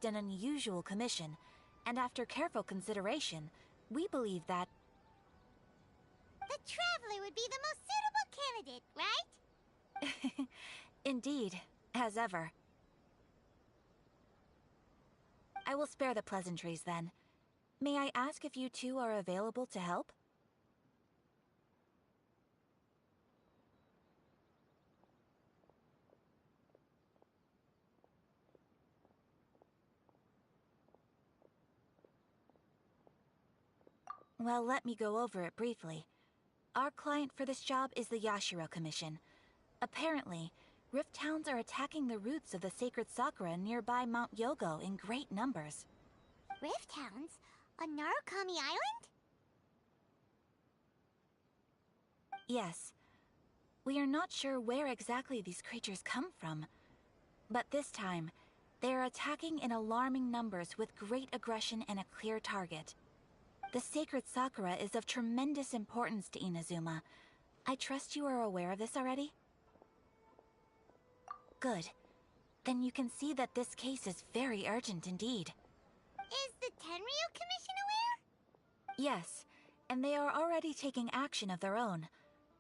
received an unusual commission, and after careful consideration, we believe that... The Traveler would be the most suitable candidate, right? Indeed, as ever. I will spare the pleasantries then. May I ask if you two are available to help? Well, let me go over it briefly. Our client for this job is the Yashiro Commission. Apparently, Rift Towns are attacking the roots of the sacred sakura nearby Mount Yogo in great numbers. Rift Towns? On Narukami Island? Yes. We are not sure where exactly these creatures come from. But this time, they are attacking in alarming numbers with great aggression and a clear target. The sacred sakura is of tremendous importance to Inazuma. I trust you are aware of this already? Good. Then you can see that this case is very urgent indeed. Is the Tenryu Commission aware? Yes, and they are already taking action of their own.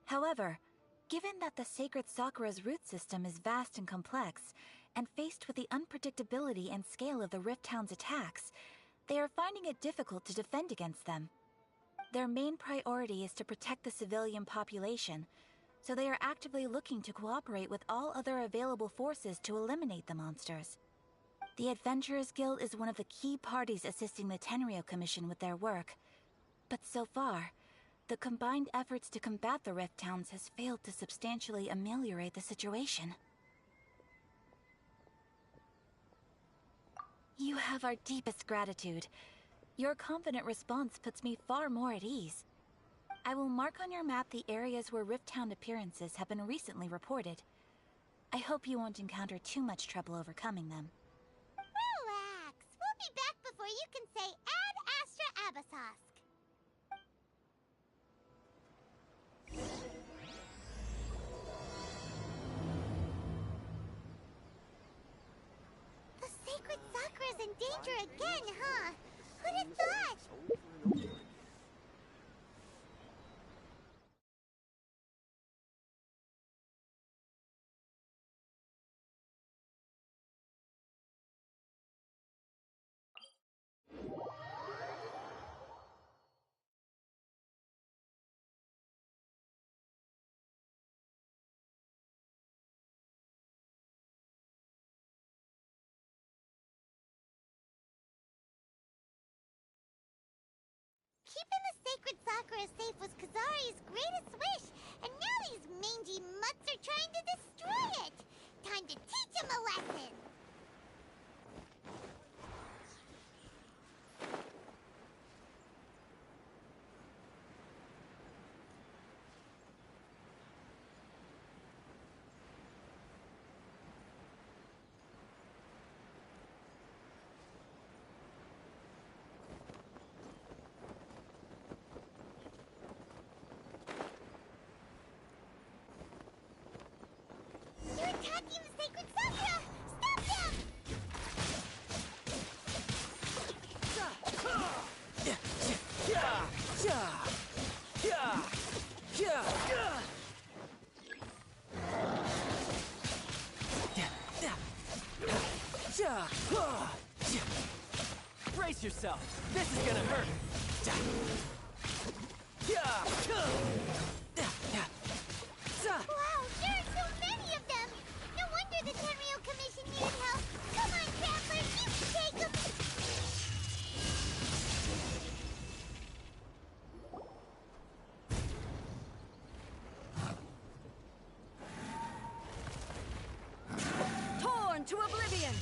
However, given that the sacred sakura's root system is vast and complex, and faced with the unpredictability and scale of the Rift Town's attacks, they are finding it difficult to defend against them. Their main priority is to protect the civilian population, so they are actively looking to cooperate with all other available forces to eliminate the monsters. The Adventurers Guild is one of the key parties assisting the Tenryu Commission with their work, but so far, the combined efforts to combat the Rift Towns has failed to substantially ameliorate the situation. You have our deepest gratitude. Your confident response puts me far more at ease. I will mark on your map the areas where Rift Town appearances have been recently reported. I hope you won't encounter too much trouble overcoming them. Relax. We'll be back before you can say Ad Astra Abyssosque. The sacred Sakura's in danger again, huh? Who'd have thought? Keeping the sacred Sakura safe was Kazari's greatest wish, and now these mangy mutts are trying to destroy it! Time to teach him a lesson! You're attacking the sacred Sakura! Stop them! Brace yourself. This is gonna hurt. Wow, there are so many of them! No wonder the Tenryu Commission needed help! Come on, Traveler, you can take them! Torn to oblivion!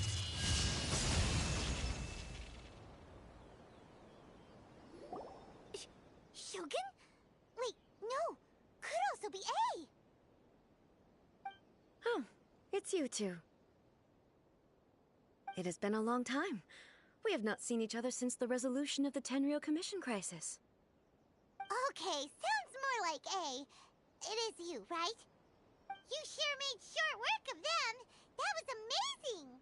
Shogun? Wait, no! Could also be A! Oh, it's you two. It has been a long time. We have not seen each other since the resolution of the Tenryu Commission crisis. Okay, sounds more like A. It is you, right? You sure made short work of them! That was amazing!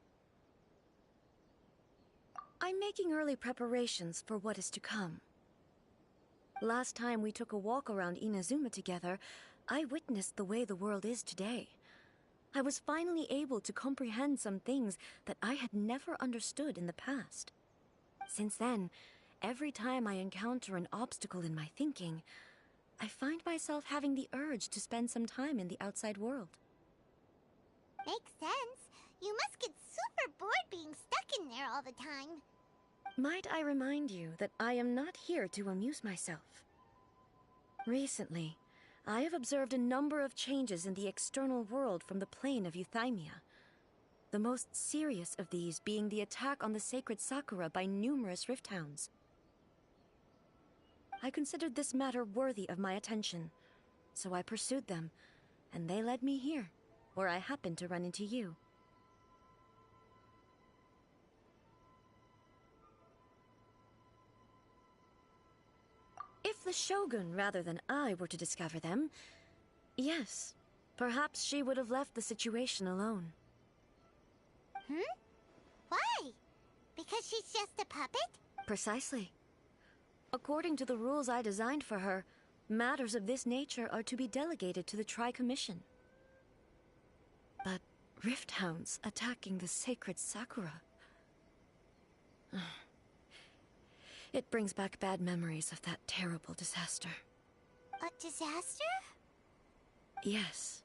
I'm making early preparations for what is to come. Last time we took a walk around Inazuma together, I witnessed the way the world is today. I was finally able to comprehend some things that I had never understood in the past. Since then, every time I encounter an obstacle in my thinking, I find myself having the urge to spend some time in the outside world. Makes sense. You must get super bored being stuck in there all the time. Might I remind you that I am not here to amuse myself. Recently, I have observed a number of changes in the external world from the plane of Euthymia. The most serious of these being the attack on the sacred Sakura by numerous rift hounds. I considered this matter worthy of my attention, so I pursued them, and they led me here, where I happened to run into you. If the Shogun rather than I were to discover them, yes, perhaps she would have left the situation alone. Why? Because she's just a puppet? Precisely. According to the rules I designed for her, matters of this nature are to be delegated to the Tri-Commission. But rift hounds attacking the sacred Sakura... It brings back bad memories of that terrible disaster. A disaster? Yes.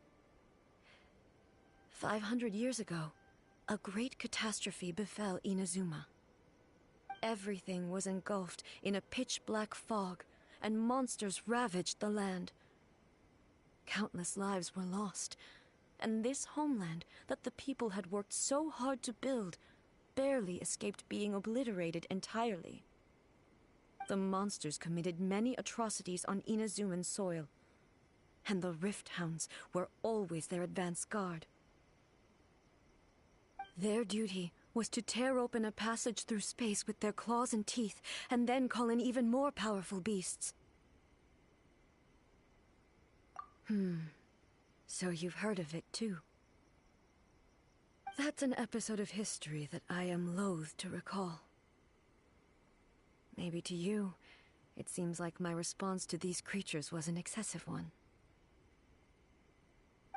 500 years ago, a great catastrophe befell Inazuma. Everything was engulfed in a pitch-black fog, and monsters ravaged the land. Countless lives were lost, and this homeland that the people had worked so hard to build barely escaped being obliterated entirely. The monsters committed many atrocities on Inazuman soil, and the Rift Hounds were always their advance guard. Their duty was to tear open a passage through space with their claws and teeth, and then call in even more powerful beasts. So you've heard of it too. That's an episode of history that I am loath to recall. Maybe to you, it seems like my response to these creatures was an excessive one.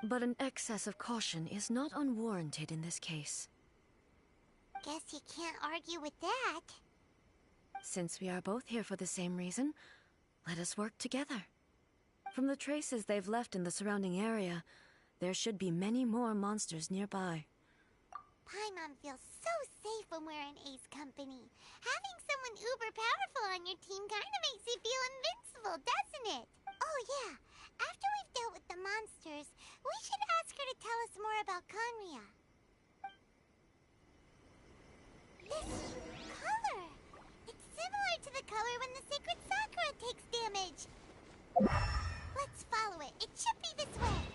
But an excess of caution is not unwarranted in this case. Guess you can't argue with that. Since we are both here for the same reason, let us work together. From the traces they've left in the surrounding area, there should be many more monsters nearby. Paimon feels so safe when we're in Ace Company. Having someone uber powerful on your team kinda makes you feel invincible, doesn't it? Oh yeah, after we've dealt with the monsters, we should ask her to tell us more about Conria. This color! It's similar to the color when the sacred Sakura takes damage. Let's follow it. It should be this way.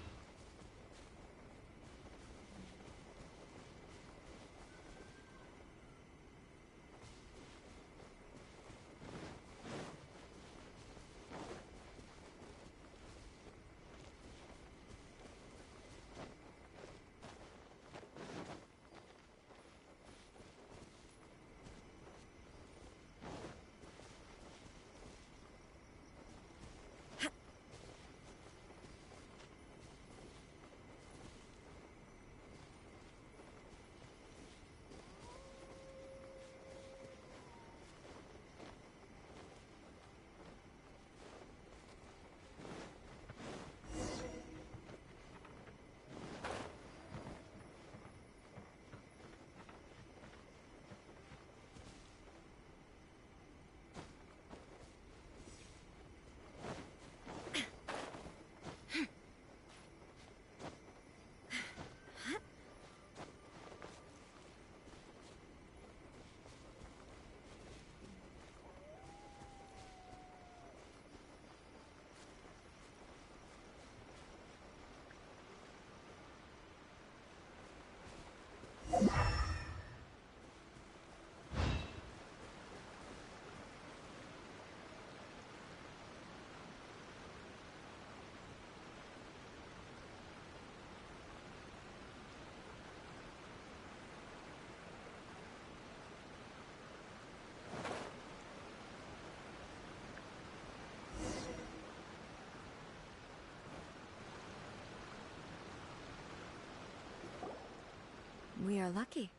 We are lucky.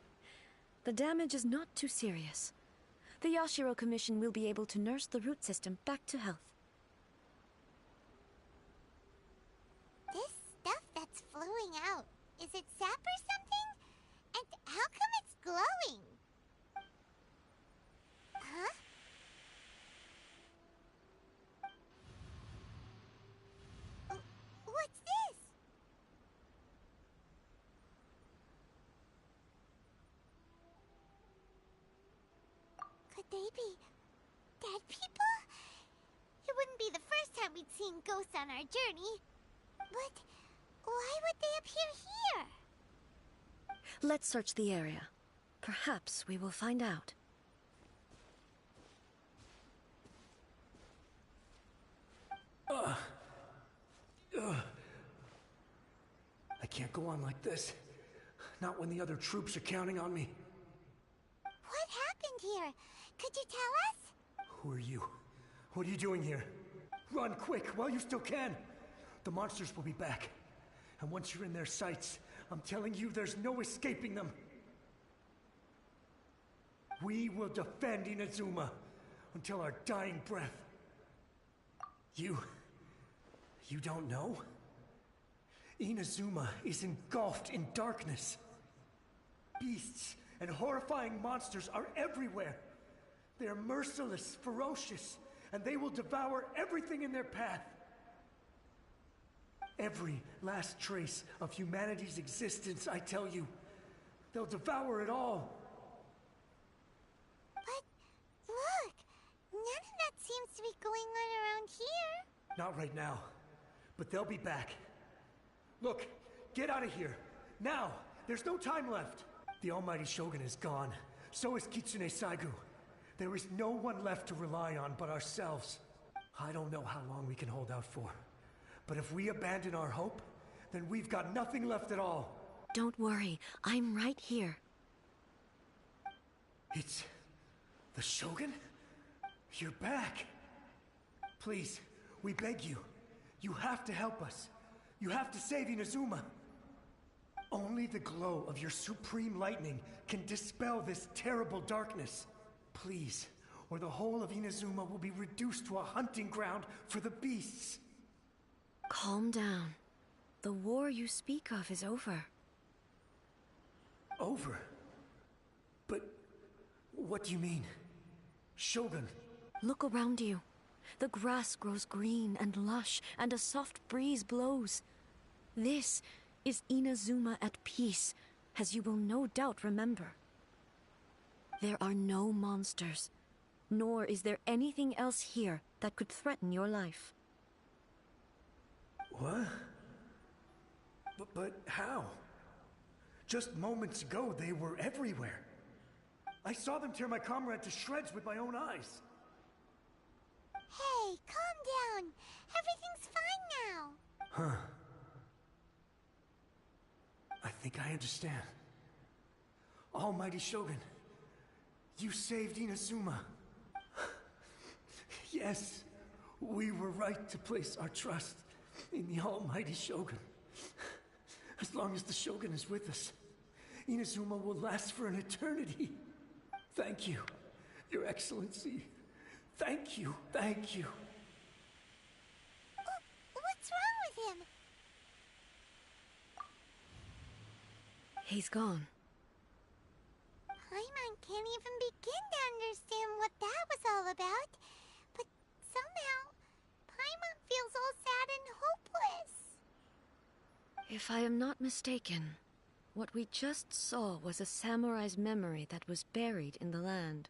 The damage is not too serious. The Yashiro Commission will be able to nurse the root system back to health. This stuff that's flowing out, is it sap or something? And how come it's glowing? Huh? What's this? Could they be dead people? It wouldn't be the first time we'd seen ghosts on our journey. But why would they appear here? Let's search the area. Perhaps we will find out. I can't go on like this. Not when the other troops are counting on me. What happened here? Could you tell us? Who are you? What are you doing here? Run quick while you still can. The monsters will be back. And once you're in their sights, I'm telling you there's no escaping them. We will defend Inazuma until our dying breath. You don't know? Inazuma is engulfed in darkness. Beasts and horrifying monsters are everywhere. They are merciless, ferocious, and they will devour everything in their path. Every last trace of humanity's existence, I tell you. They'll devour it all. But look, none of that seems to be going on around here. Not right now, but they'll be back. Look, get out of here. Now! There's no time left. The almighty Shogun is gone. So is Kitsune Saigu. There is no one left to rely on but ourselves. I don't know how long we can hold out for. But if we abandon our hope, then we've got nothing left at all. Don't worry, I'm right here. It's the Shogun? You're back. Please, we beg you. You have to help us. You have to save Inazuma. Only the glow of your supreme lightning can dispel this terrible darkness. Please, or the whole of Inazuma will be reduced to a hunting ground for the beasts. Calm down. The war you speak of is over. Over? But what do you mean? Shogun? Look around you. The grass grows green and lush, and a soft breeze blows. This is Inazuma at peace, as you will no doubt remember. There are no monsters, nor is there anything else here that could threaten your life. What? But how? Just moments ago, they were everywhere. I saw them tear my comrade to shreds with my own eyes. Hey, calm down. Everything's fine now. Huh. I think I understand. Almighty Shogun, you saved Inazuma. Yes, we were right to place our trust in the Almighty Shogun. As long as the Shogun is with us, Inazuma will last for an eternity. Thank you, Your Excellency. Thank you, thank you. What's wrong with him? He's gone. Paimon can't even begin to understand what that was all about. But somehow, Paimon feels all sad and hopeless. If I am not mistaken, what we just saw was a samurai's memory that was buried in the land.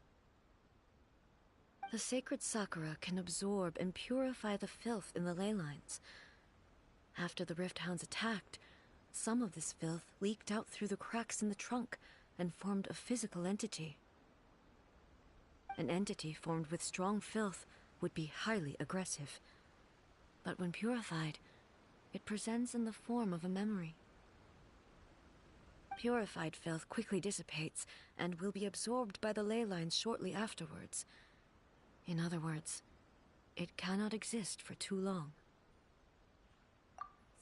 The sacred sakura can absorb and purify the filth in the ley lines. After the Rift Hounds attacked, some of this filth leaked out through the cracks in the trunk and formed a physical entity. An entity formed with strong filth would be highly aggressive. But when purified, it presents in the form of a memory. Purified filth quickly dissipates and will be absorbed by the ley lines shortly afterwards. In other words, it cannot exist for too long.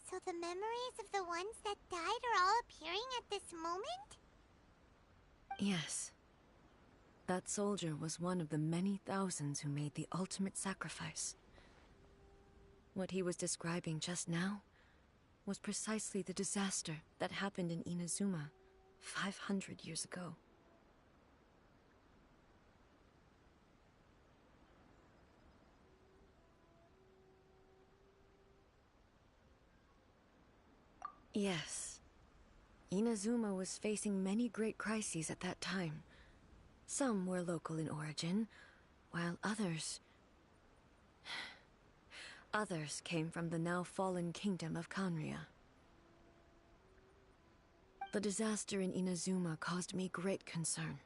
So the memories of the ones that died are all appearing at this moment? Yes. That soldier was one of the many thousands who made the ultimate sacrifice. What he was describing just now was precisely the disaster that happened in Inazuma 500 years ago. Yes. Inazuma was facing many great crises at that time. Some were local in origin, while others came from the now fallen kingdom of Kanria. The disaster in Inazuma caused me great concern.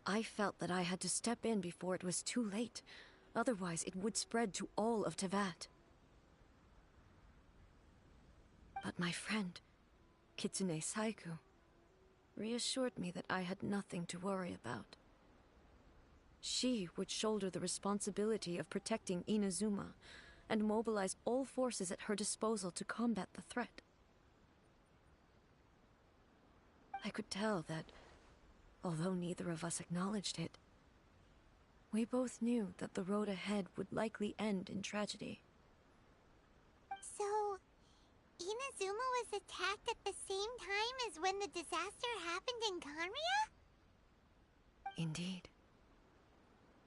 I felt that I had to step in before it was too late, otherwise it would spread to all of Teyvat. But my friend, Kitsune Saiku, reassured me that I had nothing to worry about. She would shoulder the responsibility of protecting Inazuma and mobilize all forces at her disposal to combat the threat. I could tell that, although neither of us acknowledged it, we both knew that the road ahead would likely end in tragedy. So, Inazuma was attacked at the same time as when the disaster happened in Kanria? Indeed.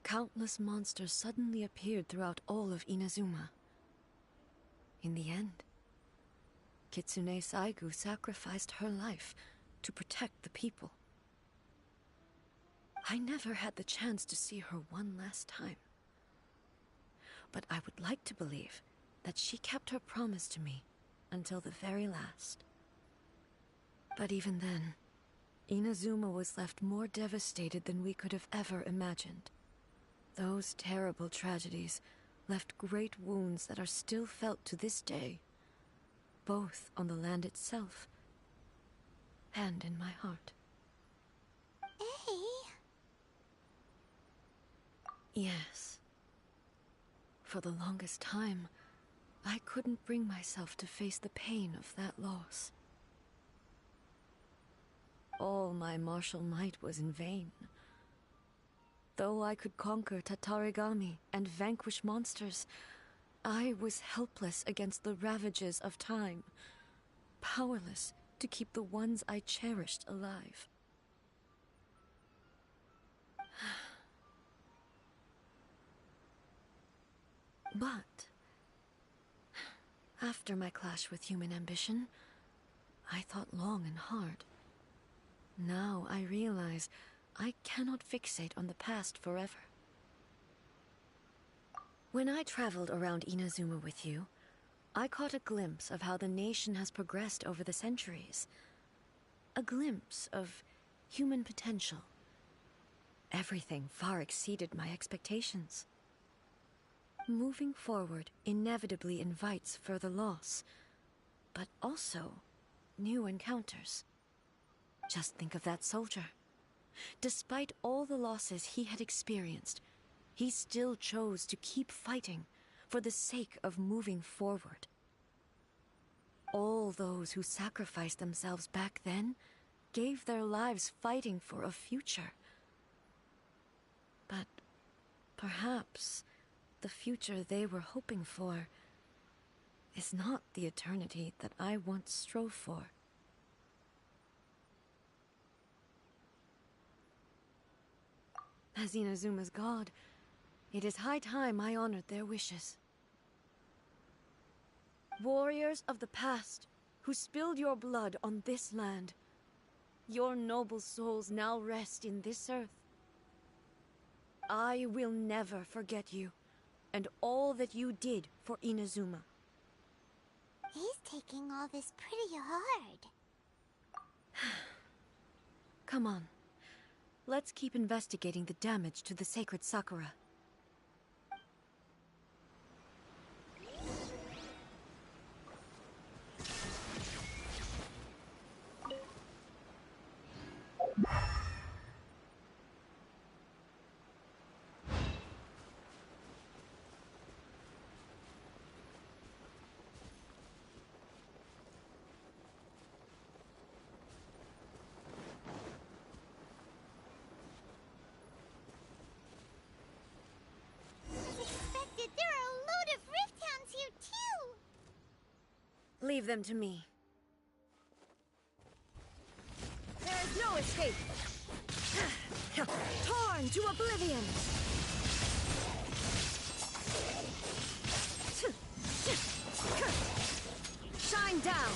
Countless monsters suddenly appeared throughout all of Inazuma. In the end, Kitsune Saigu sacrificed her life to protect the people. I never had the chance to see her one last time. But I would like to believe that she kept her promise to me until the very last. But even then, Inazuma was left more devastated than we could have ever imagined. Those terrible tragedies left great wounds that are still felt to this day, both on the land itself and in my heart. Hey. Yes. For the longest time, I couldn't bring myself to face the pain of that loss. All my martial might was in vain. Though I could conquer Tatarigami and vanquish monsters, I was helpless against the ravages of time, powerless to keep the ones I cherished alive. But after my clash with human ambition, I thought long and hard. Now I realize I cannot fixate on the past forever. When I traveled around Inazuma with you, I caught a glimpse of how the nation has progressed over the centuries. A glimpse of human potential. Everything far exceeded my expectations. Moving forward inevitably invites further loss, but also new encounters. Just think of that soldier. Despite all the losses he had experienced, he still chose to keep fighting for the sake of moving forward. All those who sacrificed themselves back then gave their lives fighting for a future. But perhaps the future they were hoping for is not the eternity that I once strove for. As Inazuma's god, it is high time I honored their wishes. Warriors of the past, who spilled your blood on this land, your noble souls now rest in this earth. I will never forget you, and all that you did for Inazuma. He's taking all this pretty hard. Come on. Let's keep investigating the damage to the sacred Sakura. Leave them to me. There is no escape! Torn to oblivion! Shine down!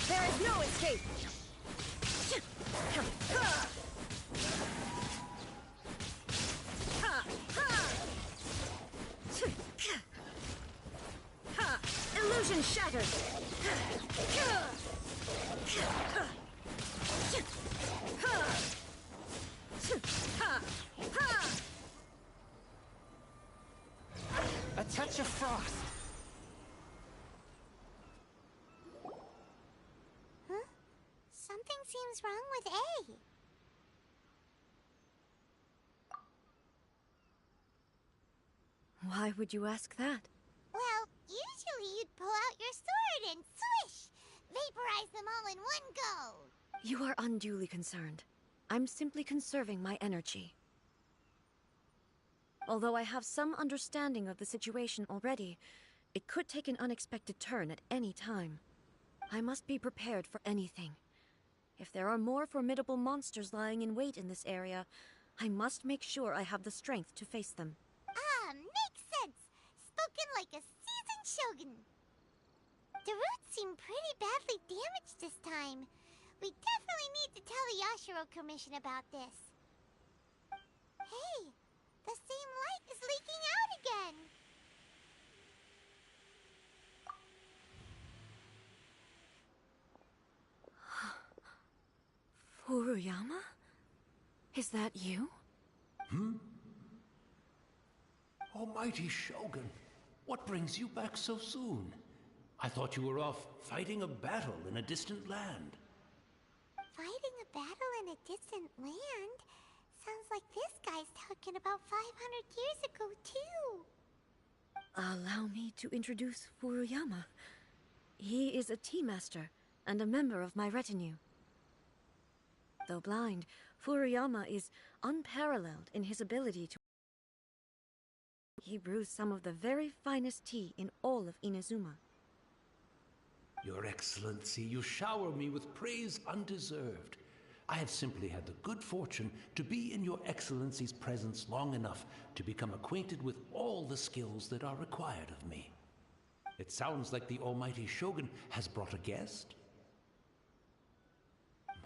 There is no escape! Illusion shattered! A touch of frost. Huh? Something seems wrong with A. Why would you ask that? Well, usually you'd pull out your sword and swish! Vaporize them all in one go! You are unduly concerned. I'm simply conserving my energy. Although I have some understanding of the situation already, it could take an unexpected turn at any time. I must be prepared for anything. If there are more formidable monsters lying in wait in this area, I must make sure I have the strength to face them. Makes sense! Spoken like a seasoned shogun. The roots seem pretty badly damaged this time. We definitely need to tell the Yashiro Commission about this. Hey, the same light is leaking out again. Furuyama? Is that you? Almighty Shogun, what brings you back so soon? I thought you were off fighting a battle in a distant land. Fighting a battle in a distant land? Sounds like this guy's talking about 500 years ago, too. Allow me to introduce Furuyama. He is a tea master and a member of my retinue. Though blind, Furuyama is unparalleled in his ability to... He brews some of the very finest tea in all of Inazuma. Your Excellency, you shower me with praise undeserved. I have simply had the good fortune to be in Your Excellency's presence long enough to become acquainted with all the skills that are required of me. It sounds like the Almighty Shogun has brought a guest.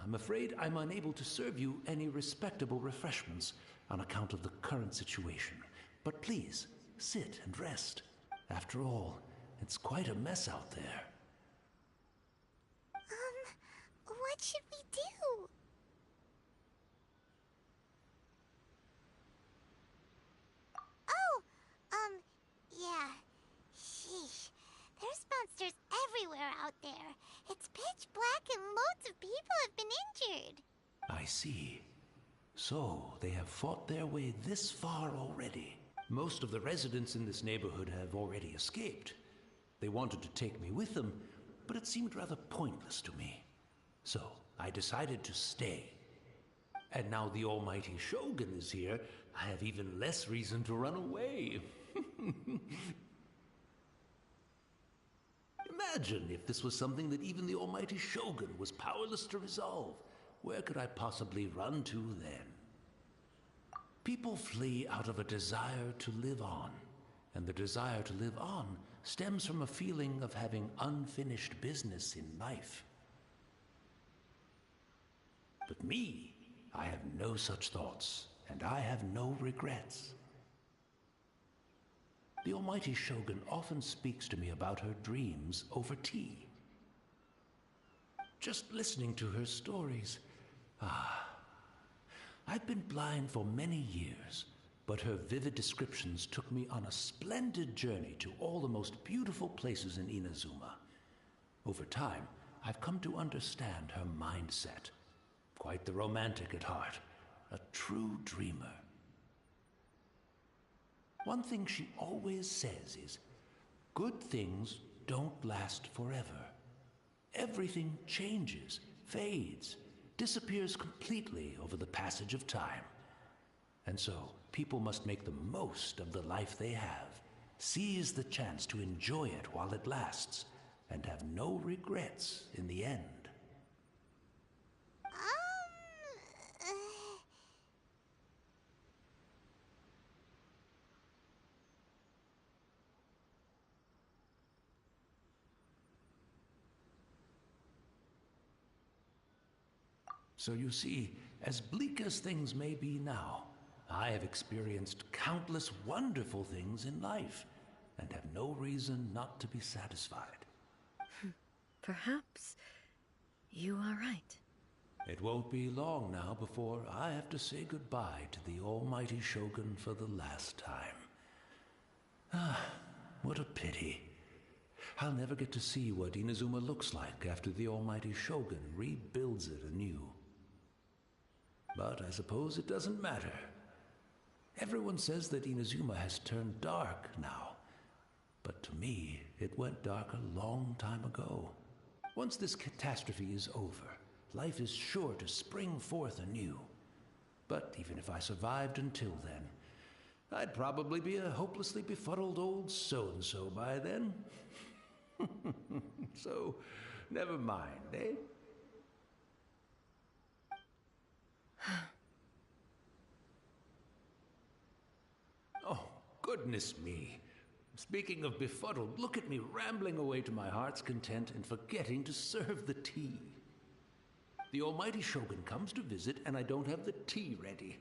I'm afraid I'm unable to serve you any respectable refreshments on account of the current situation. But please, sit and rest. After all, it's quite a mess out there. What should we do? Oh, yeah. Sheesh. There's monsters everywhere out there. It's pitch black and loads of people have been injured. I see. So, they have fought their way this far already. Most of the residents in this neighborhood have already escaped. They wanted to take me with them, but it seemed rather pointless to me. So, I decided to stay. And now the Almighty Shogun is here, I have even less reason to run away. Imagine if this was something that even the Almighty Shogun was powerless to resolve. Where could I possibly run to then? People flee out of a desire to live on, and the desire to live on stems from a feeling of having unfinished business in life. But me, I have no such thoughts, and I have no regrets. The Almighty Shogun often speaks to me about her dreams over tea. Just listening to her stories, I've been blind for many years, but her vivid descriptions took me on a splendid journey to all the most beautiful places in Inazuma. Over time, I've come to understand her mindset. Quite the romantic at heart, a true dreamer. One thing she always says is, good things don't last forever. Everything changes, fades, disappears completely over the passage of time. And so, people must make the most of the life they have, seize the chance to enjoy it while it lasts, and have no regrets in the end. So you see, as bleak as things may be now, I have experienced countless wonderful things in life, and have no reason not to be satisfied. Perhaps you are right. It won't be long now before I have to say goodbye to the almighty Shogun for the last time. Ah, what a pity. I'll never get to see what Inazuma looks like after the almighty Shogun rebuilds it anew. But I suppose it doesn't matter. Everyone says that Inazuma has turned dark now. But to me, it went dark a long time ago. Once this catastrophe is over, life is sure to spring forth anew. But even if I survived until then, I'd probably be a hopelessly befuddled old so-and-so by then. So, never mind, eh? Oh, goodness me. Speaking of befuddled, look at me rambling away to my heart's content and forgetting to serve the tea. The almighty Shogun comes to visit and I don't have the tea ready.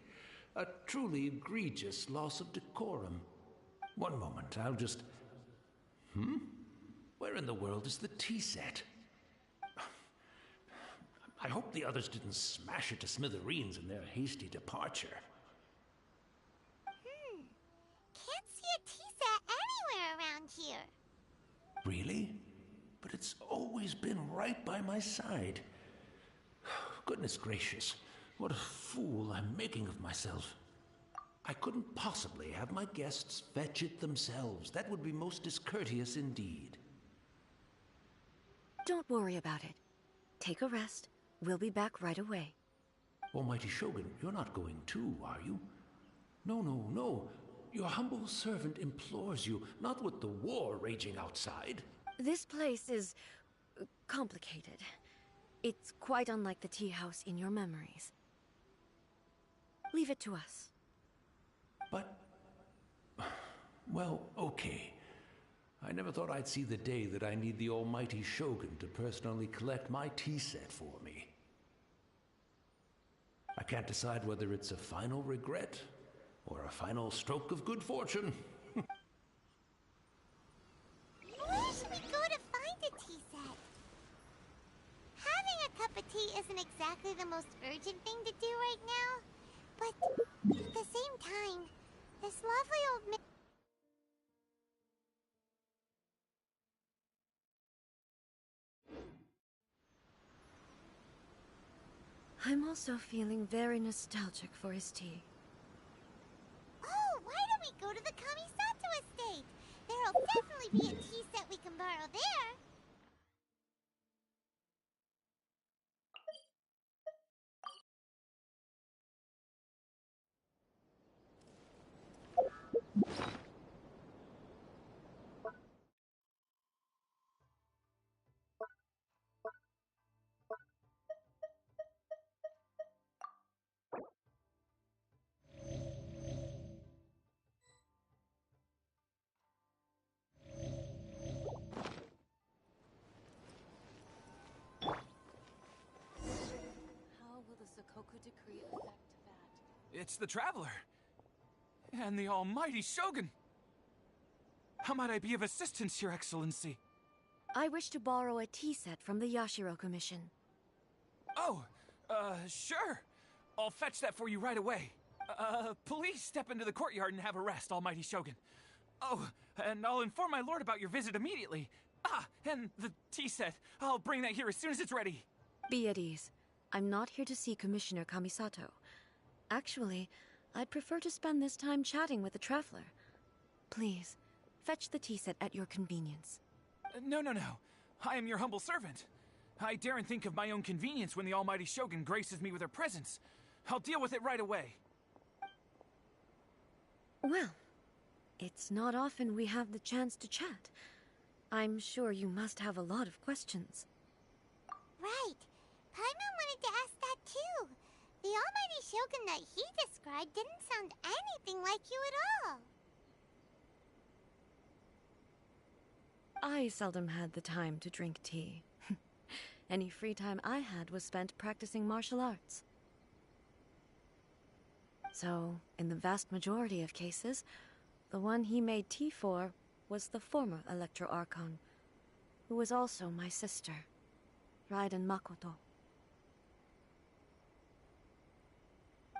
A truly egregious loss of decorum. One moment, I'll just... Where in the world is the tea set? I hope the others didn't smash it to smithereens in their hasty departure. Can't see a tea set anywhere around here. Really? But it's always been right by my side. Goodness gracious, what a fool I'm making of myself. I couldn't possibly have my guests fetch it themselves. That would be most discourteous indeed. Don't worry about it. Take a rest. We'll be back right away. Almighty Shogun, you're not going too, are you? No, no, no. Your humble servant implores you, not with the war raging outside. This place is... complicated. It's quite unlike the tea house in your memories. Leave it to us. But... well, okay. I never thought I'd see the day that I need the almighty Shogun to personally collect my tea set for me. I can't decide whether it's a final regret or a final stroke of good fortune. Where should we go to find a tea set? Having a cup of tea isn't exactly the most urgent thing to do right now. But at the same time, this lovely old man... I'm also feeling very nostalgic for his tea. Oh, why don't we go to the Kamisato estate? There'll definitely be a tea set we can borrow there. Decree effect that. It's the Traveler! And the almighty Shogun! How might I be of assistance, Your Excellency? I wish to borrow a tea set from the Yashiro Commission. Oh, sure. I'll fetch that for you right away. Please step into the courtyard and have a rest, almighty Shogun. Oh, and I'll inform my lord about your visit immediately. Ah, and the tea set. I'll bring that here as soon as it's ready. Be at ease. I'm not here to see Commissioner Kamisato. Actually, I'd prefer to spend this time chatting with the Traveler. Please, Fetch the tea set at your convenience. No. I am your humble servant. I daren't think of my own convenience when the almighty Shogun graces me with her presence. I'll deal with it right away. Well, it's not often we have the chance to chat. I'm sure you must have a lot of questions. Right. Paimon wanted to ask that too. The almighty Shogun that he described didn't sound anything like you at all. I seldom had the time to drink tea. Any free time I had was spent practicing martial arts. So, in the vast majority of cases, the one he made tea for was the former Electro Archon, who was also my sister, Raiden Makoto.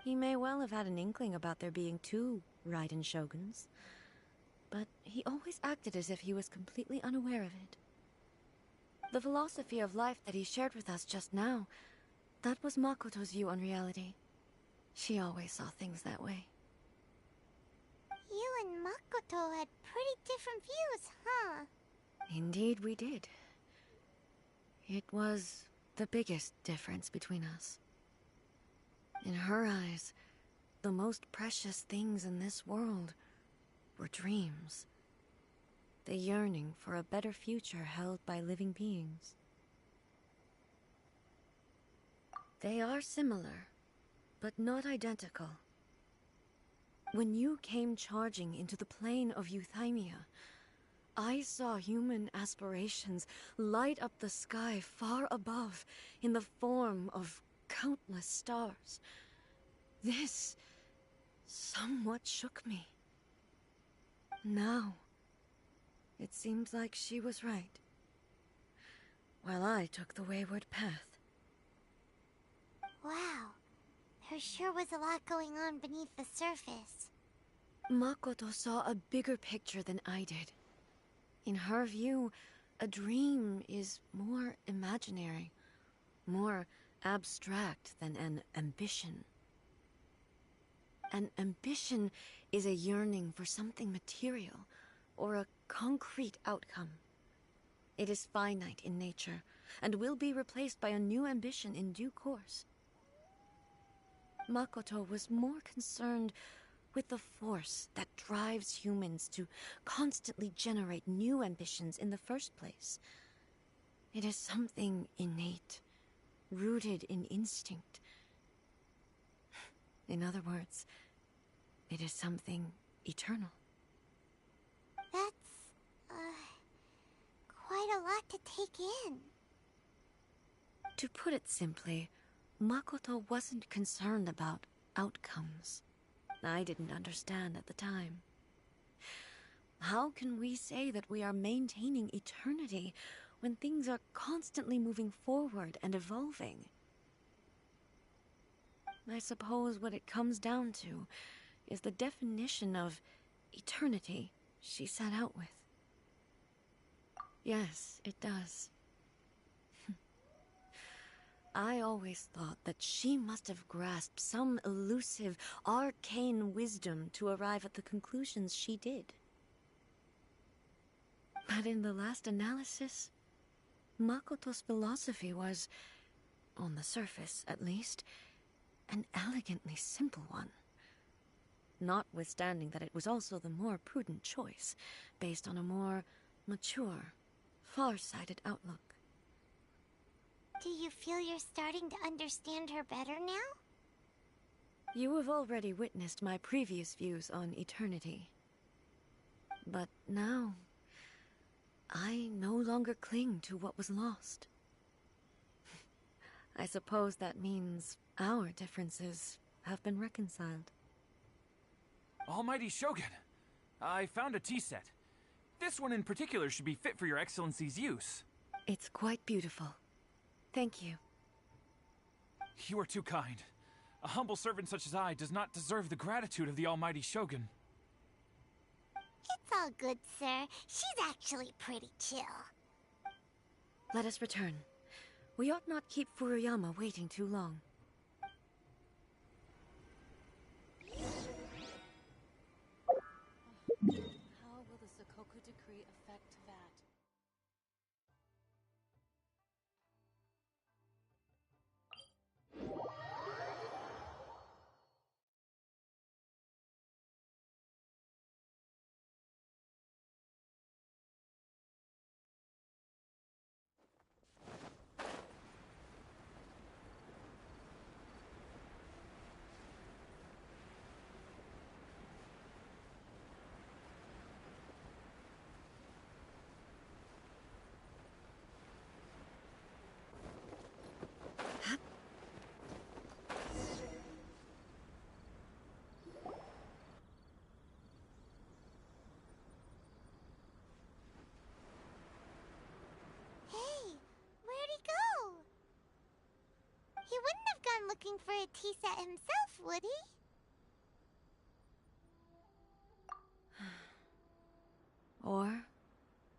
He may well have had an inkling about there being two Raiden Shoguns, but he always acted as if he was completely unaware of it. The philosophy of life that he shared with us just now, that was Makoto's view on reality. She always saw things that way. You and Makoto had pretty different views, huh? Indeed we did. It was the biggest difference between us. In her eyes, the most precious things in this world were dreams. The yearning for a better future held by living beings. They are similar, but not identical. When you came charging into the plane of Euthymia, I saw human aspirations light up the sky far above in the form of countless stars. This somewhat shook me. Now, it seems like she was right, while I took the wayward path. Wow. There sure was a lot going on beneath the surface. Makoto saw a bigger picture than I did. In her view, a dream is more imaginary, more abstract than an ambition. An ambition is a yearning for something material, or a concrete outcome. It is finite in nature, and will be replaced by a new ambition in due course. Makoto was more concerned with the force that drives humans to constantly generate new ambitions in the first place. It is something innate, rooted in instinct. In other words, it is something eternal. That's, quite a lot to take in. To put it simply, Makoto wasn't concerned about outcomes. I didn't understand at the time. How can we say that we are maintaining eternity when things are constantly moving forward and evolving? I suppose what it comes down to is the definition of eternity she set out with. Yes, it does. I always thought that she must have grasped some elusive, arcane wisdom to arrive at the conclusions she did. But in the last analysis, Makoto's philosophy was, on the surface at least, an elegantly simple one. Notwithstanding that it was also the more prudent choice, based on a more mature, far-sighted outlook. Do you feel you're starting to understand her better now? You have already witnessed my previous views on eternity. But now, I no longer cling to what was lost. I suppose that means our differences have been reconciled. Almighty Shogun, I found a tea set. This one in particular should be fit for your Excellency's use. It's quite beautiful. Thank you. You are too kind. A humble servant such as I does not deserve the gratitude of the Almighty Shogun. It's all good, sir. She's actually pretty chill. Let us return. We ought not keep Furuyama waiting too long. How will the Sakoku looking for a tea set himself, would he? Or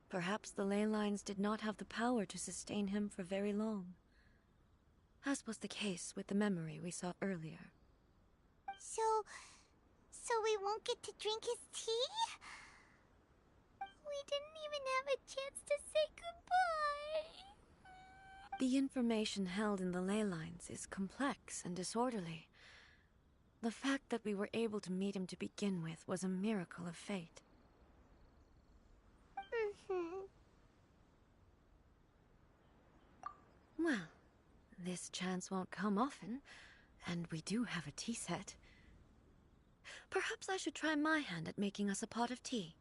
perhaps the ley lines did not have the power to sustain him for very long, as was the case with the memory we saw earlier. So we won't get to drink his tea? We didn't even have a chance to say goodbye. The information held in the ley lines is complex and disorderly. The fact that we were able to meet him to begin with was a miracle of fate. Well, this chance won't come often, and we do have a tea set. Perhaps I should try my hand at making us a pot of tea.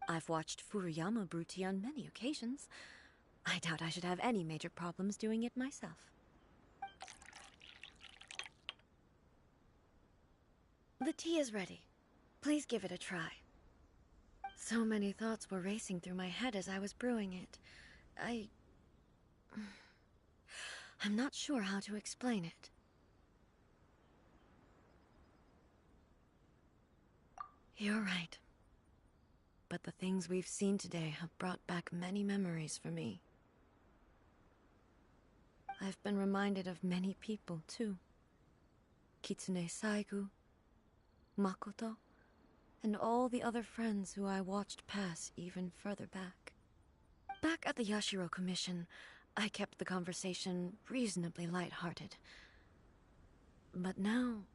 I've watched Furuyama brew tea on many occasions. I doubt I should have any major problems doing it myself. The tea is ready. Please give it a try. So many thoughts were racing through my head as I was brewing it. I'm not sure how to explain it. You're right. But the things we've seen today have brought back many memories for me. I've been reminded of many people, too. Kitsune Saigu, Makoto, and all the other friends who I watched pass even further back. Back at the Yashiro Commission, I kept the conversation reasonably lighthearted. But now,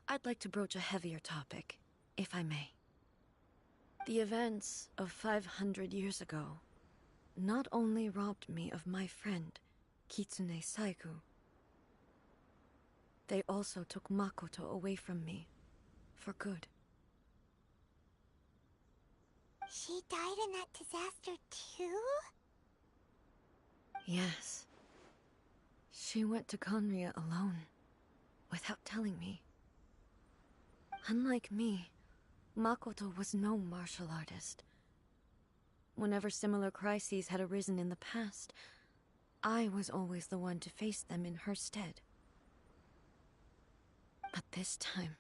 I'd like to broach a heavier topic, if I may. The events of 500 years ago not only robbed me of my friend, Kitsune Saigu, they also took Makoto away from me, for good. She died in that disaster too? Yes. She went to Conria alone, without telling me. Unlike me, Makoto was no martial artist. Whenever similar crises had arisen in the past, I was always the one to face them in her stead. But this time,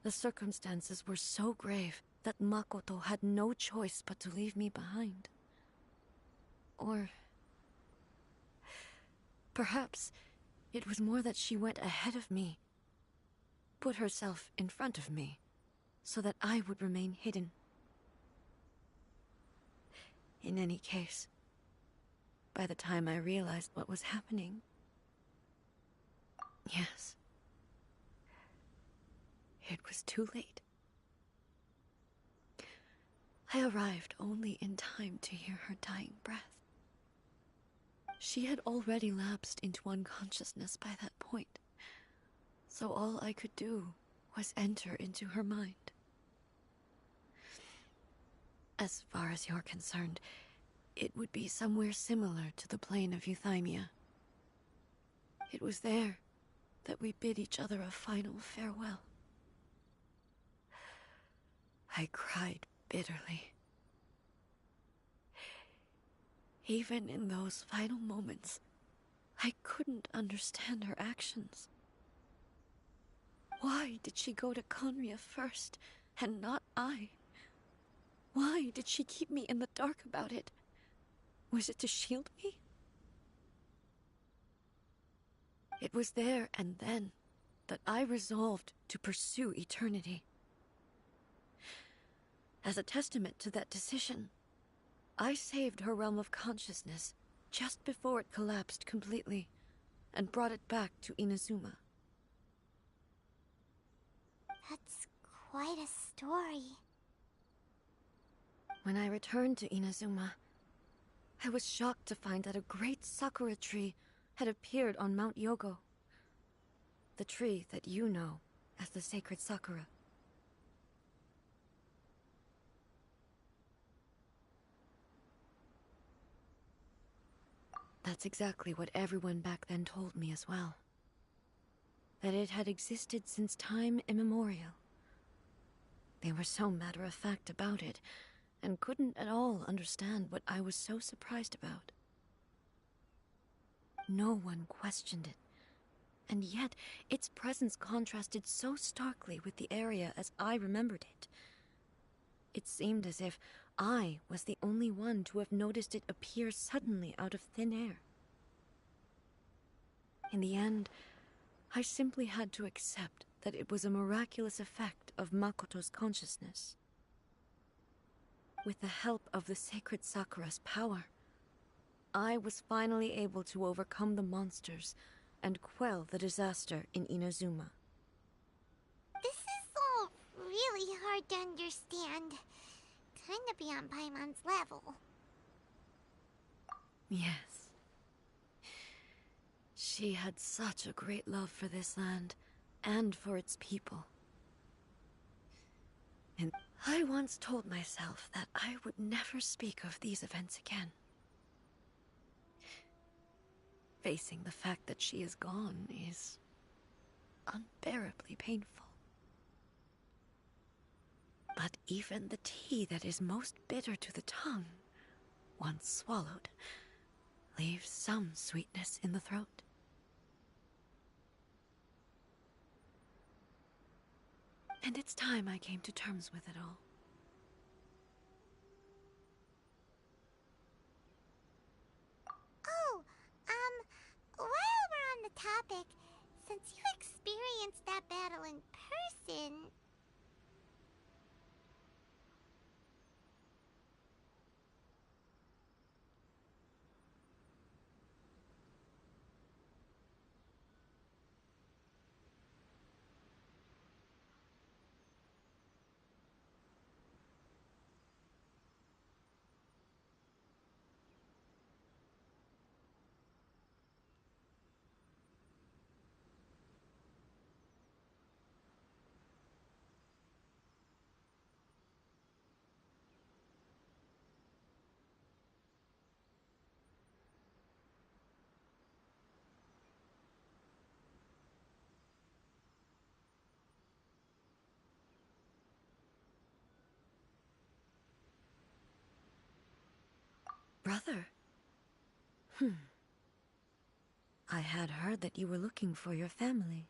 the circumstances were so grave that Makoto had no choice but to leave me behind. Or perhaps it was more that she went ahead of me, put herself in front of me, so that I would remain hidden. In any case, by the time I realized what was happening, yes, it was too late. I arrived only in time to hear her dying breath. She had already lapsed into unconsciousness by that point, so all I could do was enter into her mind. As far as you're concerned, it would be somewhere similar to the plane of Euthymia. It was there that we bid each other a final farewell. I cried bitterly. Even in those final moments, I couldn't understand her actions. Why did she go to Conria first, and not I? Why did she keep me in the dark about it? Was it to shield me? It was there and then that I resolved to pursue eternity. As a testament to that decision, I saved her realm of consciousness just before it collapsed completely, and brought it back to Inazuma. That's quite a story. When I returned to Inazuma, I was shocked to find that a great sakura tree had appeared on Mount Yogo. The tree that you know as the sacred sakura. That's exactly what everyone back then told me as well. That it had existed since time immemorial. They were so matter-of-fact about it, and couldn't at all understand what I was so surprised about. No one questioned it. And yet, its presence contrasted so starkly with the area as I remembered it. It seemed as if I was the only one to have noticed it appear suddenly out of thin air. In the end, I simply had to accept that it was a miraculous effect of Makoto's consciousness. With the help of the sacred Sakura's power, I was finally able to overcome the monsters and quell the disaster in Inazuma. This is all really hard to understand. Kinda beyond Paimon's level. Yes. She had such a great love for this land, and for its people. And I once told myself that I would never speak of these events again. Facing the fact that she is gone is unbearably painful. But even the tea that is most bitter to the tongue, once swallowed, leaves some sweetness in the throat. And it's time I came to terms with it all. Oh, while we're on the topic, since you experienced that battle in person... Brother? I had heard that you were looking for your family.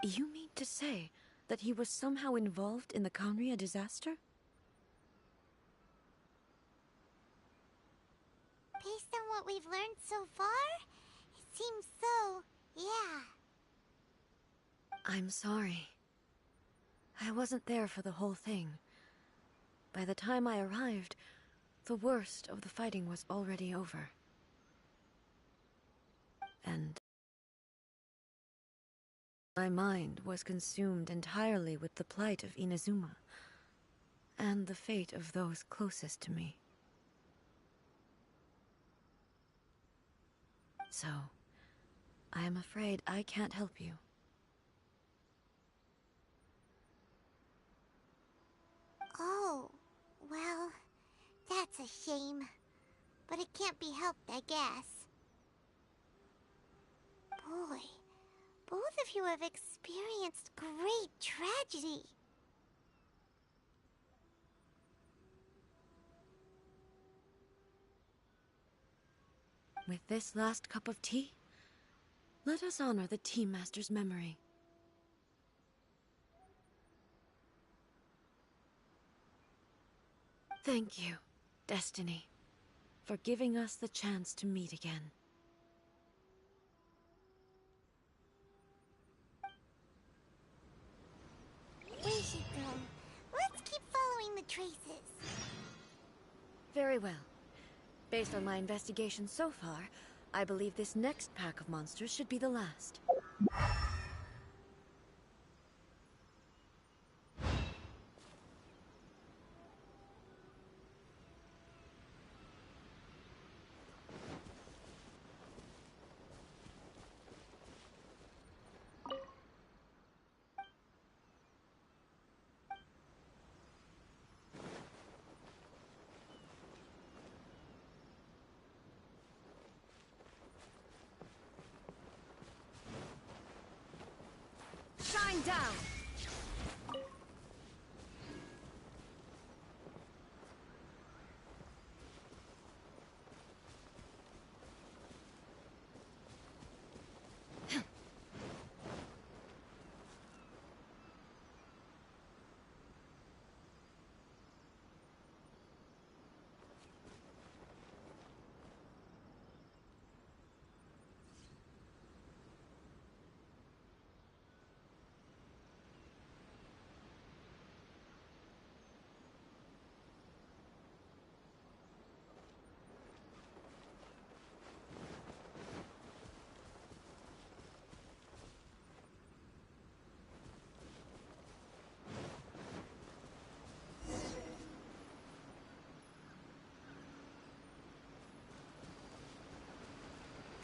You mean to say that he was somehow involved in the Kanria disaster? Based on what we've learned so far, it seems so, yeah. I'm sorry. I wasn't there for the whole thing. By the time I arrived, the worst of the fighting was already over. And my mind was consumed entirely with the plight of Inazuma, and the fate of those closest to me. So, I am afraid I can't help you. Oh, well, that's a shame. But it can't be helped, I guess. Boy, both of you have experienced great tragedy. With this last cup of tea, let us honor the Tea Master's memory. Thank you, Destiny, for giving us the chance to meet again. We should go. Let's keep following the traces. Very well. Based on my investigation so far, I believe this next pack of monsters should be the last. Shine down!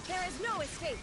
There is no escape!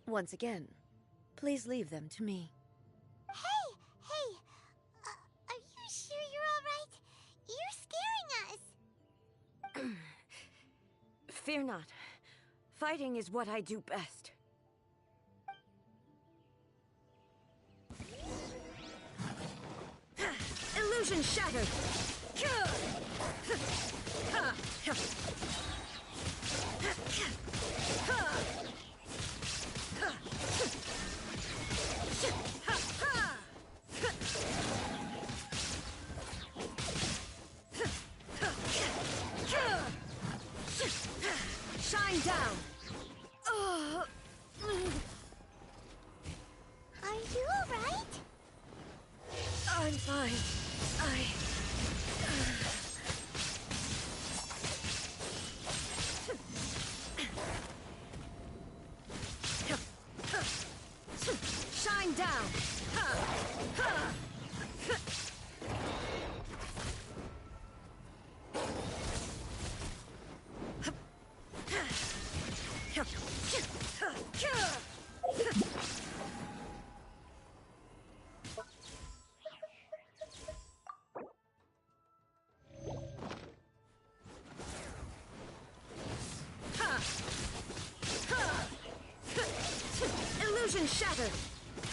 Once again, please leave them to me. Hey! Are you sure you're alright? You're scaring us! Fear not. Fighting is what I do best. Illusion shattered! Shine down! Are you alright? I'm fine. Shine down! shattered!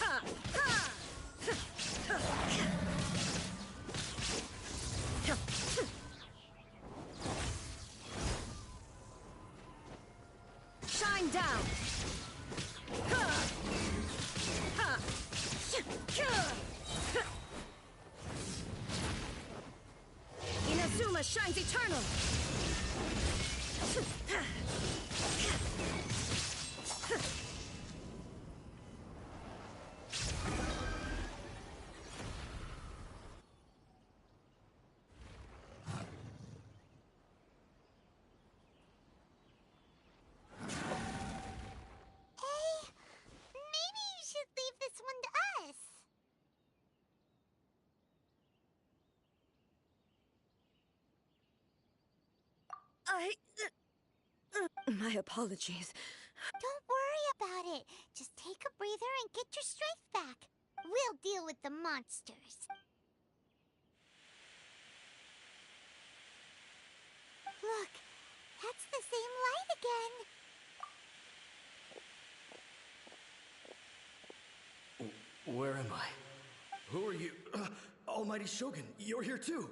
Ha! Ha! Shine down! Ha! Ha! Inazuma shines eternal! Maybe you should leave this one to us. My apologies. Don't worry about it. Just take a breather and get your strength back. We'll deal with the monsters. Look, that's the same light again. Where am I? Who are you? Almighty Shogun, you're here too!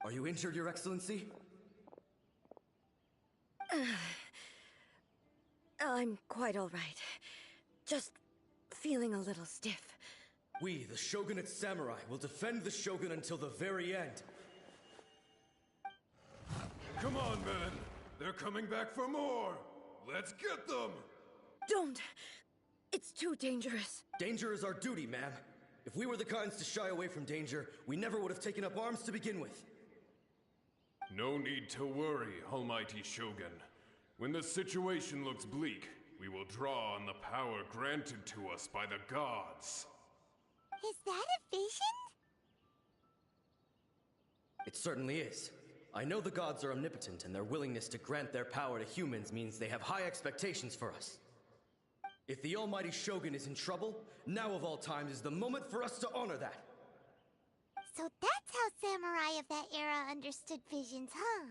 Are you injured, Your Excellency? I'm quite all right. Just feeling a little stiff. We, the Shogunate Samurai, will defend the Shogun until the very end. Come on, men! They're coming back for more! Let's get them! Don't! It's too dangerous. Danger is our duty, ma'am. If we were the kinds to shy away from danger, we never would have taken up arms to begin with. No need to worry, Almighty Shogun. When the situation looks bleak, we will draw on the power granted to us by the gods. Is that a vision? It certainly is. I know the gods are omnipotent, and their willingness to grant their power to humans means they have high expectations for us. If the Almighty Shogun is in trouble, now of all times is the moment for us to honor that. So that's how samurai of that era understood visions, huh?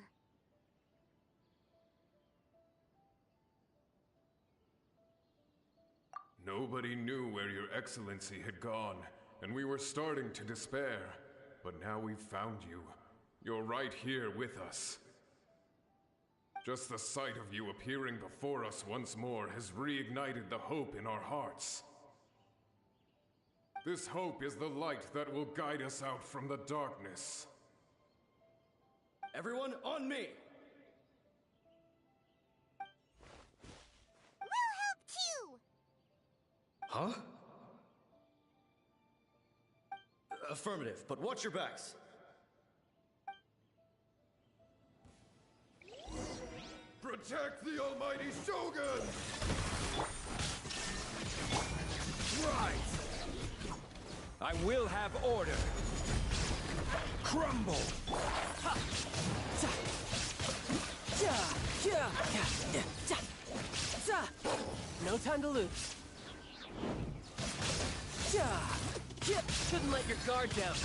Nobody knew where Your Excellency had gone, and we were starting to despair. But now we've found you. You're right here with us. Just the sight of you appearing before us once more has reignited the hope in our hearts. This hope is the light that will guide us out from the darkness. Everyone, on me! We'll help too! Huh? Affirmative, but watch your backs. Protect the Almighty Shogun! Right! I will have order. Crumble! Ha! Ta! Ja! Ja! Ja! Ja! Ja! No time to lose. Ja! Ja! Shouldn't let your guard down.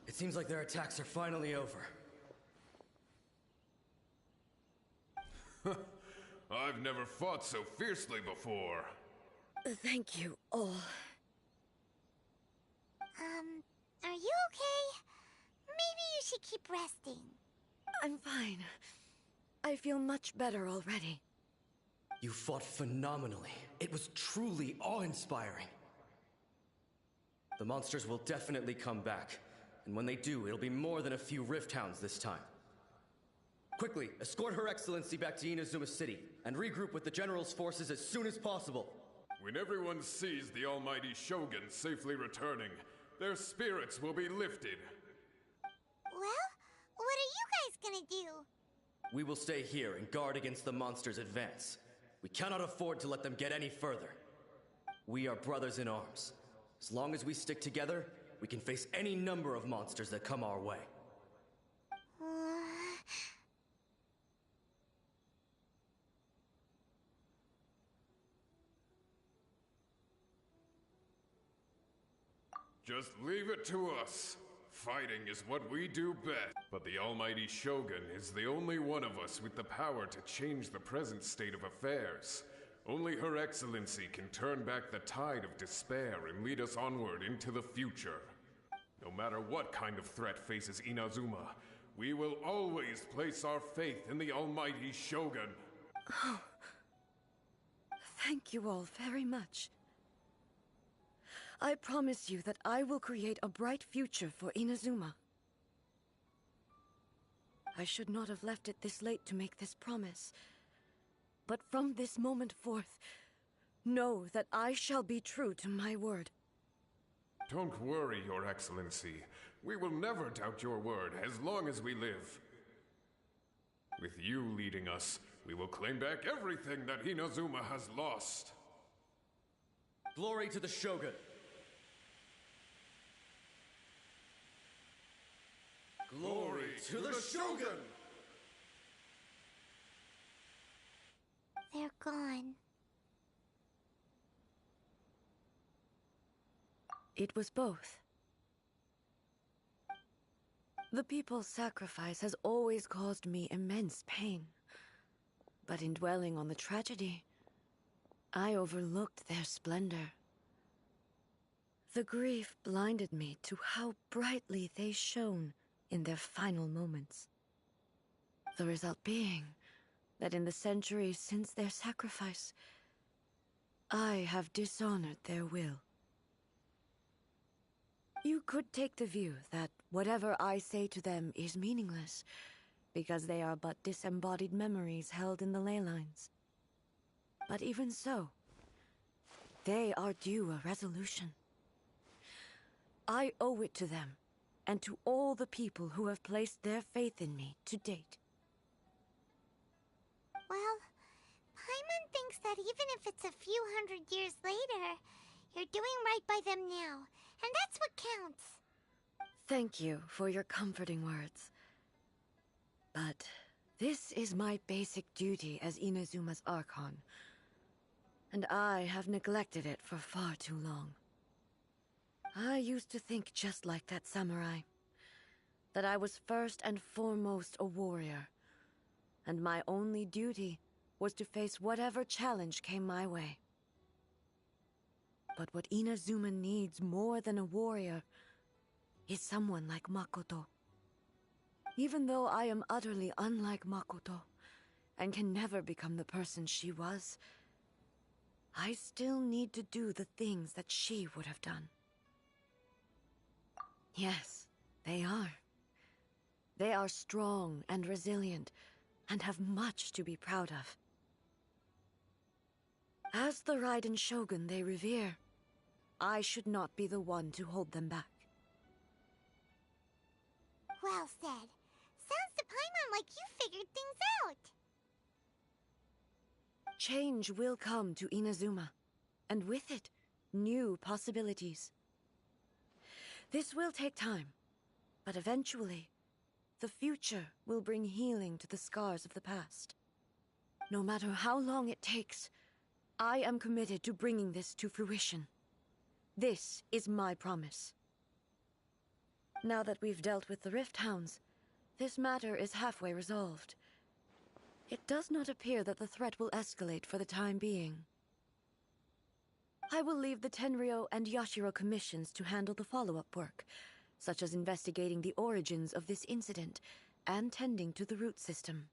It seems like their attacks are finally over. I've never fought so fiercely before. Thank you all. Are you okay? Maybe you should keep resting. I'm fine. I feel much better already. You fought phenomenally. It was truly awe-inspiring. The monsters will definitely come back. And when they do, it'll be more than a few Rift Hounds this time. Quickly, escort Her Excellency back to Inazuma City, and regroup with the General's forces as soon as possible. When everyone sees the Almighty Shogun safely returning, their spirits will be lifted. Well, what are you guys gonna do? We will stay here and guard against the monsters' advance. We cannot afford to let them get any further. We are brothers in arms. As long as we stick together, we can face any number of monsters that come our way. Just leave it to us. Fighting is what we do best. But the almighty Shogun is the only one of us with the power to change the present state of affairs. Only Her Excellency can turn back the tide of despair and lead us onward into the future. No matter what kind of threat faces Inazuma, we will always place our faith in the almighty Shogun. Oh. Thank you all very much. I promise you that I will create a bright future for Inazuma. I should not have left it this late to make this promise. But from this moment forth, know that I shall be true to my word. Don't worry, Your Excellency. We will never doubt your word as long as we live. With you leading us, we will claim back everything that Inazuma has lost. Glory to the Shogun! Glory to the Shogun! They're gone. It was both. The people's sacrifice has always caused me immense pain. But in dwelling on the tragedy, I overlooked their splendor. The grief blinded me to how brightly they shone in their final moments. The result being that in the centuries since their sacrifice, I have dishonored their will. You could take the view that whatever I say to them is meaningless, because they are but disembodied memories held in the ley lines. But even so, they are due a resolution. I owe it to them, and to all the people who have placed their faith in me to date. Well, Paimon thinks that even if it's a few hundred years later, you're doing right by them now, and that's what counts. Thank you for your comforting words. But this is my basic duty as Inazuma's Archon, and I have neglected it for far too long. I used to think just like that samurai, that I was first and foremost a warrior, and my only duty was to face whatever challenge came my way. But what Inazuma needs more than a warrior is someone like Makoto. Even though I am utterly unlike Makoto, and can never become the person she was, I still need to do the things that she would have done. Yes, they are. They are strong and resilient, and have much to be proud of. As the Raiden Shogun they revere, I should not be the one to hold them back. Well said. Sounds to Paimon like you figured things out. Change will come to Inazuma, and with it, new possibilities. This will take time, but eventually, the future will bring healing to the scars of the past. No matter how long it takes, I am committed to bringing this to fruition. This is my promise. Now that we've dealt with the Rift Hounds, this matter is halfway resolved. It does not appear that the threat will escalate for the time being. I will leave the Tenryo and Yashiro commissions to handle the follow-up work, such as investigating the origins of this incident and tending to the root system.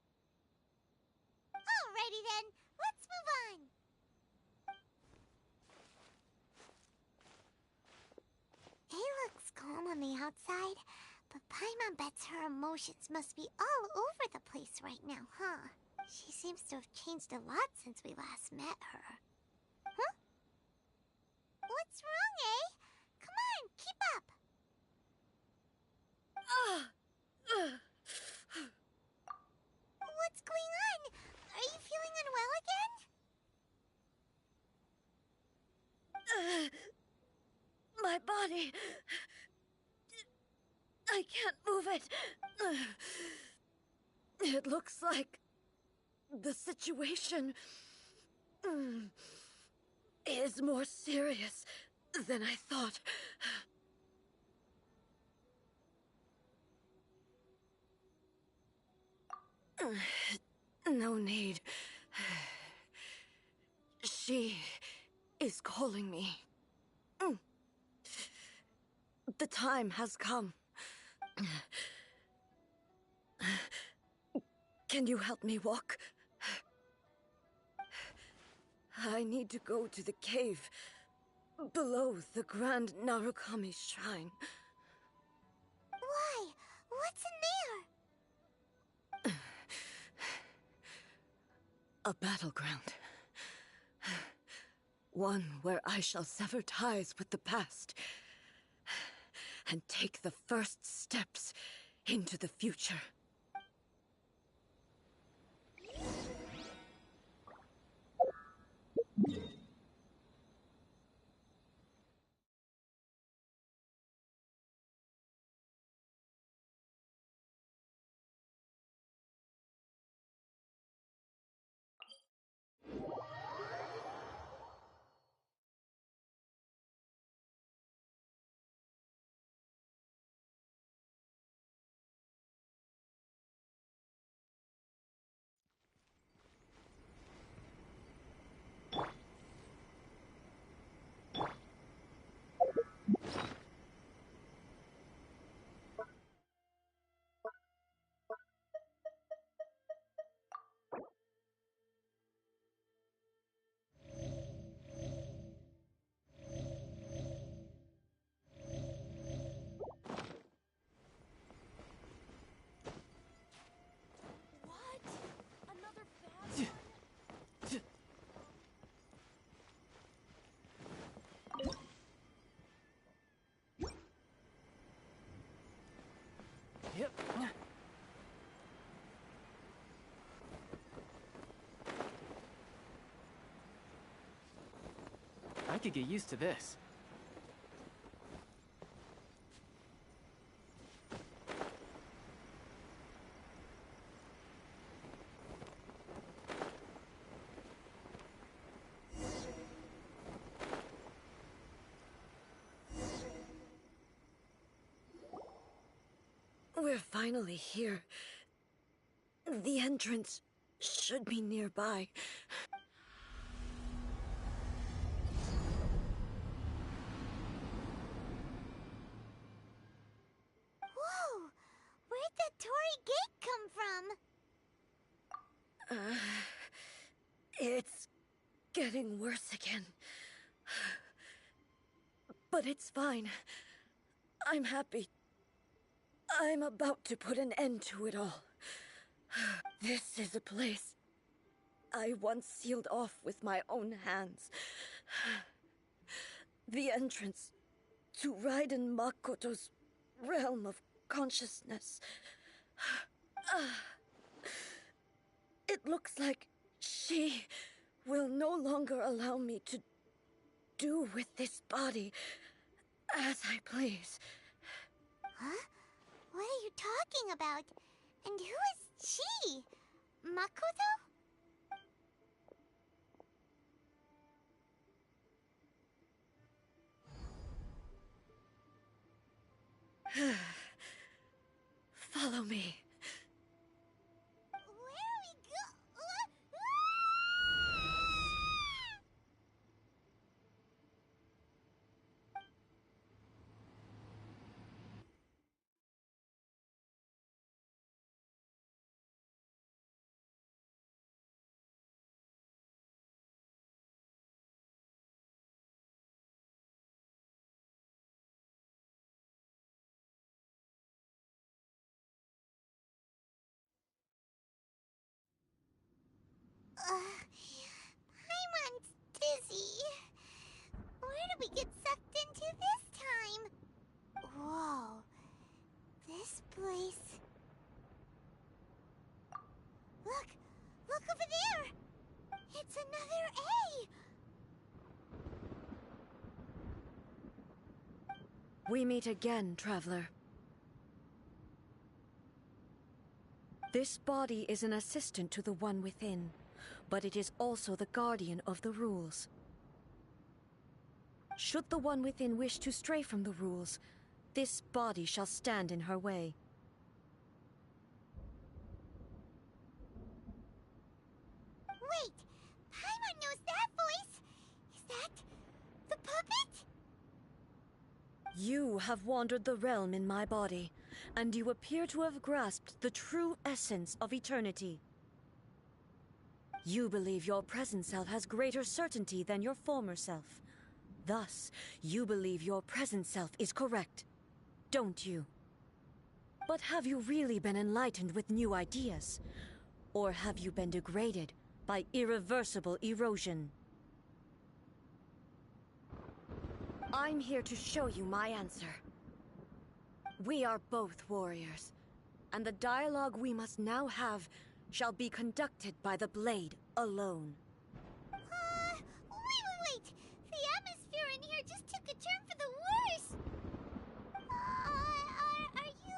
Alrighty then, let's move on. It looks calm on the outside, but Paimon bets her emotions must be all over the place right now, huh? She seems to have changed a lot since we last met her. Huh? What's wrong, eh? Come on, keep up! What's going on? Are you feeling unwell again? My body... I can't move it. It looks like the situation is more serious than I thought. No need. She is calling me. The time has come. Can you help me walk? I need to go to the cave below the Grand Narukami Shrine. Why? What's in there? A battleground. One where I shall sever ties with the past and take the first steps into the future. Yep. I could get used to this. We're finally here. The entrance should be nearby. Whoa! Where'd the Torii Gate come from? It's getting worse again. But it's fine. I'm happy. I'm about to put an end to it all. This is a place I once sealed off with my own hands. The entrance to Raiden Makoto's realm of consciousness. It looks like she will no longer allow me to do with this body as I please. Huh? What are you talking about? And who is she? Makoto? Follow me. Where are we Paimon's dizzy. Where did we get sucked into this time? Whoa. This place... Look! Look over there! It's another A! We meet again, traveler. This body is an assistant to the one within, but it is also the guardian of the rules. Should the one within wish to stray from the rules, this body shall stand in her way. You have wandered the realm in my body, and you appear to have grasped the true essence of eternity. You believe your present self has greater certainty than your former self. Thus, you believe your present self is correct, don't you? But have you really been enlightened with new ideas? Or have you been degraded by irreversible erosion? I'm here to show you my answer. We are both warriors, and the dialogue we must now have shall be conducted by the blade alone. Wait! The atmosphere in here just took a turn for the worse! Are you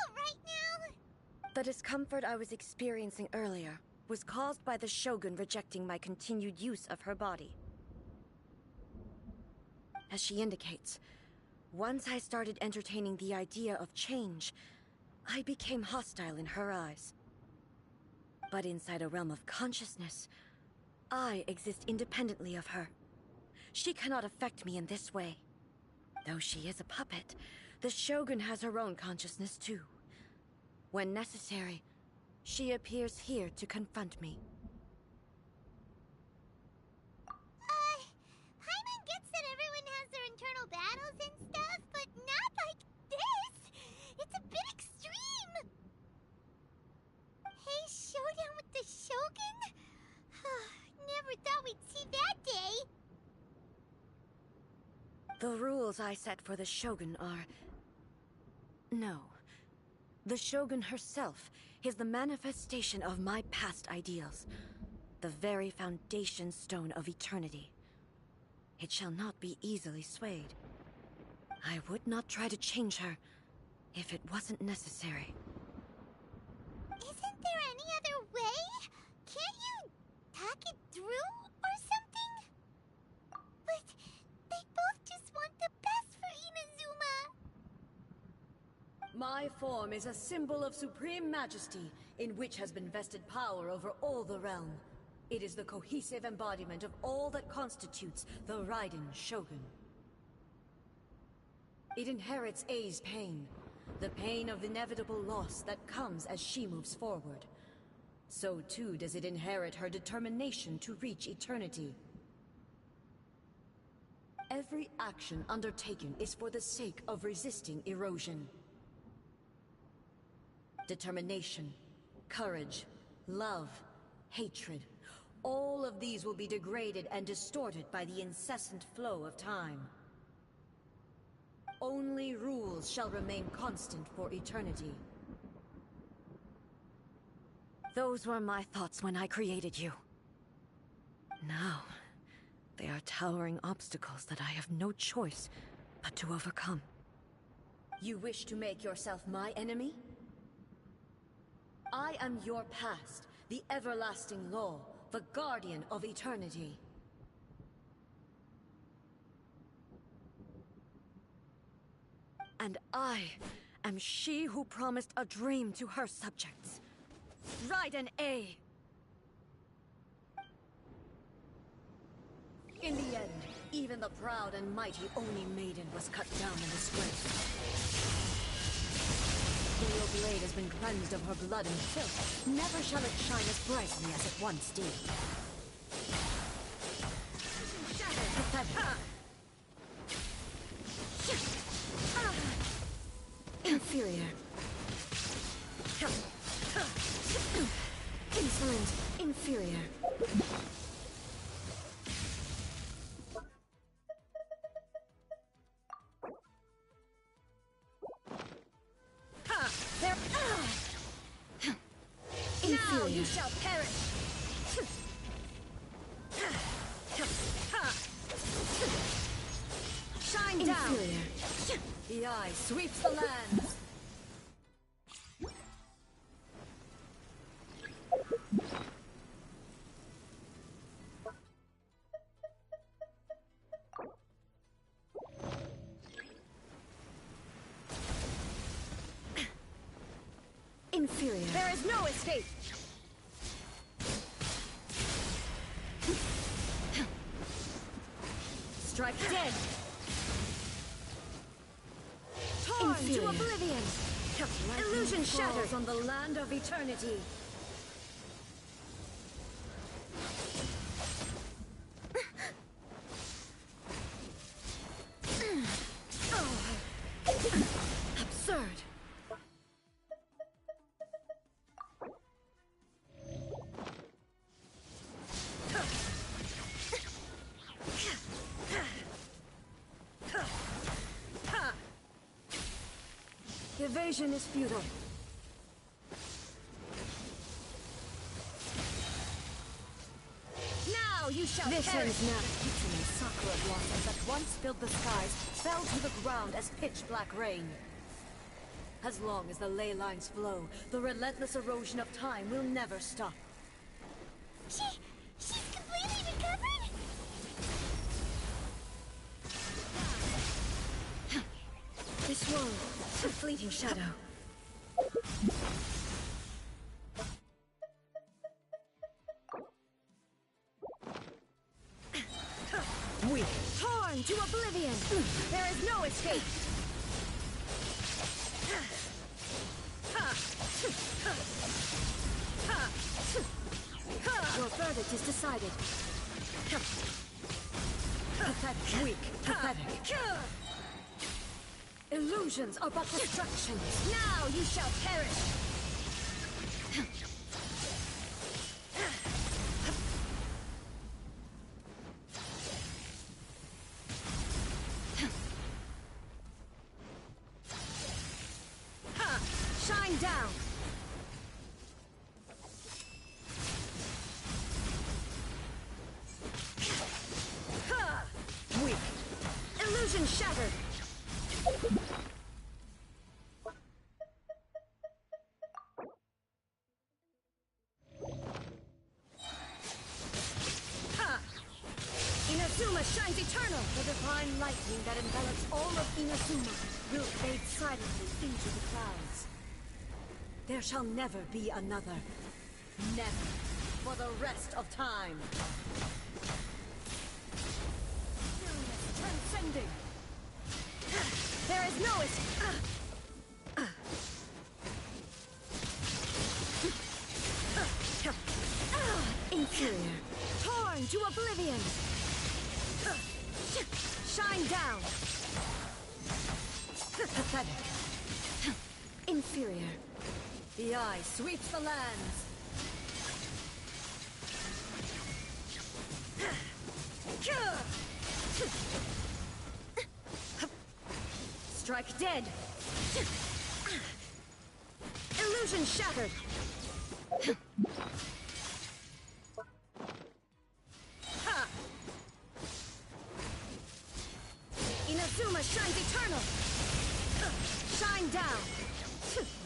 alright now? The discomfort I was experiencing earlier was caused by the Shogun rejecting my continued use of her body. As she indicates, once I started entertaining the idea of change, I became hostile in her eyes. But inside a realm of consciousness, I exist independently of her. She cannot affect me in this way. Though she is a puppet, the Shogun has her own consciousness too. When necessary, she appears here to confront me. Paimon gets that everyone has their internal battles and stuff, but not like this! It's a bit extreme! Hey, showdown with the Shogun? Never thought we'd see that day! The rules I set for the Shogun are... No. The Shogun herself is the manifestation of my past ideals. The very foundation stone of eternity. It shall not be easily swayed. I would not try to change her if it wasn't necessary. Isn't there any other way? Can't you talk it through or something? But they both just want the best for Inazuma. My form is a symbol of supreme majesty, in which has been vested power over all the realm. It is the cohesive embodiment of all that constitutes the Raiden Shogun. It inherits Ei's pain, the pain of inevitable loss that comes as she moves forward. So too does it inherit her determination to reach eternity. Every action undertaken is for the sake of resisting erosion. Determination, courage, love, hatred, all of these will be degraded and distorted by the incessant flow of time. Only rules shall remain constant for eternity. Those were my thoughts when I created you. Now, they are towering obstacles that I have no choice but to overcome. You wish to make yourself my enemy? I am your past, the everlasting law, the guardian of eternity. And I am she who promised a dream to her subjects. Raiden A. In the end, even the proud and mighty Oni Maiden was cut down in disgrace. Though your blade has been cleansed of her blood and filth, never shall it shine as brightly as it once did. Inferior. Insolent. Inferior. Now you shall perish! Shine down! Inferior. The eye sweeps the land! Inferior. There is no escape! Strike dead! Illusion shatters on the land of eternity. Absurd. Evasion is futile. Now you shall perish! This ends now. Glistening sakura blossoms that once filled the skies fell to the ground as pitch-black rain. As long as the ley lines flow, the relentless erosion of time will never stop. She's completely recovered? This world, a fleeting shadow. We torn to oblivion. There is no escape. Your verdict is decided. Pathetic, weak, pathetic. Illusions are but distractions. Now you shall perish. Shine down. Weak. Illusion shattered. Inazuma shines eternal! The divine lightning that envelops all of Inazuma will fade silently into the clouds. There shall never be another. Never. For the rest of time. Stillness transcending. There is no escape. Inferior. Torn to oblivion. Shine down. Pathetic. Inferior. The eye sweeps the lands. Strike dead. Illusion shattered. Inazuma shines eternal. Shine down.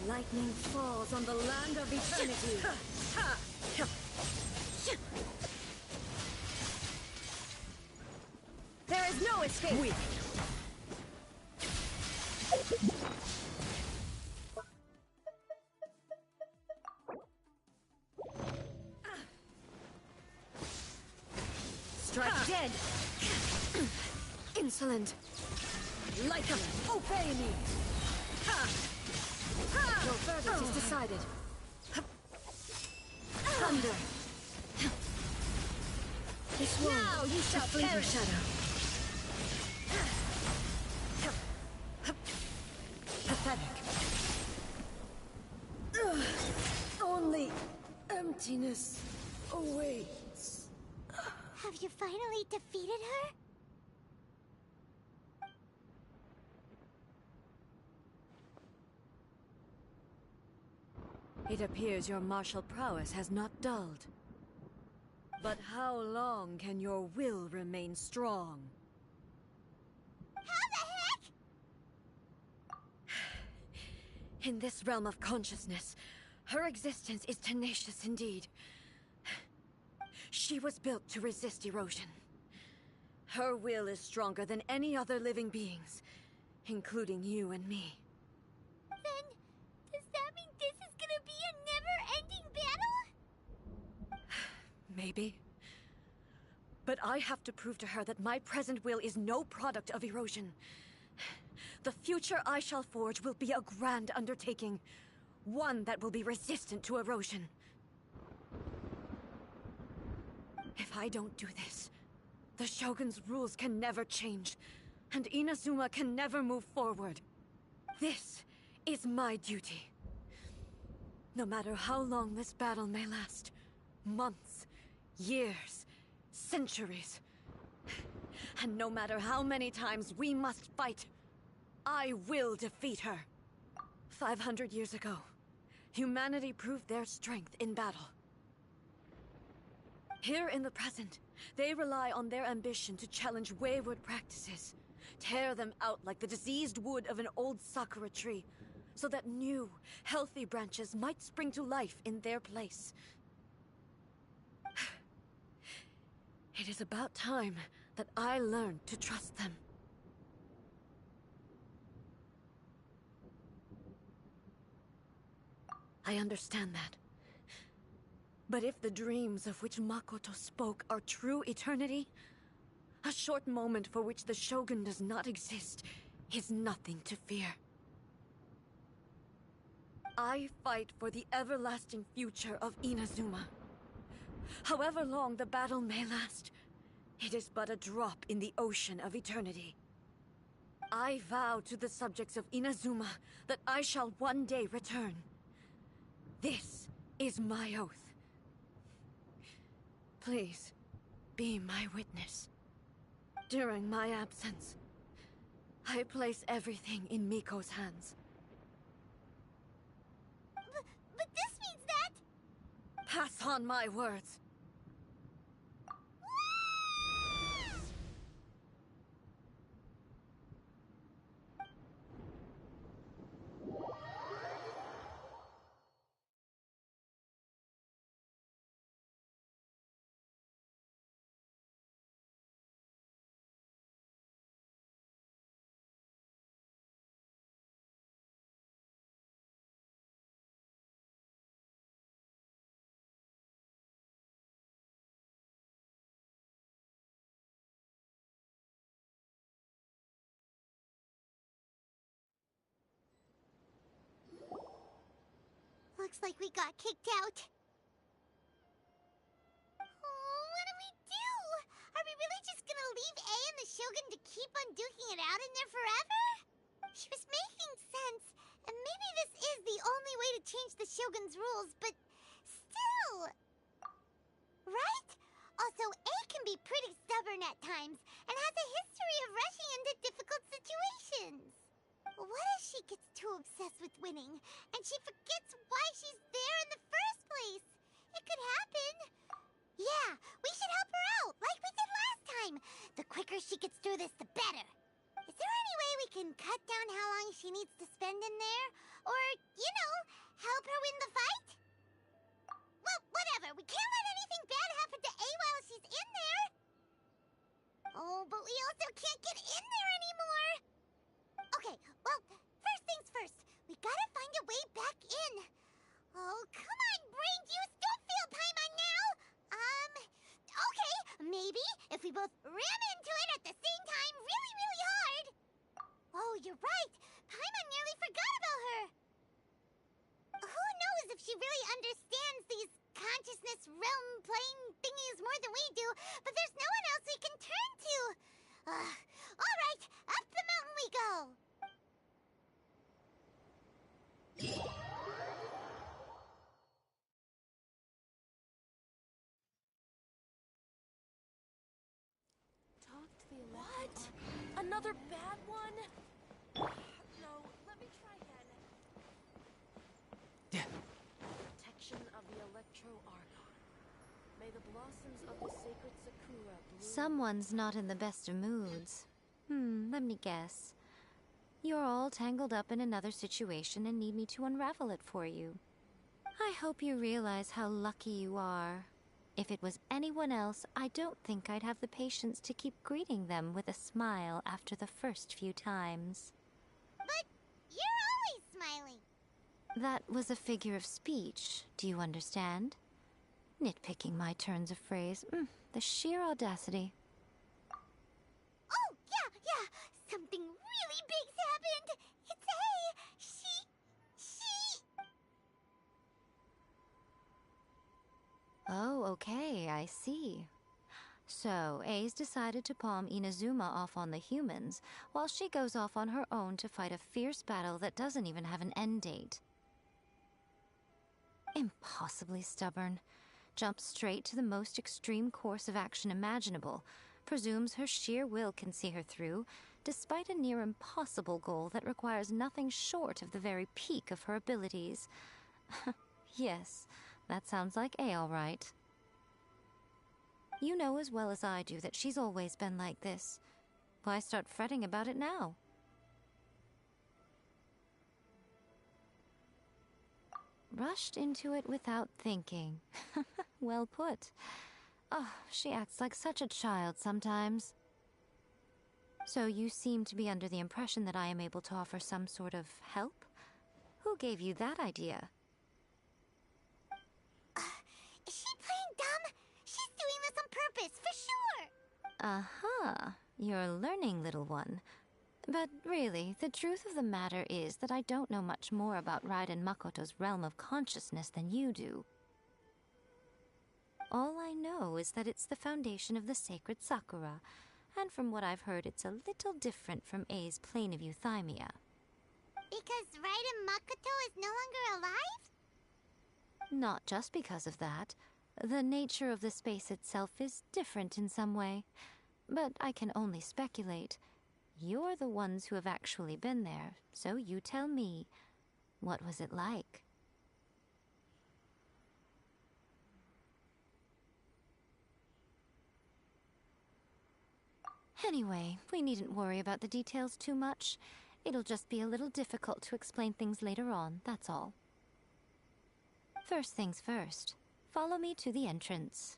Lightning falls on the land of eternity. There is no escape. Weak. Strike dead. Insolent. Like him. Obey me. Your verdict is decided. Thunder. This world, now you shall perish. Shadow. Pathetic. Only emptiness awaits. Have you finally defeated her? It appears your martial prowess has not dulled. But how long can your will remain strong? How the heck? In this realm of consciousness, her existence is tenacious indeed. She was built to resist erosion. Her will is stronger than any other living being's, including you and me. Then, does that mean this is gonna be a never-ending battle? Maybe. But I have to prove to her that my present will is no product of erosion. The future I shall forge will be a grand undertaking. One that will be resistant to erosion. If I don't do this, the Shogun's rules can never change, and Inazuma can never move forward. This is my duty. No matter how long this battle may last, months, years, centuries, and no matter how many times we must fight, I will defeat her. 500 years ago, humanity proved their strength in battle. Here in the present, they rely on their ambition to challenge wayward practices, tear them out like the diseased wood of an old sakura tree, so that new, healthy branches might spring to life in their place. It is about time that I learned to trust them. I understand that. But if the dreams of which Makoto spoke are true eternity, a short moment for which the Shogun does not exist is nothing to fear. I fight for the everlasting future of Inazuma. However long the battle may last, it is but a drop in the ocean of eternity. I vow to the subjects of Inazuma that I shall one day return. This is my oath. Please, be my witness. During my absence, I place everything in Miko's hands. But this means that... Pass on my words. Looks like we got kicked out. Oh, what do we do? Are we really just gonna leave A and the Shogun to keep on duking it out in there forever? She was making sense, and maybe this is the only way to change the Shogun's rules, but still... Right? Also, A can be pretty stubborn at times, and has a history of rushing into difficult situations. What if she gets too obsessed with winning, and she forgets why she's there in the first place? It could happen. Yeah, we should help her out, like we did last time. The quicker she gets through this, the better. Is there any way we can cut down how long she needs to spend in there? Or, you know, help her win the fight? Well, whatever. We can't let anything bad happen to A while she's in there. Oh, but we also can't get in there anymore. Okay, well, first things first. We gotta find a way back in. Oh, come on, brain juice. Don't feel Paimon now. Okay, maybe if we both ram into it at the same time really, really hard. Oh, you're right. Paimon nearly forgot about her. Who knows if she really understands these consciousness realm plane thingies more than we do, but there's no one else we can turn to. All right, up the mountain we go. Talk to the electro. What? Another bad one? No, let me try again. Protection of the Electro Argon. May the blossoms of the sacred Sakura bloom. Someone's not in the best of moods. Let me guess. You're all tangled up in another situation and need me to unravel it for you. I hope you realize how lucky you are. If it was anyone else, I don't think I'd have the patience to keep greeting them with a smile after the first few times. But you're always smiling. That was a figure of speech, do you understand? Nitpicking my turns of phrase. The sheer audacity. Oh, yeah. Something really big's happened! It's A! She... Oh, okay, I see. So, A's decided to palm Inazuma off on the humans, while she goes off on her own to fight a fierce battle that doesn't even have an end date. Impossibly stubborn. Jumps straight to the most extreme course of action imaginable, presumes her sheer will can see her through, despite a near impossible goal that requires nothing short of the very peak of her abilities. Yes, that sounds like A all right. You know as well as I do that she's always been like this. Why start fretting about it now? Rushed into it without thinking. Well put. Oh, she acts like such a child sometimes. So you seem to be under the impression that I am able to offer some sort of help? Who gave you that idea? Is she playing dumb? She's doing this on purpose, for sure! Uh-huh. You're learning, little one. But really, the truth of the matter is that I don't know much more about Raiden Makoto's realm of consciousness than you do. All I know is that it's the foundation of the sacred Sakura, and from what I've heard, it's a little different from A's plane of euthymia. Because Raiden Makoto is no longer alive? Not just because of that. The nature of the space itself is different in some way. But I can only speculate. You're the ones who have actually been there, so you tell me. What was it like? Anyway, we needn't worry about the details too much. It'll just be a little difficult to explain things later on, that's all. First things first. Follow me to the entrance.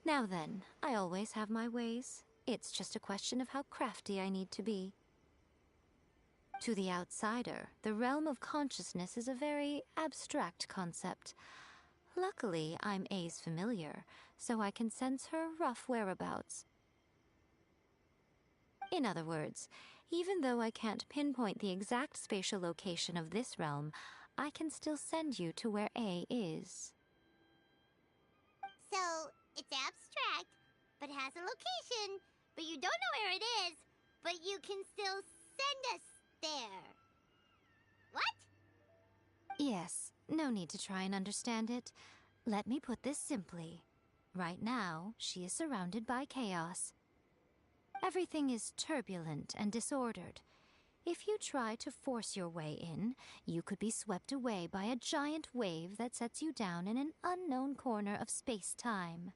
Now then, I always have my ways. It's just a question of how crafty I need to be. To the outsider, the realm of consciousness is a very abstract concept. Luckily, I'm A's familiar, so I can sense her rough whereabouts. In other words, even though I can't pinpoint the exact spatial location of this realm, I can still send you to where A is. So, it's abstract, but has a location, but you don't know where it is, but you can still send us there. What? Yes, no need to try and understand it. Let me put this simply. Right now, she is surrounded by chaos. Everything is turbulent and disordered. If you try to force your way in, you could be swept away by a giant wave that sets you down in an unknown corner of space-time.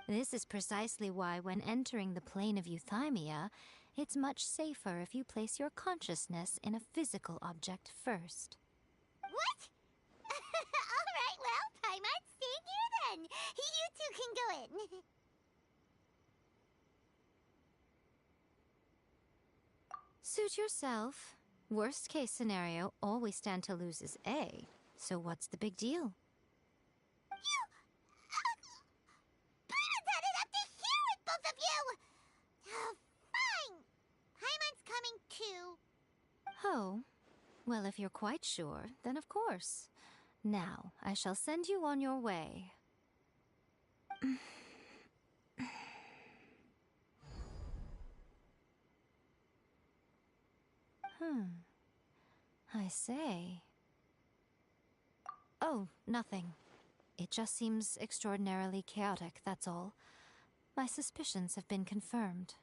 This is precisely why when entering the plane of euthymia, it's much safer if you place your consciousness in a physical object first. What? Alright, well, Paimon, stay here then. You two can go in. Suit yourself. Worst case scenario, all we stand to lose is A. So what's the big deal? You... Paimon's had it up to here with both of you! Oh, fine! Paimon's coming too. Oh, well, if you're quite sure, then of course. Now, I shall send you on your way. I say. Oh, nothing. It just seems extraordinarily chaotic, that's all. My suspicions have been confirmed.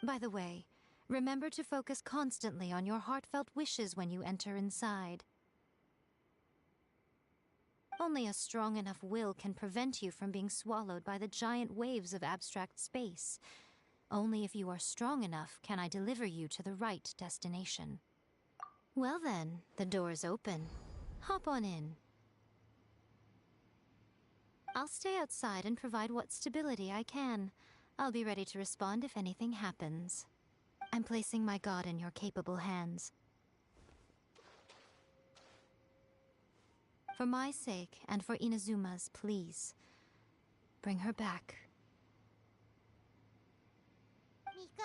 By the way, remember to focus constantly on your heartfelt wishes when you enter inside. Only a strong enough will can prevent you from being swallowed by the giant waves of abstract space. Only if you are strong enough can I deliver you to the right destination. Well then, the door's open. Hop on in. I'll stay outside and provide what stability I can. I'll be ready to respond if anything happens. I'm placing my god in your capable hands. For my sake, and for Inazuma's, please, bring her back. Miko,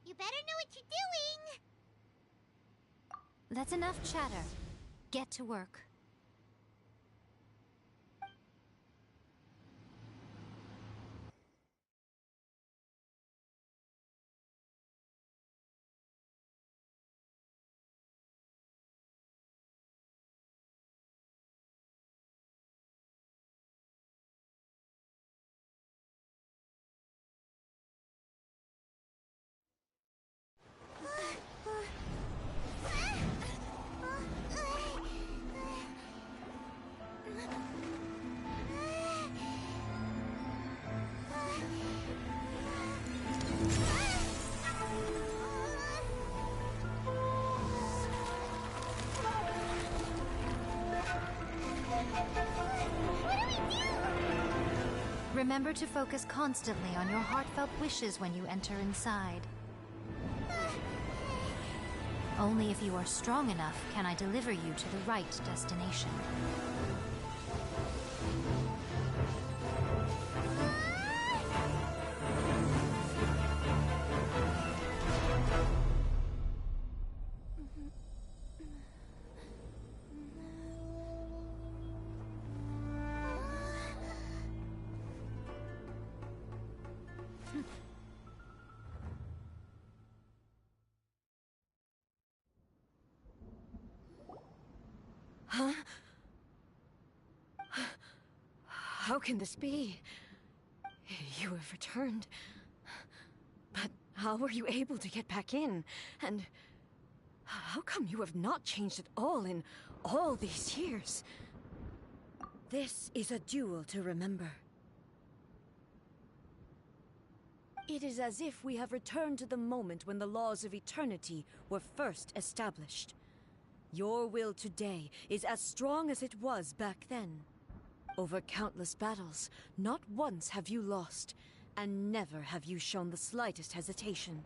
you better know what you're doing! That's enough chatter. Get to work. Remember to focus constantly on your heartfelt wishes when you enter inside. Only if you are strong enough can I deliver you to the right destination. Huh? How can this be? You have returned. But how were you able to get back in? And how come you have not changed at all in all these years? This is a duel to remember. It is as if we have returned to the moment when the laws of eternity were first established. Your will today is as strong as it was back then. Over countless battles, not once have you lost, and never have you shown the slightest hesitation.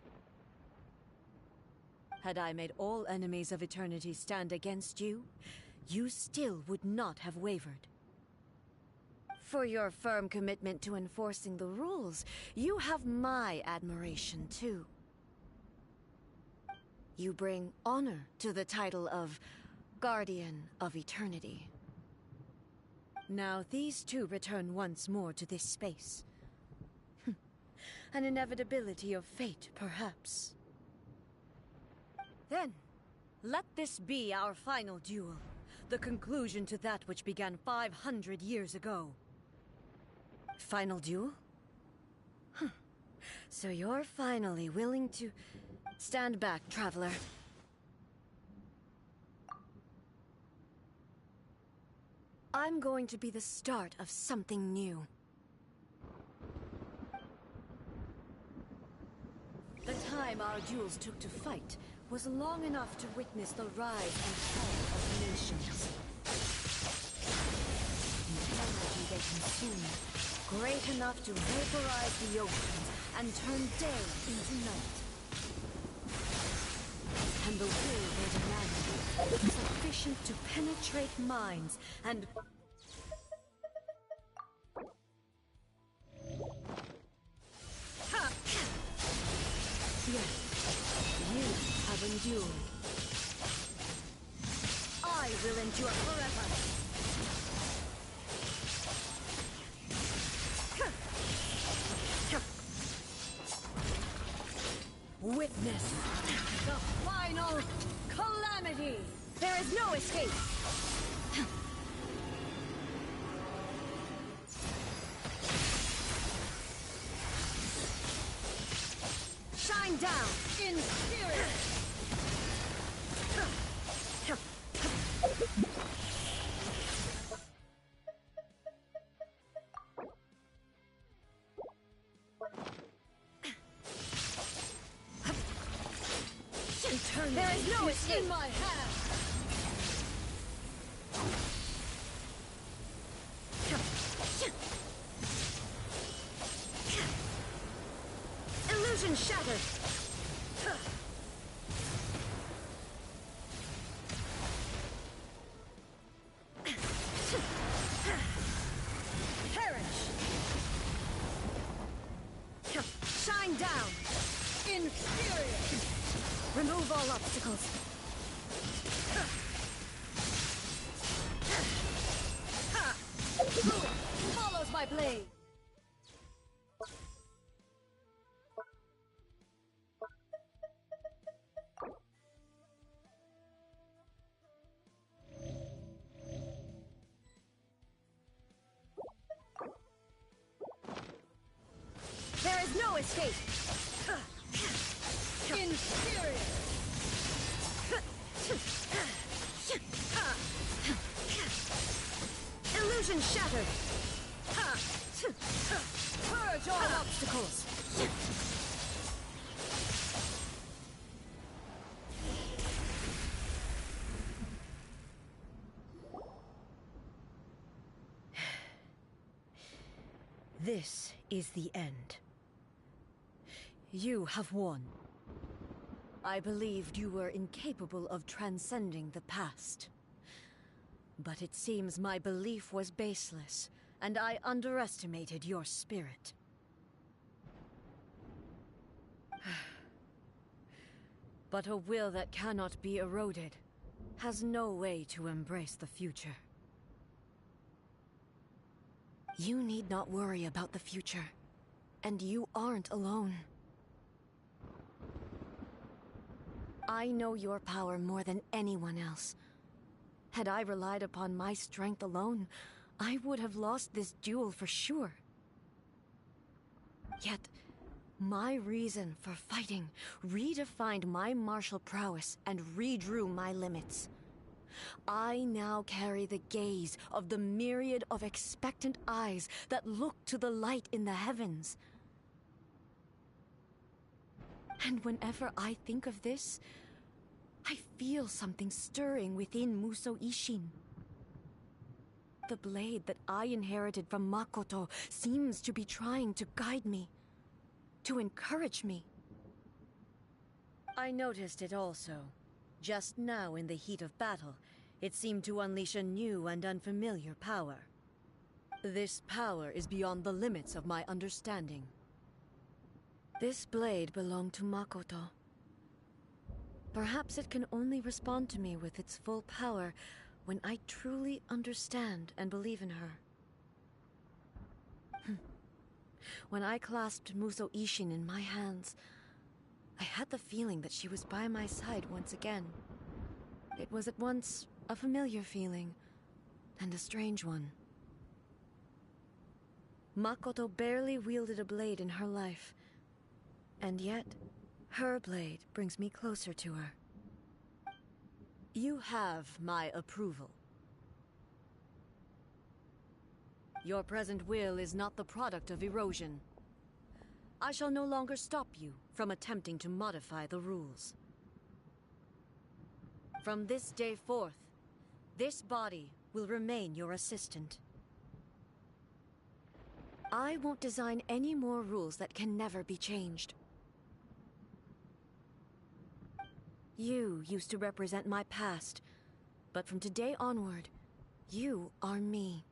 Had I made all enemies of eternity stand against you, you still would not have wavered. For your firm commitment to enforcing the rules, you have my admiration too. You bring honor to the title of Guardian of Eternity. Now these two return once more to this space. An inevitability of fate, perhaps. Then, let this be our final duel, the conclusion to that which began 500 years ago. Final duel? So you're finally willing to... Stand back, traveler. I'm going to be the start of something new. The time our duels took to fight was long enough to witness the rise and fall of nations. The energy they consume, great enough to vaporize the oceans and turn day into night. And the will they demanded, sufficient to penetrate minds and... Yes, you have endured. I will endure forever. Witness the final calamity! There is no escape! Shine down in spirit! no escape! In my hand! Illusion shattered! Perish! Shine down! Infuriate! Remove all obstacles. Follows my blade. There is no escape. Infuriate. Illusion shattered. Purge all obstacles. This is the end. You have won. I believed you were incapable of transcending the past. But it seems my belief was baseless, and I underestimated your spirit. But a will that cannot be eroded has no way to embrace the future. You need not worry about the future, and you aren't alone. I know your power more than anyone else. Had I relied upon my strength alone, I would have lost this duel for sure. Yet, my reason for fighting redefined my martial prowess and redrew my limits. I now carry the gaze of the myriad of expectant eyes that look to the light in the heavens. And whenever I think of this, I feel something stirring within Muso Ishin. The blade that I inherited from Makoto seems to be trying to guide me, to encourage me. I noticed it also. Just now in the heat of battle, it seemed to unleash a new and unfamiliar power. This power is beyond the limits of my understanding. This blade belonged to Makoto. Perhaps it can only respond to me with its full power when I truly understand and believe in her. When I clasped Muso Ishin in my hands, I had the feeling that she was by my side once again. It was at once a familiar feeling and a strange one. Makoto barely wielded a blade in her life, and yet her blade brings me closer to her. You have my approval. Your present will is not the product of erosion. I shall no longer stop you from attempting to modify the rules. From this day forth, this body will remain your assistant. I won't design any more rules that can never be changed. You used to represent my past, but from today onward, you are me.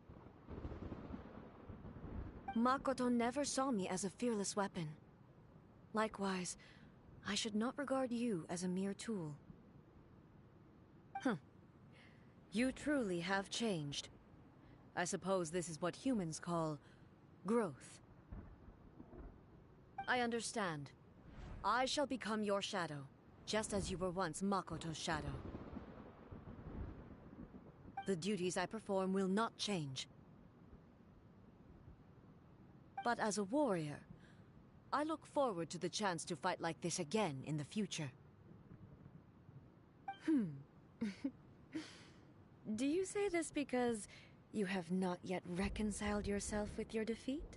Makoto never saw me as a fearless weapon. Likewise, I should not regard you as a mere tool. You truly have changed. I suppose this is what humans call growth. I understand. I shall become your shadow, just as you were once Makoto's shadow. The duties I perform will not change. But as a warrior, I look forward to the chance to fight like this again in the future. Do you say this because you have not yet reconciled yourself with your defeat?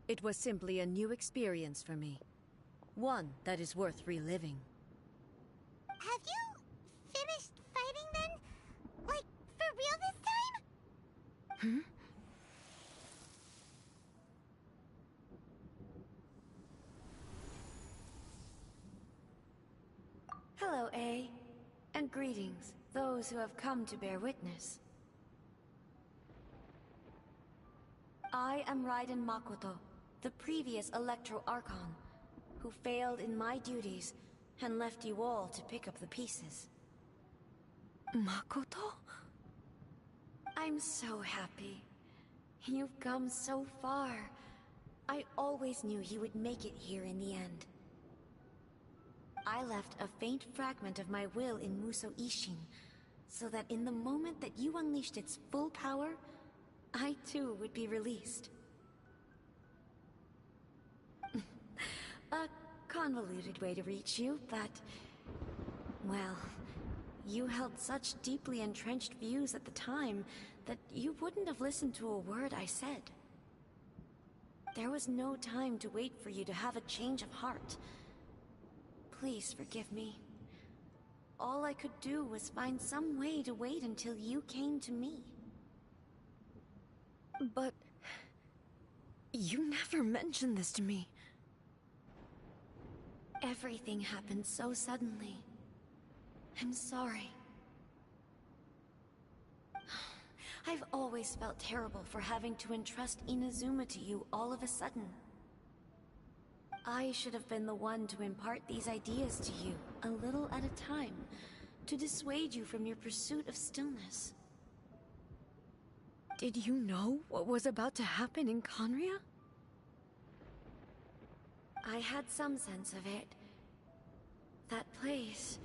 It was simply a new experience for me. One that is worth reliving. Have you finished fighting then? Like, for real this time? Hello, A. And greetings, those who have come to bear witness. I am Raiden Makoto, the previous Electro Archon, who failed in my duties and left you all to pick up the pieces. Makoto? I'm so happy. You've come so far. I always knew you would make it here in the end. I left a faint fragment of my will in Muso Ishin, so that in the moment that you unleashed its full power, I too would be released. A convoluted way to reach you, but... well, you held such deeply entrenched views at the time that you wouldn't have listened to a word I said. There was no time to wait for you to have a change of heart. Please forgive me. All I could do was find some way to wait until you came to me. But... you never mentioned this to me. Everything happened so suddenly. I'm sorry. I've always felt terrible for having to entrust Inazuma to you all of a sudden. I should have been the one to impart these ideas to you, a little at a time, to dissuade you from your pursuit of stillness. Did you know what was about to happen in Conria? I had some sense of it. That place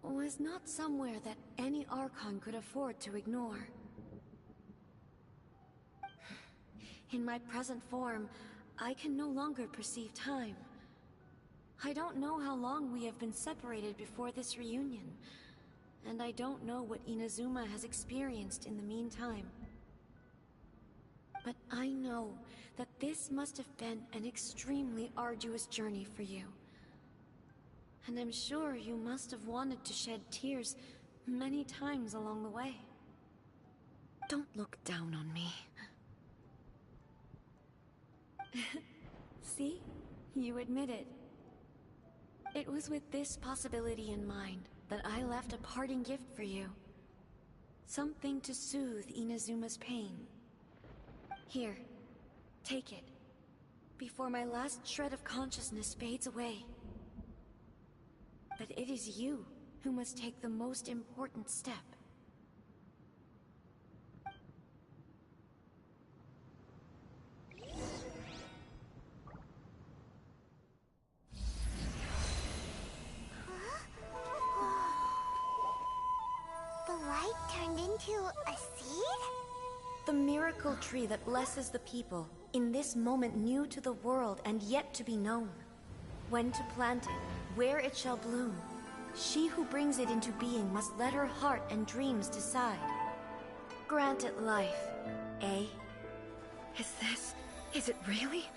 was not somewhere that any Archon could afford to ignore. In my present form, I can no longer perceive time. I don't know how long we have been separated before this reunion, and I don't know what Inazuma has experienced in the meantime. But I know that this must have been an extremely arduous journey for you. And I'm sure you must have wanted to shed tears many times along the way. Don't look down on me. See? You admit it. It was with this possibility in mind that I left a parting gift for you. Something to soothe Inazuma's pain. Here, take it, before my last shred of consciousness fades away. But it is you who must take the most important step. The light turned into a seed? The miracle tree that blesses the people, in this moment new to the world and yet to be known. When to plant it, where it shall bloom. She who brings it into being must let her heart and dreams decide. Grant it life, eh? Is it really?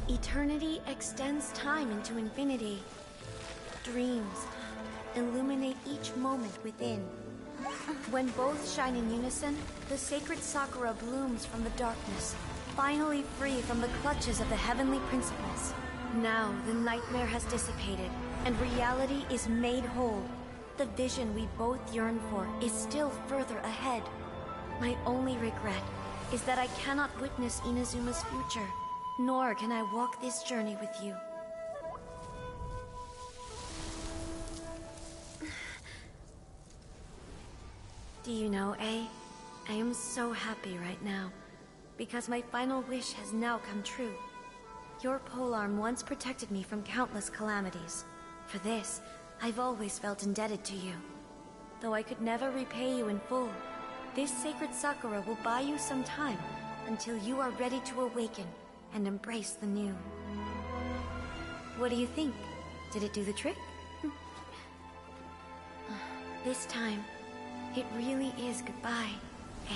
Eternity extends time into infinity. Dreams illuminate each moment within. When both shine in unison, the sacred Sakura blooms from the darkness, finally free from the clutches of the heavenly principles. Now the nightmare has dissipated, and reality is made whole. The vision we both yearn for is still further ahead. My only regret is that I cannot witness Inazuma's future, nor can I walk this journey with you. Do you know, A? I am so happy right now, because my final wish has now come true. Your polearm once protected me from countless calamities. For this, I've always felt indebted to you. Though I could never repay you in full, this sacred Sakura will buy you some time until you are ready to awaken and embrace the new. What do you think? Did it do the trick? This time, it really is goodbye. A.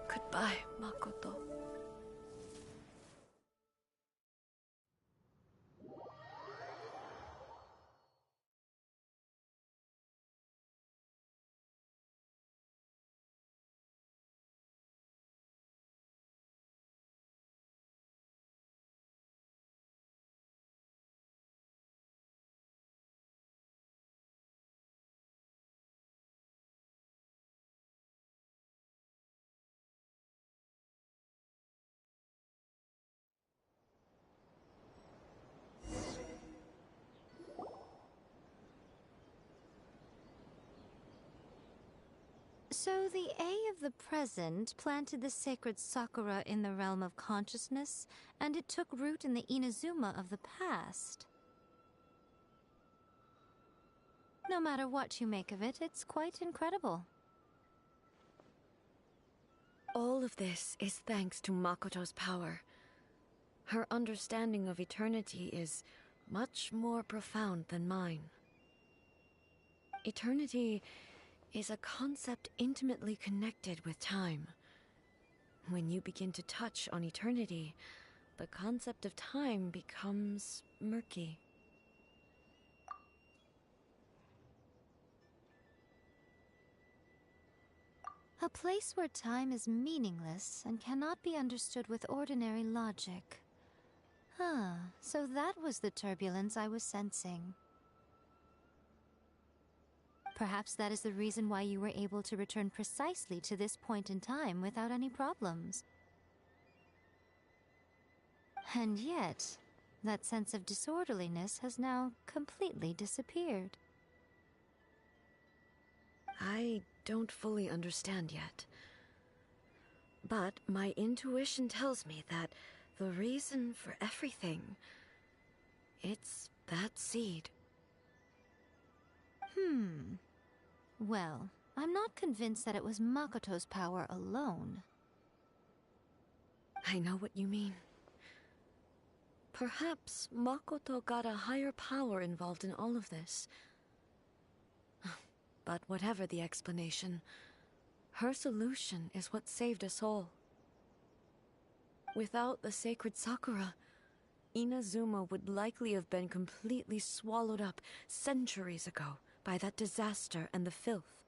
Goodbye, Makoto. So the A of the present planted the sacred sakura in the realm of consciousness, and it took root in the Inazuma of the past. No matter what you make of it, it's quite incredible. All of this is thanks to Makoto's power. Her understanding of eternity is much more profound than mine. Eternity is a concept intimately connected with time. When you begin to touch on eternity, the concept of time becomes murky. A place where time is meaningless and cannot be understood with ordinary logic. So that was the turbulence I was sensing. Perhaps that is the reason why you were able to return precisely to this point in time without any problems. And yet, that sense of disorderliness has now completely disappeared. I don't fully understand yet. But my intuition tells me that the reason for everything, it's that seed. Well, I'm not convinced that it was Makoto's power alone. I know what you mean. Perhaps Makoto got a higher power involved in all of this. But whatever the explanation, her solution is what saved us all. Without the sacred Sakura, Inazuma would likely have been completely swallowed up centuries ago by that disaster and the filth.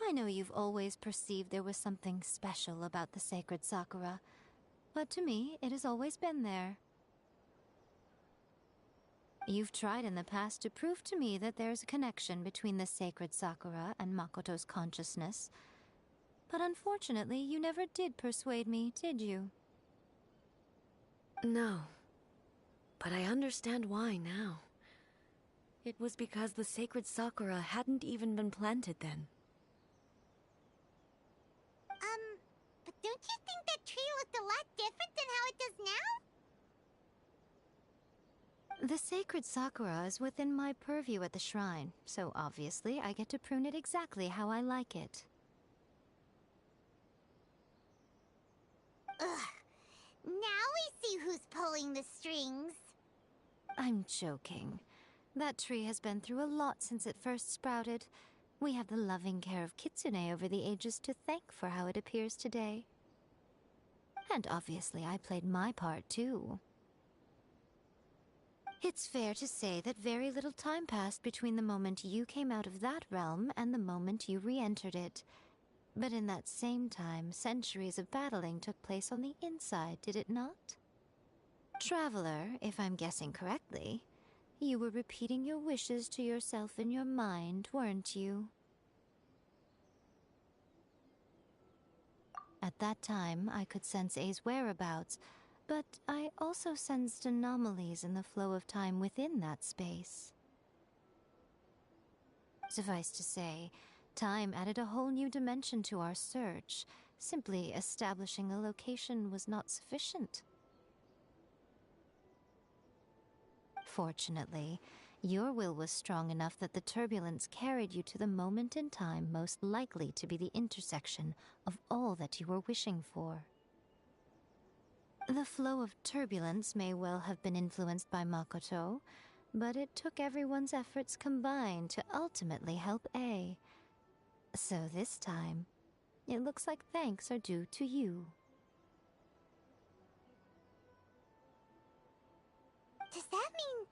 I know you've always perceived there was something special about the sacred Sakura, but to me, it has always been there. You've tried in the past to prove to me that there's a connection between the sacred Sakura and Makoto's consciousness, but unfortunately, you never did persuade me, did you? No, but I understand why now. It was because the sacred Sakura hadn't even been planted then. But don't you think that tree looked a lot different than how it does now? The sacred Sakura is within my purview at the shrine, so obviously I get to prune it exactly how I like it. Ugh. Now we see who's pulling the strings. I'm joking. That tree has been through a lot since it first sprouted. We have the loving care of Kitsune over the ages to thank for how it appears today. And obviously I played my part too. It's fair to say that very little time passed between the moment you came out of that realm and the moment you re-entered it. But in that same time, centuries of battling took place on the inside, did it not? Traveler, if I'm guessing correctly, you were repeating your wishes to yourself in your mind, weren't you? At that time, I could sense A's whereabouts, but I also sensed anomalies in the flow of time within that space. Suffice to say, time added a whole new dimension to our search. Simply establishing a location was not sufficient. Fortunately, Your will was strong enough that the turbulence carried you to the moment in time most likely to be the intersection of all that you were wishing for. The flow of turbulence may well have been influenced by Makoto, but it took everyone's efforts combined to ultimately help A. So this time, it looks like thanks are due to you. Does that mean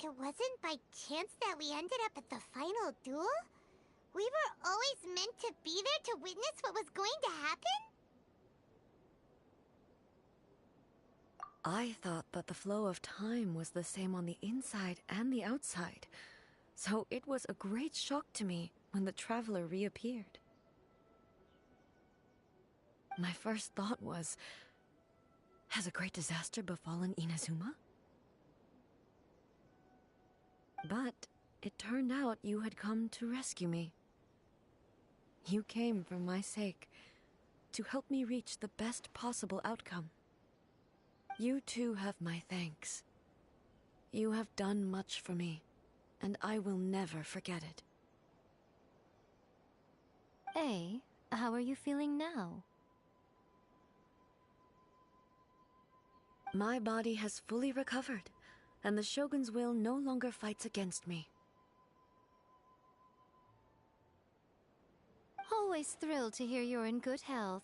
it wasn't by chance that we ended up at the final duel? We were always meant to be there to witness what was going to happen? I thought that the flow of time was the same on the inside and the outside, so it was a great shock to me when the traveler reappeared. My first thought was, has a great disaster befallen Inazuma? But it turned out you had come to rescue me. You came for my sake, to help me reach the best possible outcome. You too have my thanks. You have done much for me, and I will never forget it. A, how are you feeling now? My body has fully recovered, and the Shogun's will no longer fights against me. Always thrilled to hear you're in good health.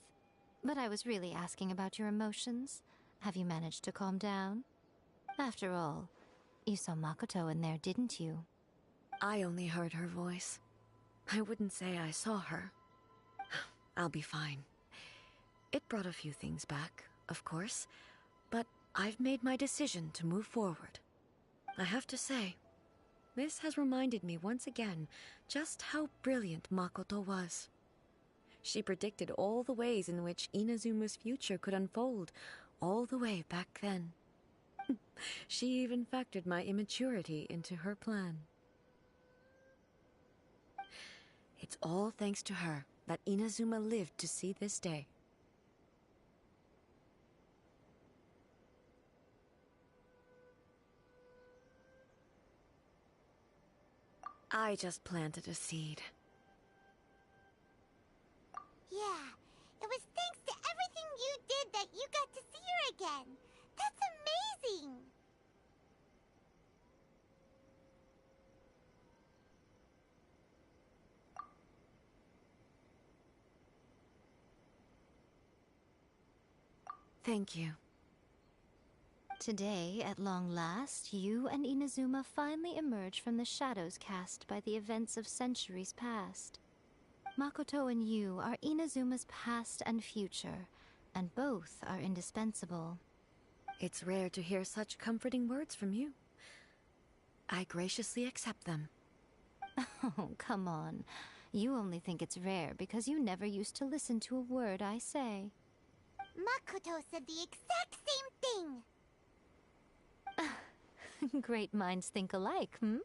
But I was really asking about your emotions. Have you managed to calm down? After all, you saw Makoto in there, didn't you? I only heard her voice. I wouldn't say I saw her. I'll be fine. It brought a few things back, of course, but I've made my decision to move forward. I have to say, this has reminded me once again just how brilliant Makoto was. She predicted all the ways in which Inazuma's future could unfold, all the way back then. She even factored my immaturity into her plan. It's all thanks to her that Inazuma lived to see this day. I just planted a seed. Yeah, it was thanks to everything you did that you got to see her again. That's amazing! Thank you. Today, at long last, you and Inazuma finally emerge from the shadows cast by the events of centuries past. Makoto and you are Inazuma's past and future, and both are indispensable. It's rare to hear such comforting words from you. I graciously accept them. Oh, come on. You only think it's rare because you never used to listen to a word I say. Makoto said the exact same thing! Great minds think alike, hmm?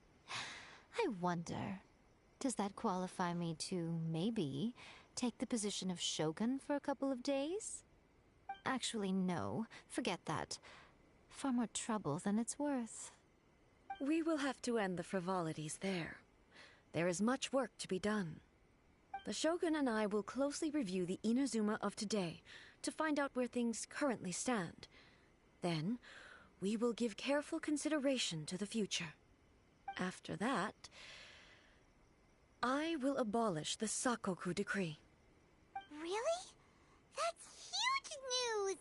I wonder, does that qualify me to, maybe, take the position of shogun for a couple of days? Actually, no. Forget that. Far more trouble than it's worth. We will have to end the frivolities there. There is much work to be done. The Shogun and I will closely review the Inazuma of today to find out where things currently stand. Then, we will give careful consideration to the future. After that, I will abolish the Sakoku decree. Really? That's huge news!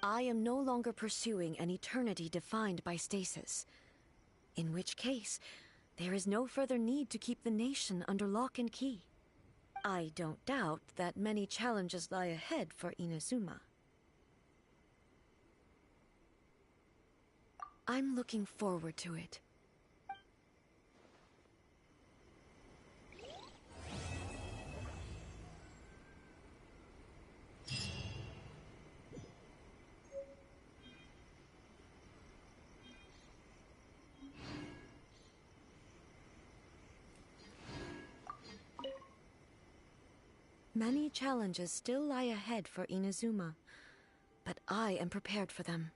I am no longer pursuing an eternity defined by stasis. In which case, there is no further need to keep the nation under lock and key. I don't doubt that many challenges lie ahead for Inazuma. I'm looking forward to it. Many challenges still lie ahead for Inazuma, but I am prepared for them.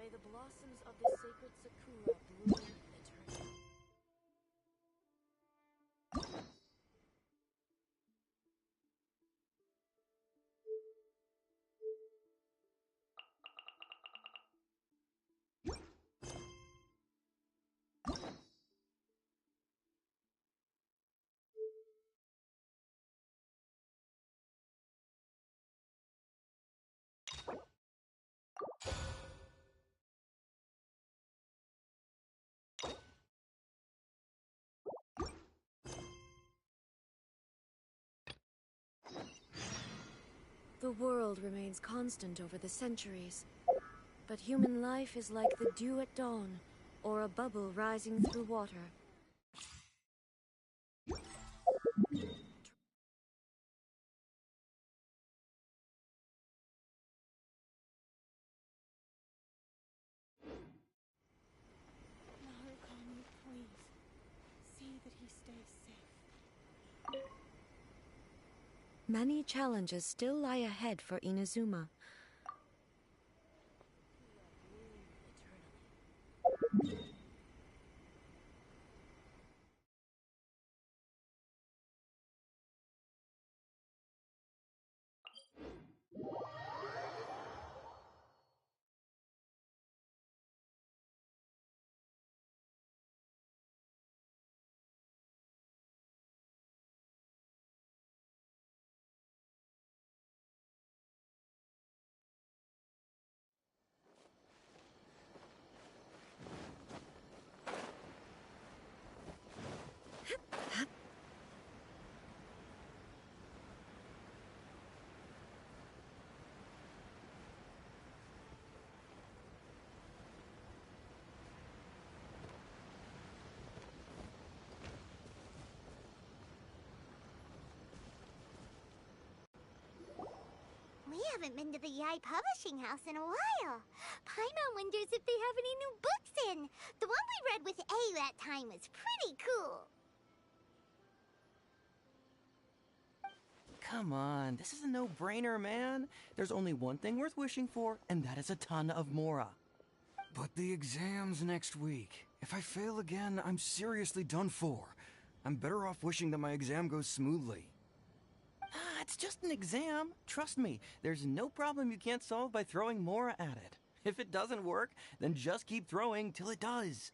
May the blossoms of the sacred sakura bloom eternally. The world remains constant over the centuries, but human life is like the dew at dawn, or a bubble rising through water. Narukami, please. See that he stays safe. Many challenges still lie ahead for Inazuma. We haven't been to the Yai Publishing House in a while. Paimon wonders if they have any new books in. The one we read with A that time was pretty cool. Come on, this is a no-brainer, man. There's only one thing worth wishing for, and that is a ton of Mora. But the exam's next week. If I fail again, I'm seriously done for. I'm better off wishing that my exam goes smoothly. Ah, it's just an exam. Trust me, there's no problem you can't solve by throwing Mora at it. If it doesn't work, then just keep throwing till it does.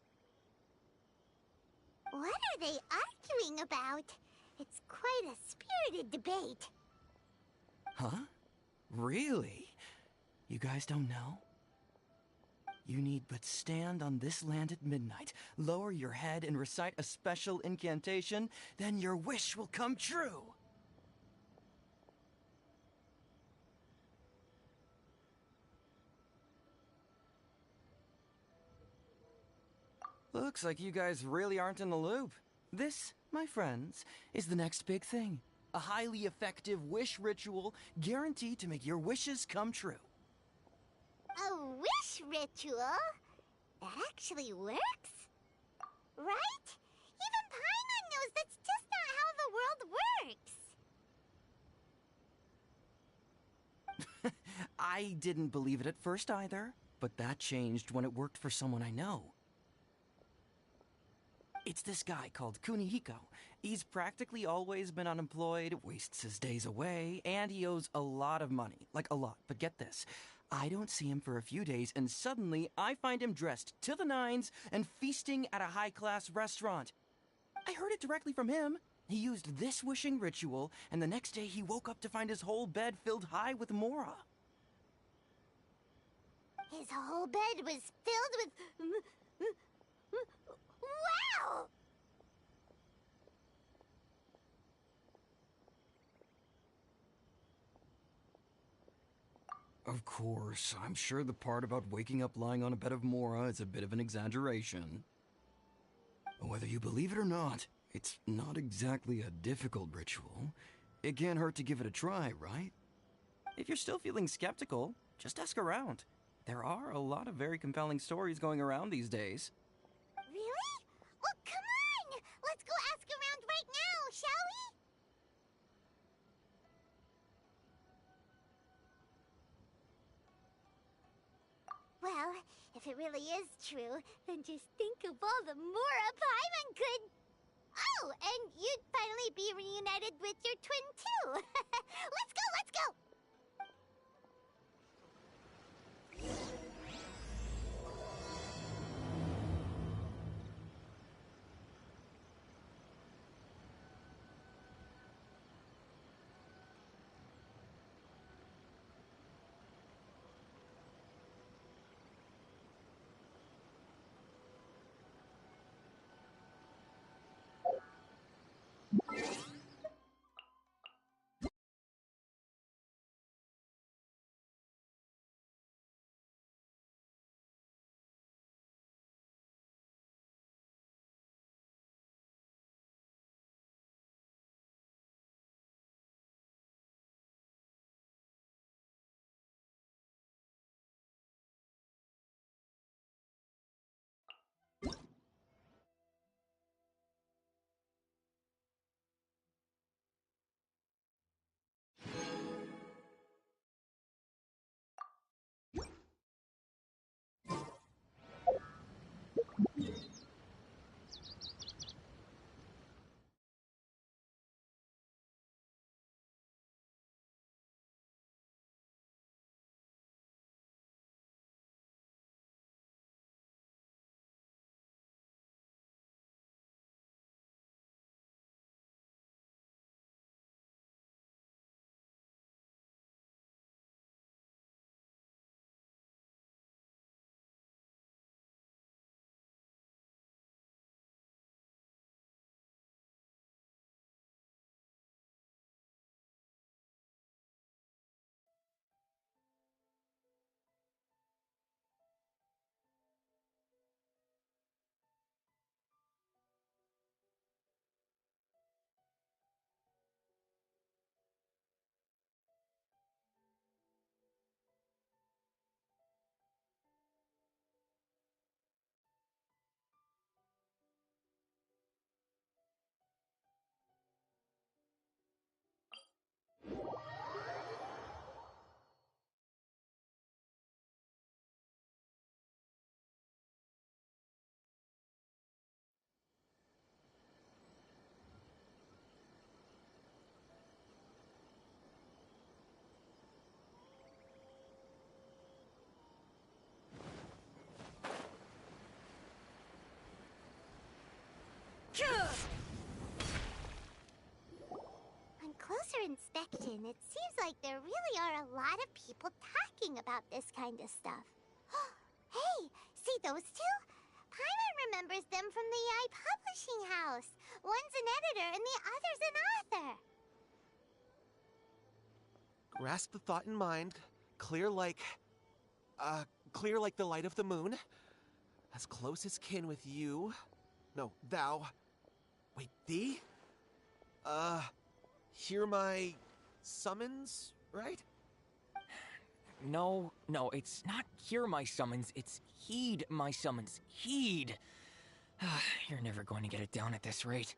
What are they arguing about? It's quite a spirited debate. Huh? Really? You guys don't know? You need but stand on this land at midnight, lower your head and recite a special incantation, then your wish will come true. Looks like you guys really aren't in the loop. This, my friends, is the next big thing. A highly effective wish ritual guaranteed to make your wishes come true. A wish ritual? That actually works? Right? Even Paimon knows that's just not how the world works. I didn't believe it at first either, but that changed when it worked for someone I know. It's this guy called Kunihiko. He's practically always been unemployed, wastes his days away, and he owes a lot of money. Like a lot, but get this. I don't see him for a few days, and suddenly I find him dressed to the nines and feasting at a high-class restaurant. I heard it directly from him. He used this wishing ritual, and the next day he woke up to find his whole bed filled high with Mora. His whole bed was filled with... Wow! Of course, I'm sure the part about waking up lying on a bed of Mora is a bit of an exaggeration. Whether you believe it or not, it's not exactly a difficult ritual. It can't hurt to give it a try, right? If you're still feeling skeptical, just ask around. There are a lot of very compelling stories going around these days. Really? Well, come on! Let's go ask around right now, shall we? Well, if if it really is true, then just think of all the Mora Paimon could... Oh, and you'd finally be reunited with your twin, too. Let's go, let's go! On closer inspection, it seems like there really are a lot of people talking about this kind of stuff. Hey, see those two? Paimon remembers them from the AI publishing house. One's an editor and the other's an author. Grasp the thought in mind, clear like the light of the moon. As close as kin with you. No, thou. Wait, thee? Hear my summons, right? No, it's not hear my summons, it's heed my summons. Heed! You're never going to get it down at this rate.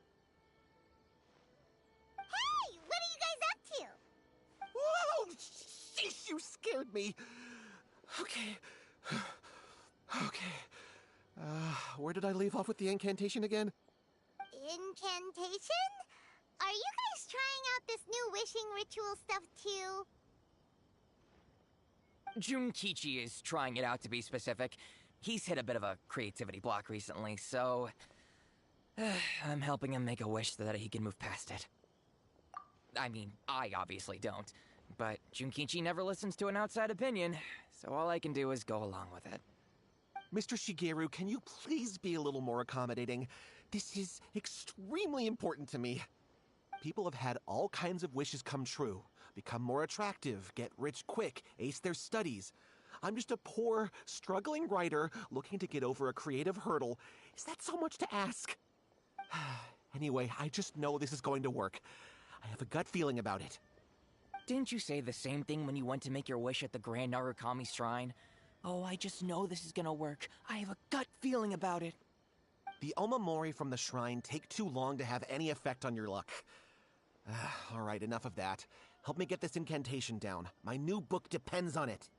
Hey! What are you guys up to? Whoa! Sheesh, you scared me! Okay. Where did I leave off with the incantation again? Incantation? Are you guys trying out this new wishing ritual stuff too? Junkichi is trying it out, to be specific. He's hit a bit of a creativity block recently, so... I'm helping him make a wish so that he can move past it. I mean, I obviously don't, but Junkichi never listens to an outside opinion, so all I can do is go along with it. Mr. Shigeru, can you please be a little more accommodating? This is extremely important to me. People have had all kinds of wishes come true. Become more attractive, get rich quick, ace their studies. I'm just a poor, struggling writer looking to get over a creative hurdle. Is that so much to ask? Anyway, I just know this is going to work. I have a gut feeling about it. Didn't you say the same thing when you went to make your wish at the Grand Narukami Shrine? Oh, I just know this is gonna work. I have a gut feeling about it. The Omamori from the shrine take too long to have any effect on your luck. Alright, enough of that. Help me get this incantation down. My new book depends on it.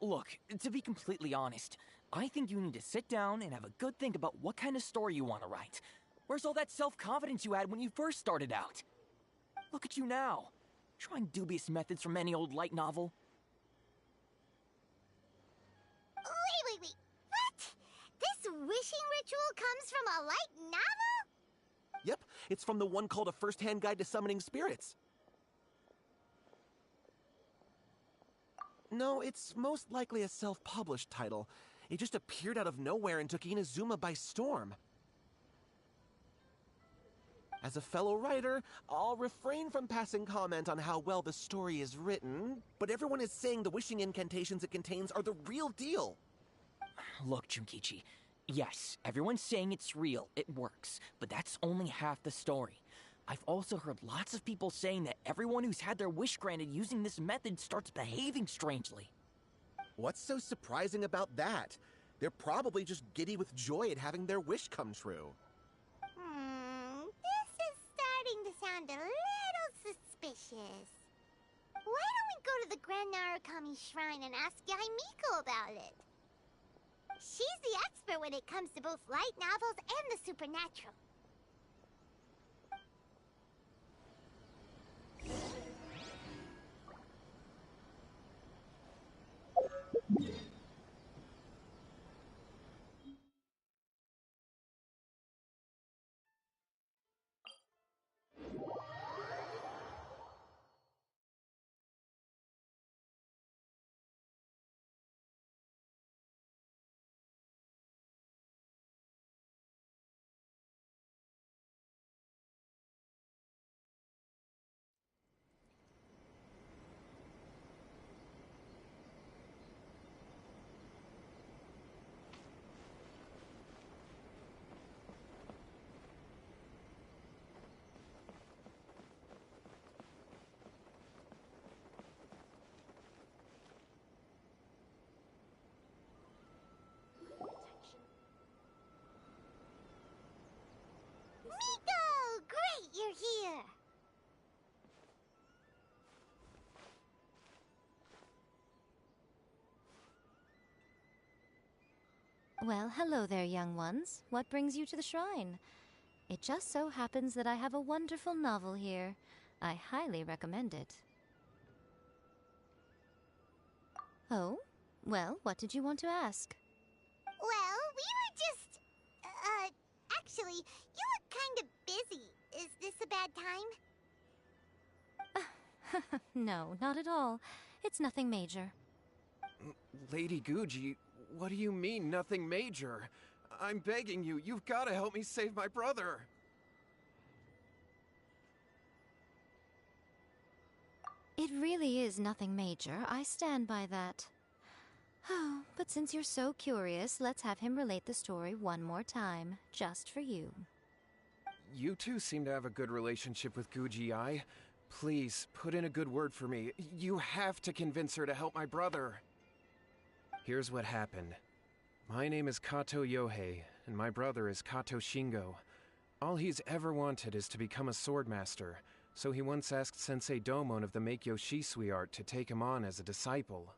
Look, to be completely honest, I think you need to sit down and have a good think about what kind of story you want to write. Where's all that self-confidence you had when you first started out? Look at you now, trying dubious methods from any old light novel. Wait. What? This wishing ritual comes from a light novel? Yep, it's from the one called A First-Hand Guide to Summoning Spirits. No, it's most likely a self-published title. It just appeared out of nowhere and took Inazuma by storm. As a fellow writer, I'll refrain from passing comment on how well the story is written, but everyone is saying the wishing incantations it contains are the real deal. Look, Junkichi, yes, everyone's saying it's real, it works, but that's only half the story. I've also heard lots of people saying that everyone who's had their wish granted using this method starts behaving strangely. What's so surprising about that? They're probably just giddy with joy at having their wish come true. This is starting to sound a little suspicious. Why don't we go to the Grand Narukami Shrine and ask Yae Miko about it? She's the expert when it comes to both light novels and the supernatural. Miko! Great, you're here! Well, hello there, young ones. What brings you to the shrine? It just so happens that I have a wonderful novel here. I highly recommend it. Oh? Well, what did you want to ask? Well, we were just... actually, you look kind of busy. Is this a bad time? No, not at all. It's nothing major. Lady Guji, what do you mean, nothing major? I'm begging you, you've got to help me save my brother. It really is nothing major. I stand by that. Oh, but since you're so curious, let's have him relate the story one more time, just for you. You two seem to have a good relationship with Guji-ai. Please, put in a good word for me. You have to convince her to help my brother. Here's what happened. My name is Kato Yohei, and my brother is Kato Shingo. All he's ever wanted is to become a swordmaster, so he once asked Sensei Domon of the Meikyo Shisui art to take him on as a disciple.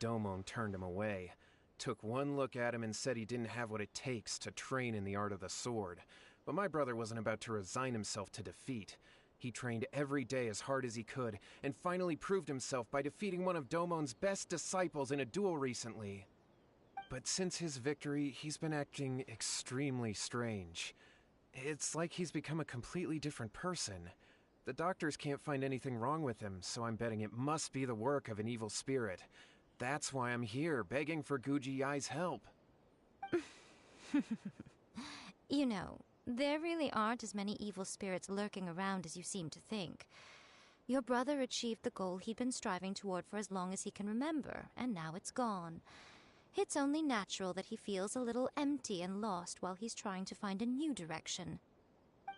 Domon turned him away, took one look at him and said he didn't have what it takes to train in the art of the sword. But my brother wasn't about to resign himself to defeat. He trained every day as hard as he could, and finally proved himself by defeating one of Domon's best disciples in a duel recently. But since his victory, he's been acting extremely strange. It's like he's become a completely different person. The doctors can't find anything wrong with him, so I'm betting it must be the work of an evil spirit. That's why I'm here, begging for Guji-ai's help. You know, there really aren't as many evil spirits lurking around as you seem to think. Your brother achieved the goal he'd been striving toward for as long as he can remember, and now it's gone. It's only natural that he feels a little empty and lost while he's trying to find a new direction.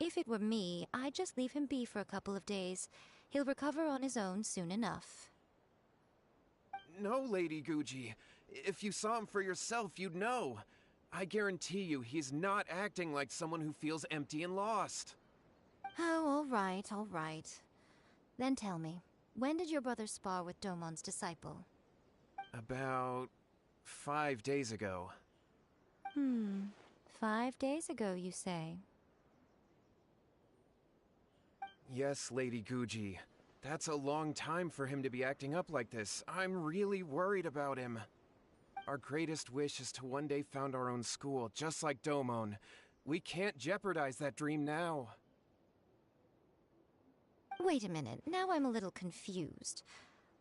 If it were me, I'd just leave him be for a couple of days. He'll recover on his own soon enough. No, Lady Guji. If you saw him for yourself, you'd know. I guarantee you, he's not acting like someone who feels empty and lost. Oh, all right. Then tell me, when did your brother spar with Domon's disciple? About 5 days ago. 5 days ago, you say? Yes, Lady Guji. That's a long time for him to be acting up like this. I'm really worried about him. Our greatest wish is to one day found our own school, just like Domon. We can't jeopardize that dream now. Wait a minute, now I'm a little confused.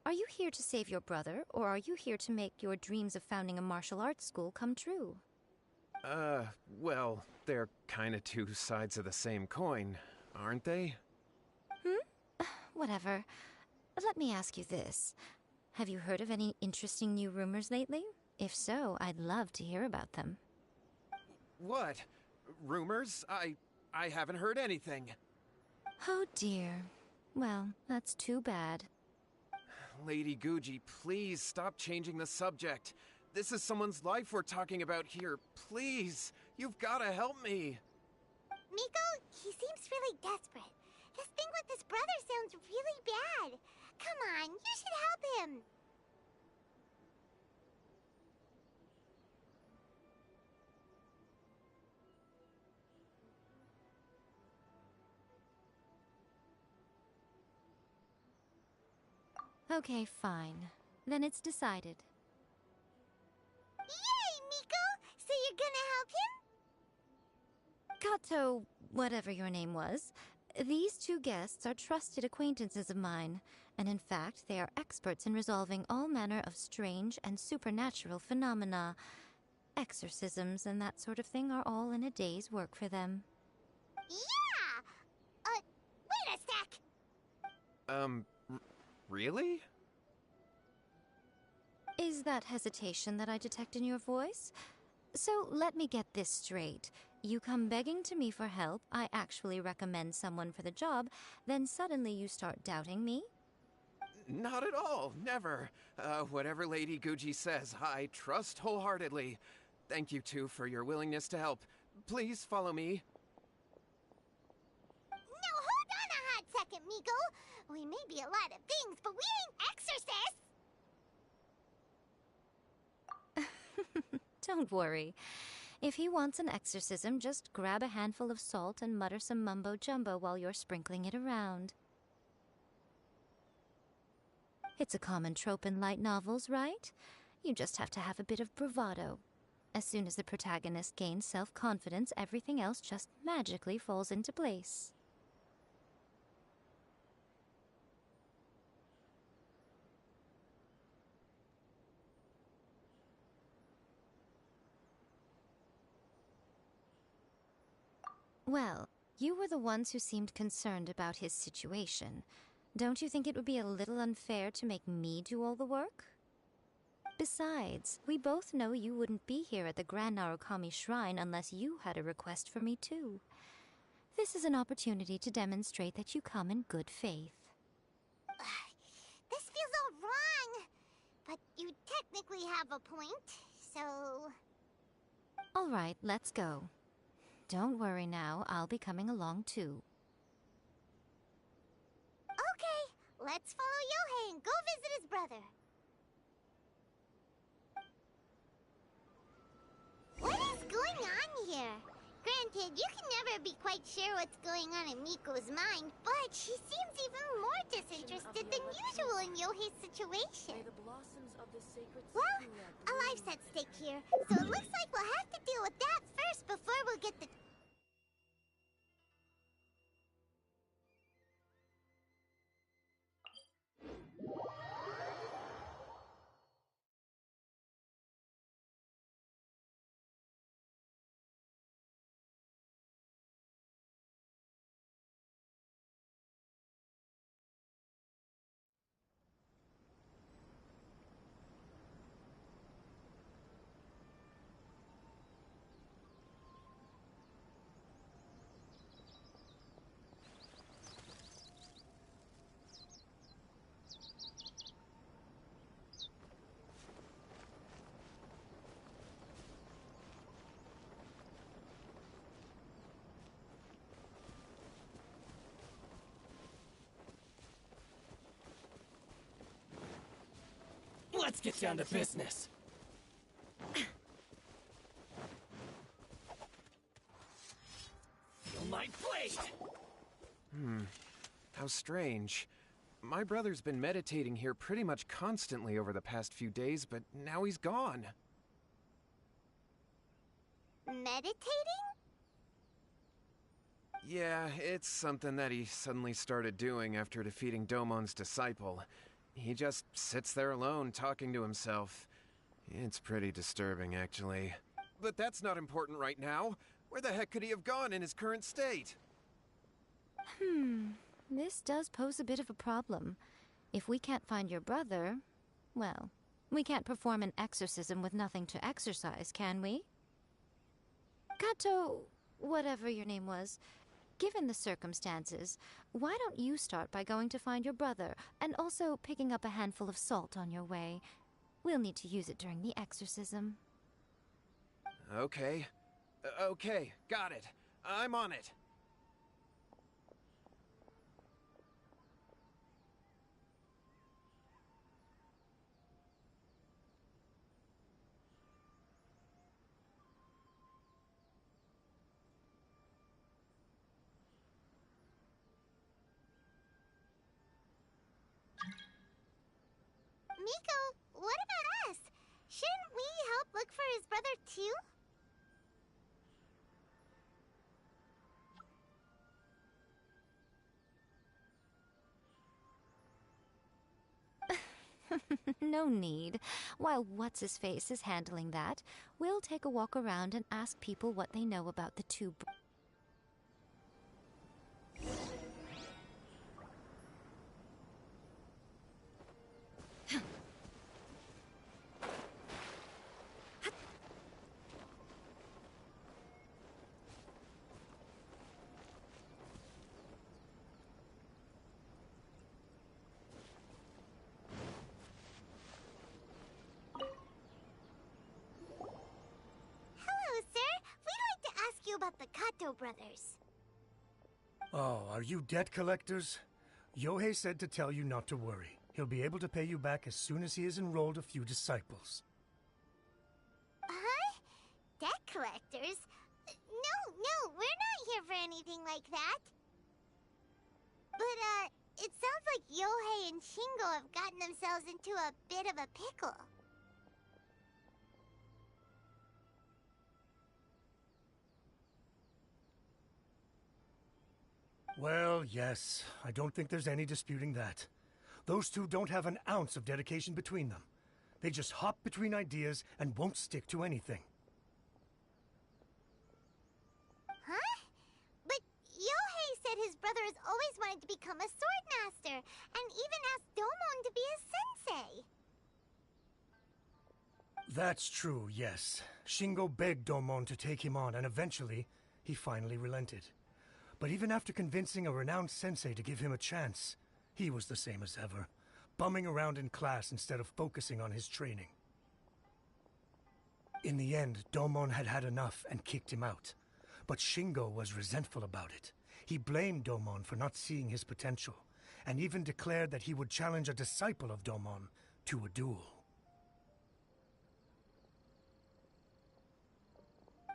Are you here to save your brother, or are you here to make your dreams of founding a martial arts school come true? Well, they're kinda two sides of the same coin, aren't they? Whatever. Let me ask you this. Have you heard of any interesting new rumors lately? If so, I'd love to hear about them. What? Rumors? I haven't heard anything. Oh dear. Well, that's too bad. Lady Guji, please stop changing the subject. This is someone's life we're talking about here. Please, you've gotta help me. Miko, he seems really desperate. This thing with his brother sounds really bad. Come on, you should help him. Okay, fine. Then it's decided. Yay, Miko! So you're gonna help him? Kato, whatever your name was, these two guests are trusted acquaintances of mine, and in fact, they are experts in resolving all manner of strange and supernatural phenomena. Exorcisms and that sort of thing are all in a day's work for them. Yeah! Wait a sec! Really? Is that hesitation that I detect in your voice? So let me get this straight. You come begging to me for help, I actually recommend someone for the job, then suddenly you start doubting me? Not at all, never. Whatever Lady Guji says, I trust wholeheartedly. Thank you two for your willingness to help. Please follow me. No, hold on a hot second, Miko! We may be a lot of things, but we ain't exorcists! Don't worry. If he wants an exorcism, just grab a handful of salt and mutter some mumbo-jumbo while you're sprinkling it around. It's a common trope in light novels, right? You just have to have a bit of bravado. As soon as the protagonist gains self-confidence, everything else just magically falls into place. Well, you were the ones who seemed concerned about his situation. Don't you think it would be a little unfair to make me do all the work? Besides, we both know you wouldn't be here at the Grand Narukami Shrine unless you had a request for me too. This is an opportunity to demonstrate that you come in good faith. This feels all wrong! But you technically have a point, so... All right, let's go. Don't worry now, I'll be coming along too. Okay, let's follow Yohei and go visit his brother. What is going on here? Granted, you can never be quite sure what's going on in Miko's mind, but she seems even more disinterested than usual in Yohei's situation. Well, a life's at stake here, so it looks like we'll have to deal with that first before we'll get the... Let's get down to business. Feel my blade! How strange. My brother's been meditating here pretty much constantly over the past few days, but now he's gone. Meditating? Yeah, it's something that he suddenly started doing after defeating Domon's disciple. He just sits there alone, talking to himself. It's pretty disturbing, actually. But that's not important right now. Where the heck could he have gone in his current state? This does pose a bit of a problem. If we can't find your brother, well, we can't perform an exorcism with nothing to exorcise, can we? Kato, whatever your name was, given the circumstances, why don't you start by going to find your brother, and also picking up a handful of salt on your way? We'll need to use it during the exorcism. Okay. Okay, got it. I'm on it. Miko, what about us? Shouldn't we help look for his brother too? No need. While What's-His-Face is handling that, we'll take a walk around and ask people what they know about the two Hello, sir. We'd like to ask you about the Kato brothers. Oh, are you debt collectors? Yohei said to tell you not to worry. He'll be able to pay you back as soon as he has enrolled a few disciples. Huh? Debt collectors? No, we're not here for anything like that. But, it sounds like Yohei and Shingo have gotten themselves into a bit of a pickle. Well, yes. I don't think there's any disputing that. Those two don't have an ounce of dedication between them. They just hop between ideas and won't stick to anything. Huh? But Yohei said his brother has always wanted to become a sword master, and even asked Domon to be his sensei. That's true, yes. Shingo begged Domon to take him on, and eventually, he finally relented. But even after convincing a renowned sensei to give him a chance, he was the same as ever, bumming around in class instead of focusing on his training. In the end, Domon had had enough and kicked him out. But Shingo was resentful about it. He blamed Domon for not seeing his potential, and even declared that he would challenge a disciple of Domon to a duel.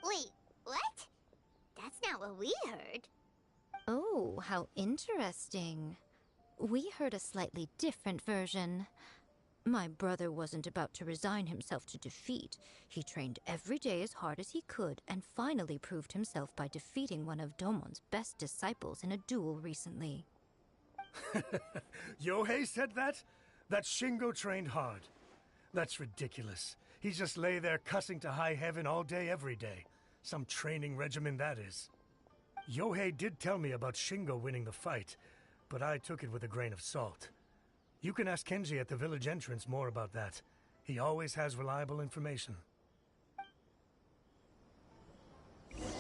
Wait, what? That's not what we heard. Oh, how interesting. We heard a slightly different version. My brother wasn't about to resign himself to defeat. He trained every day as hard as he could and finally proved himself by defeating one of Domon's best disciples in a duel recently. Yohei said that? That Shingo trained hard. That's ridiculous. He just lay there cussing to high heaven all day, every day. Some training regimen, that is. Yohei did tell me about Shingo winning the fight, but I took it with a grain of salt. You can ask Kenji at the village entrance more about that. He always has reliable information. One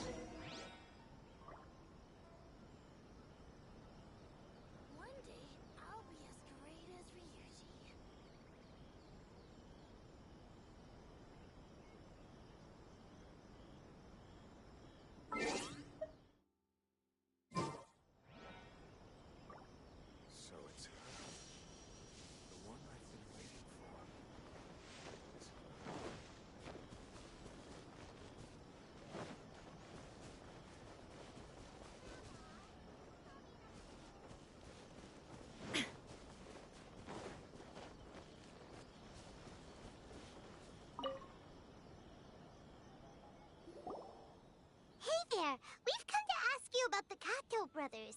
day, I'll be as great as Ryuji. So it's her. The one I've been waiting for. there. We've come to ask you about the Kato brothers.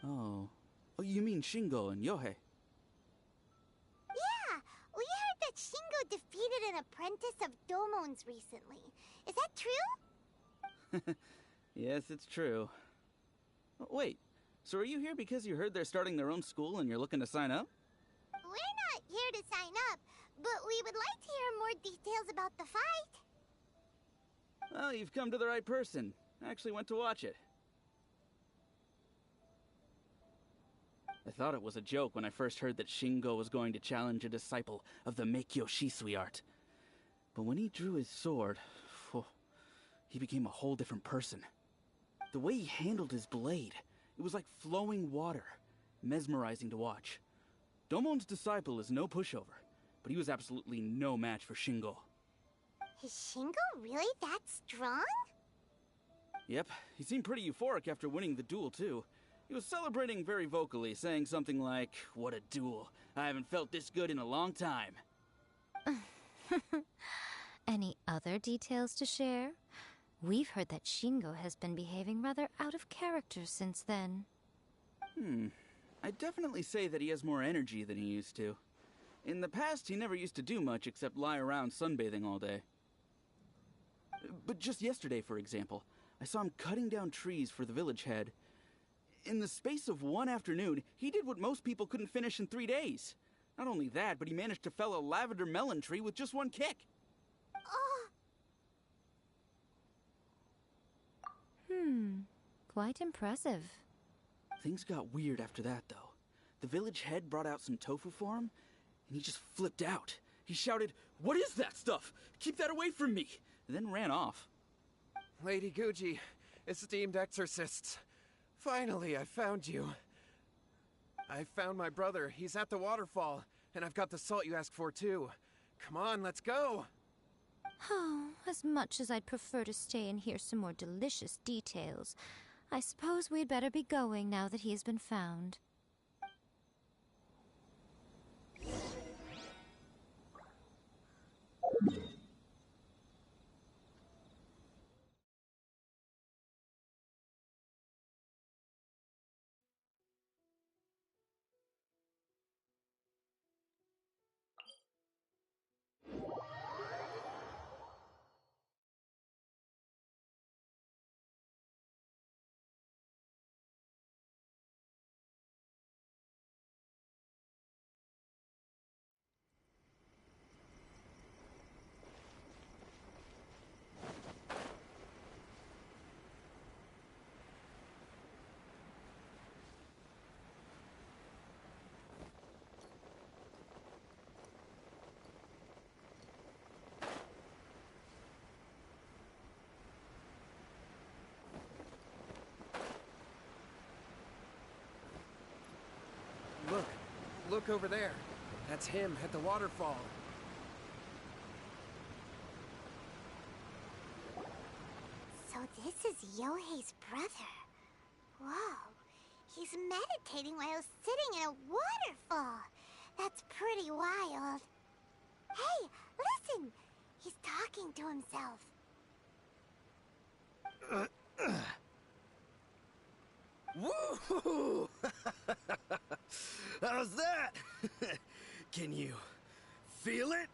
Oh. Oh, you mean Shingo and Yohei? Yeah, we heard that Shingo defeated an apprentice of Domon's recently. Is that true? Yes, it's true. Wait, so are you here because you heard they're starting their own school and you're looking to sign up? We're not here to sign up, but we would like to hear more details about the fight. Well, you've come to the right person. I actually went to watch it. I thought it was a joke when I first heard that Shingo was going to challenge a disciple of the Meikyo Shisui art. But when he drew his sword, he became a whole different person. The way he handled his blade, it was like flowing water, mesmerizing to watch. Domon's disciple is no pushover, but he was absolutely no match for Shingo. Is Shingo really that strong? Yep, he seemed pretty euphoric after winning the duel, too. He was celebrating very vocally, saying something like, "What a duel. I haven't felt this good in a long time." Any other details to share? We've heard that Shingo has been behaving rather out of character since then. I'd definitely say that he has more energy than he used to. In the past, he never used to do much except lie around sunbathing all day. But just yesterday, for example, I saw him cutting down trees for the village head. In the space of one afternoon, he did what most people couldn't finish in 3 days. Not only that, but he managed to fell a lavender melon tree with just one kick. Quite impressive. Things got weird after that, though. The village head brought out some tofu for him, and he just flipped out. He shouted, "What is that stuff? Keep that away from me!" and then ran off. Lady Guji, esteemed exorcists. Finally, I found you. I found my brother. He's at the waterfall, and I've got the salt you asked for, too. Come on, let's go! Oh, as much as I'd prefer to stay and hear some more delicious details, I suppose we'd better be going now that he has been found. Look over there. That's him at the waterfall. So this is Yohei's brother. Whoa. He's meditating while sitting in a waterfall. That's pretty wild. Hey, listen! He's talking to himself. Woohoo! How's that? Can you feel it?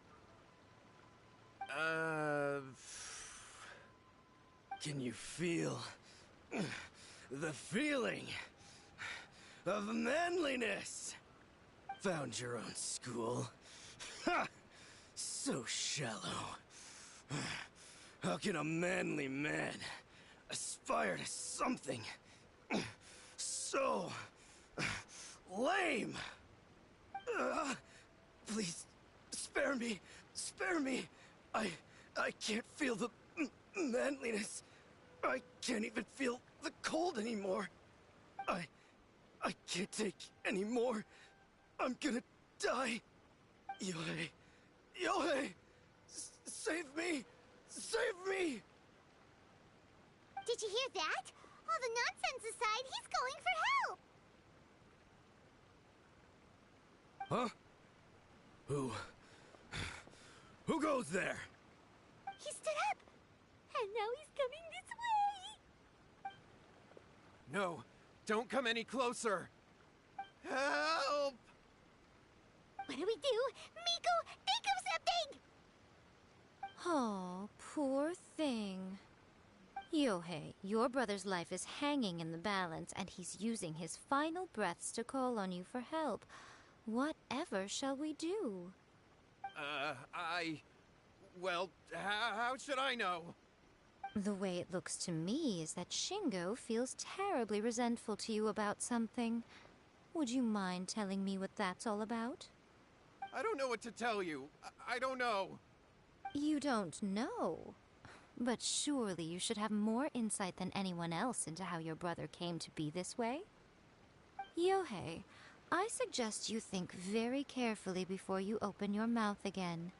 Can you feel the feeling of manliness? Found your own school? Ha! So shallow. How can a manly man aspire to something so lame? Please, spare me. Spare me. I can't feel the manliness. I can't even feel the cold anymore. I can't take any more. I'm gonna die. Yohei. Yohei! Save me! Save me! Did you hear that? All the nonsense aside, he's going for help! Huh? Who goes there? He stood up! And now he's coming this way! No, don't come any closer! Help! What do we do? Miko, think of something! Oh, poor thing. Yohei, your brother's life is hanging in the balance, and he's using his final breaths to call on you for help. Whatever shall we do? Well, how should I know? The way it looks to me is that Shingo feels terribly resentful to you about something. Would you mind telling me what that's all about? I don't know what to tell you. I don't know. You don't know? But surely you should have more insight than anyone else into how your brother came to be this way? Yohei, I suggest you think very carefully before you open your mouth again.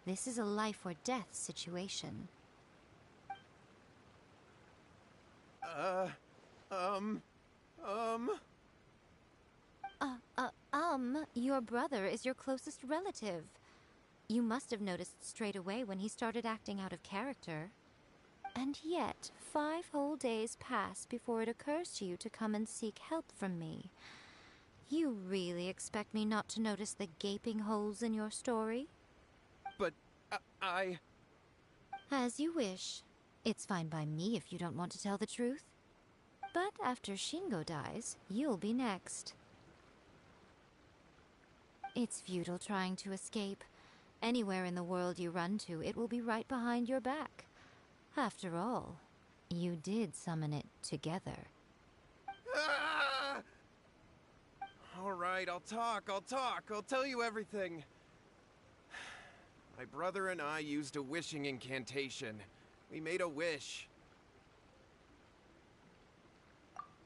This is a life or death situation. Your brother is your closest relative. You must have noticed straight away when he started acting out of character. And yet, 5 whole days pass before it occurs to you to come and seek help from me. You really expect me not to notice the gaping holes in your story? But, As you wish. It's fine by me if you don't want to tell the truth. But after Shingo dies, you'll be next. It's futile trying to escape. Anywhere in the world you run to, it will be right behind your back. After all, you did summon it together. Ah! All right, I'll talk. I'll tell you everything. My brother and I used a wishing incantation. We made a wish.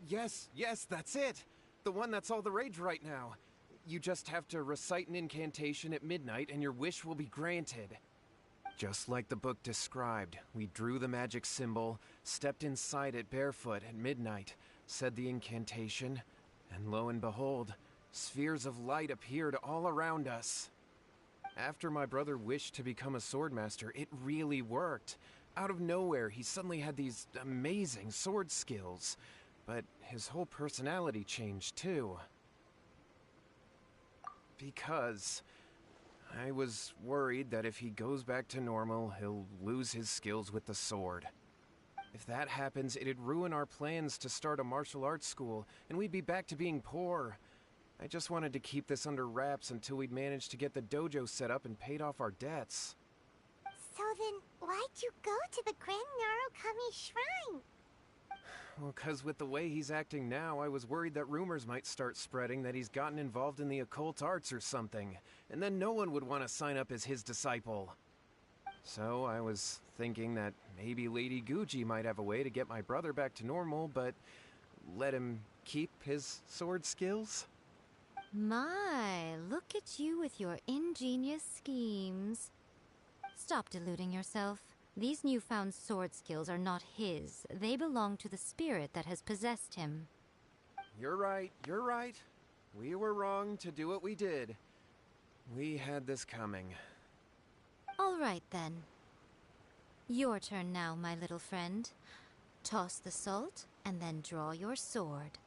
Yes, that's it. The one that's all the rage right now. You just have to recite an incantation at midnight and your wish will be granted. Just like the book described, we drew the magic symbol, stepped inside it barefoot at midnight, said the incantation, and lo and behold, spheres of light appeared all around us. After my brother wished to become a swordmaster, it really worked. Out of nowhere, he suddenly had these amazing sword skills, but his whole personality changed too. Because I was worried that if he goes back to normal, he'll lose his skills with the sword. If that happens, it'd ruin our plans to start a martial arts school, and we'd be back to being poor. I just wanted to keep this under wraps until we'd managed to get the dojo set up and paid off our debts. So then, why'd you go to the Grand Narukami Shrine? Well, 'cause with the way he's acting now, I was worried that rumors might start spreading that he's gotten involved in the occult arts or something, and then no one would want to sign up as his disciple. So I was thinking that maybe Lady Guji might have a way to get my brother back to normal, but let him keep his sword skills? My, look at you with your ingenious schemes. Stop deluding yourself. These newfound sword skills are not his. They belong to the spirit that has possessed him. You're right. We were wrong to do what we did. We had this coming. All right, then. Your turn now, my little friend. Toss the salt, and then draw your sword.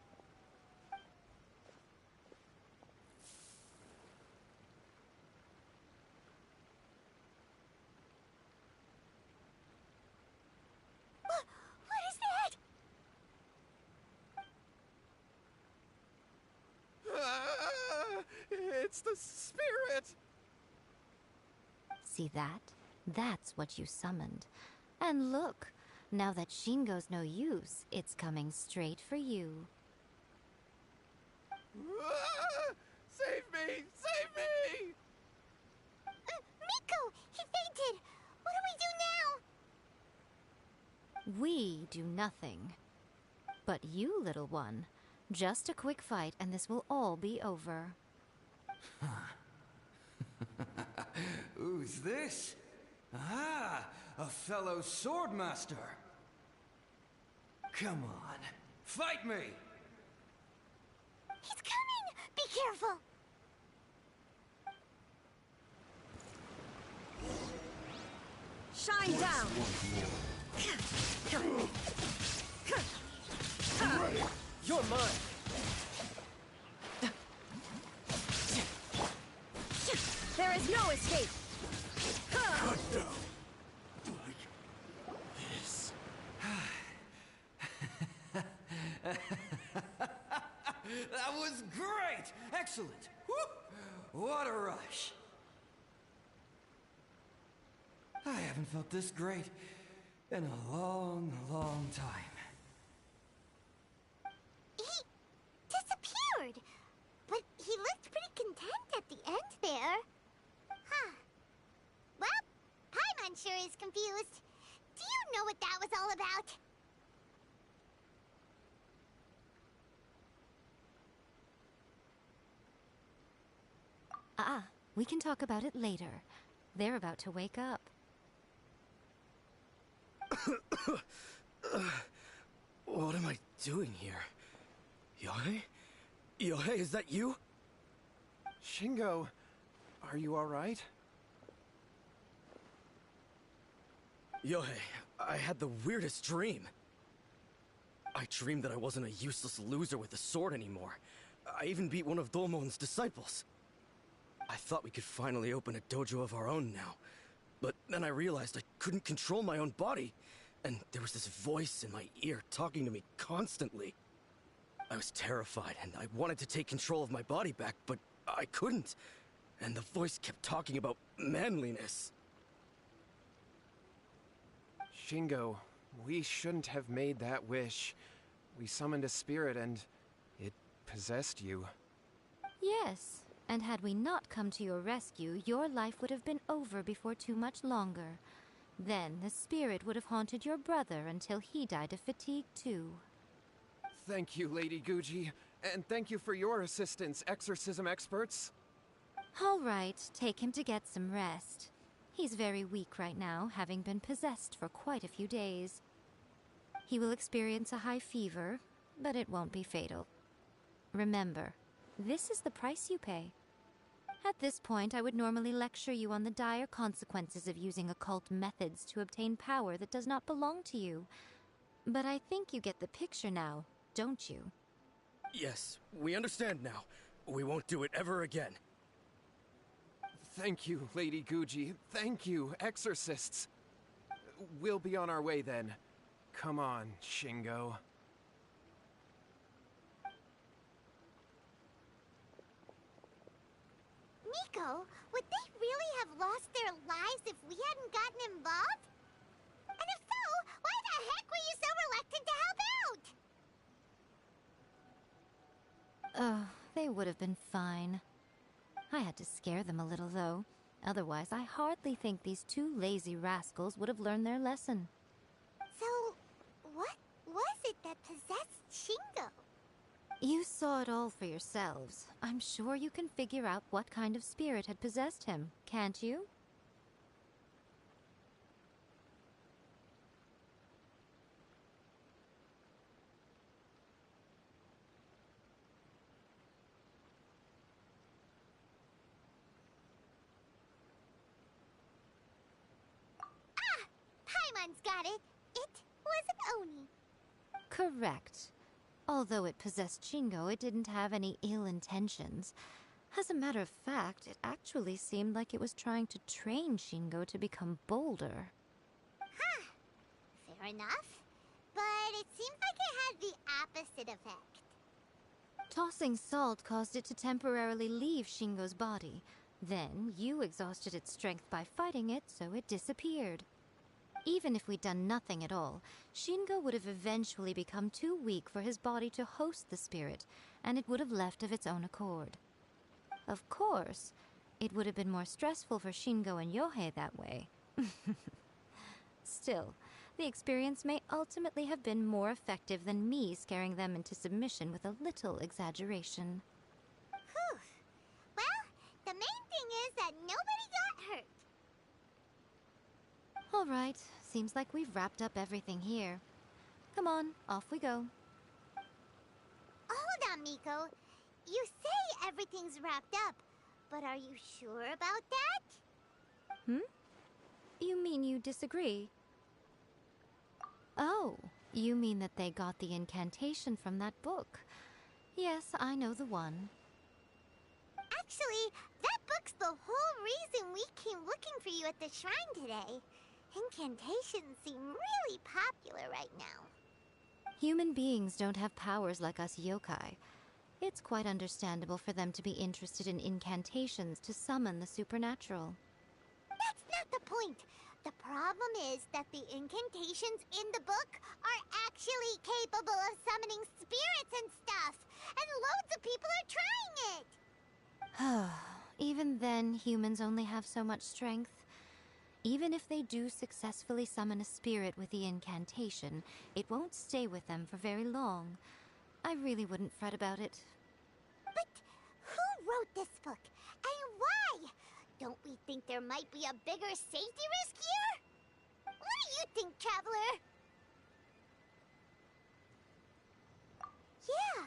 It's the spirit! See that? That's what you summoned. And look, now that Shingo's no use, it's coming straight for you. Save me! Save me! Miko! He fainted! What do we do now? We do nothing. But you, little one, just a quick fight and this will all be over. Who's this? Ah, a fellow swordmaster. Come on, fight me! He's coming! Be careful! Shine down! You're mine. There is no escape! Cut down. This. That was great! Excellent! Whoop! What a rush! I haven't felt this great in a long, long time. He disappeared! But he looked pretty content at the end there. Huh. Well, Paimon sure is confused. Do you know what that was all about? We can talk about it later. They're about to wake up. What am I doing here? Yohei? Yohei, is that you? Shingo, are you alright? Yohei, I had the weirdest dream. I dreamed that I wasn't a useless loser with a sword anymore. I even beat one of Domon's disciples. I thought we could finally open a dojo of our own now. But then I realized I couldn't control my own body. And there was this voice in my ear talking to me constantly. I was terrified and I wanted to take control of my body back, but I couldn't. And the voice kept talking about manliness. Shingo, we shouldn't have made that wish. We summoned a spirit and it possessed you. Yes, and had we not come to your rescue, your life would have been over before too much longer. Then the spirit would have haunted your brother until he died of fatigue too. Thank you, Lady Guji, and thank you for your assistance, exorcism experts. All right, take him to get some rest. He's very weak right now, having been possessed for quite a few days. He will experience a high fever, but it won't be fatal. Remember, this is the price you pay. At this point, I would normally lecture you on the dire consequences of using occult methods to obtain power that does not belong to you. But I think you get the picture now, don't you? Yes, we understand now. We won't do it ever again. Thank you, Lady Guji. Thank you, exorcists. We'll be on our way then. Come on, Shingo. Miko, would they really have lost their lives if we hadn't gotten involved? And if so, why the heck were you so reluctant to help out? Oh, they would have been fine. I had to scare them a little, though. Otherwise, I hardly think these two lazy rascals would have learned their lesson. So, what was it that possessed Shingo? You saw it all for yourselves. I'm sure you can figure out what kind of spirit had possessed him, can't you? Paimon's got it. It was an Oni. Correct. Although it possessed Shingo, it didn't have any ill intentions. As a matter of fact, it actually seemed like it was trying to train Shingo to become bolder. Huh. Fair enough. But it seems like it had the opposite effect. Tossing salt caused it to temporarily leave Shingo's body. Then, you exhausted its strength by fighting it, so it disappeared. Even if we'd done nothing at all, Shingo would have eventually become too weak for his body to host the spirit, and it would have left of its own accord. Of course, it would have been more stressful for Shingo and Yohei that way. Still, the experience may ultimately have been more effective than me scaring them into submission with a little exaggeration. Whew. Well, the main thing is that nobody got hurt. All right, seems like we've wrapped up everything here. Come on, off we go. Hold on, Miko. You say everything's wrapped up, but are you sure about that? You mean you disagree? Oh, you mean that they got the incantation from that book? Yes, I know the one. Actually, that book's the whole reason we came looking for you at the shrine today. Incantations seem really popular right now. Human beings don't have powers like us yokai. It's quite understandable for them to be interested in incantations to summon the supernatural. That's not the point. The problem is that the incantations in the book are actually capable of summoning spirits and stuff. And loads of people are trying it. Even then, humans only have so much strength. Even if they do successfully summon a spirit with the incantation, it won't stay with them for very long. I really wouldn't fret about it. But who wrote this book? And why? Don't we think there might be a bigger safety risk here? What do you think, Traveler? Yeah,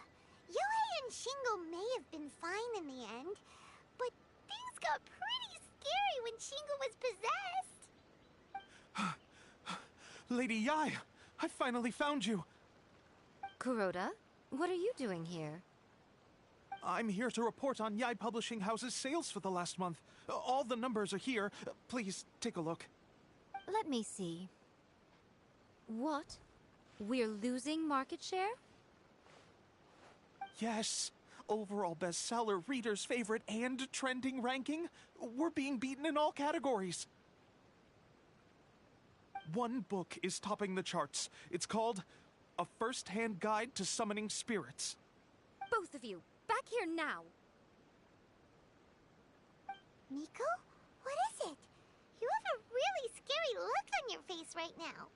Yohei and Shingo may have been fine in the end, but things got pretty scary when Shingo was possessed. Lady Yai, I finally found you. Kuroda, what are you doing here? I'm here to report on Yai Publishing House's sales for the last month. All the numbers are here. Please, take a look. Let me see. What? We're losing market share? Yes. Overall bestseller, reader's favorite, and trending ranking. We're being beaten in all categories. One book is topping the charts. It's called A First-Hand Guide to Summoning Spirits. Both of you, back here now! Nico? What is it? You have a really scary look on your face right now.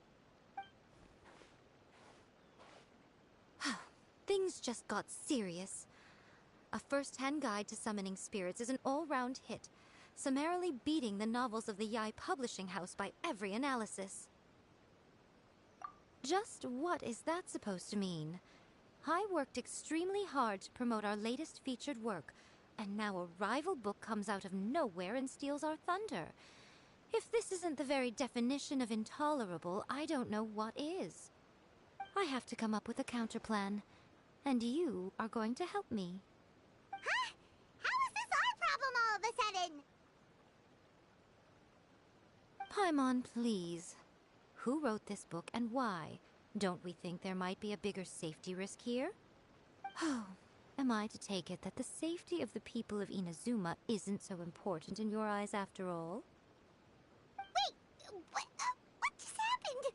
Things just got serious. A First-Hand Guide to Summoning Spirits is an all-round hit, summarily beating the novels of the Yai Publishing House by every analysis. Just what is that supposed to mean? I worked extremely hard to promote our latest featured work, and now a rival book comes out of nowhere and steals our thunder. If this isn't the very definition of intolerable, I don't know what is. I have to come up with a counterplan, and you are going to help me. Huh? How is this our problem all of a sudden? Paimon, please. Who wrote this book and why? Don't we think there might be a bigger safety risk here? Oh, am I to take it that the safety of the people of Inazuma isn't so important in your eyes after all? Wait, what just happened?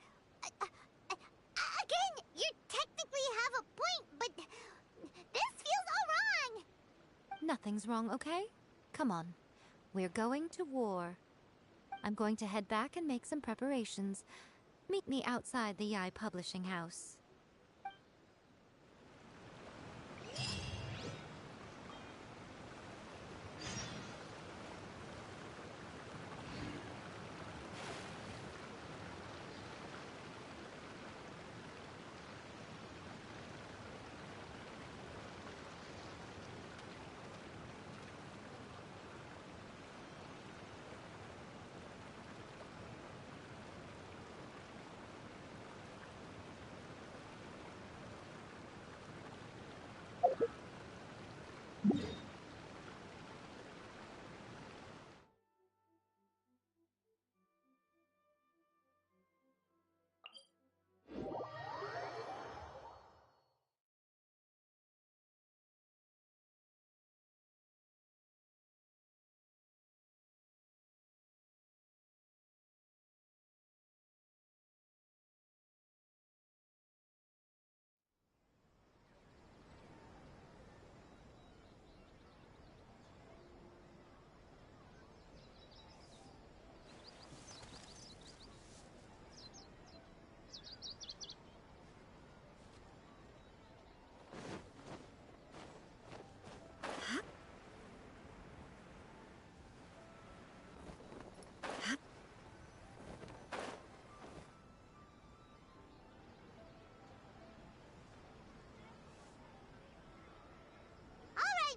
Again, you technically have a point, but this feels all wrong. Nothing's wrong, okay? Come on. We're going to war. I'm going to head back and make some preparations. Meet me outside the Yai Publishing House.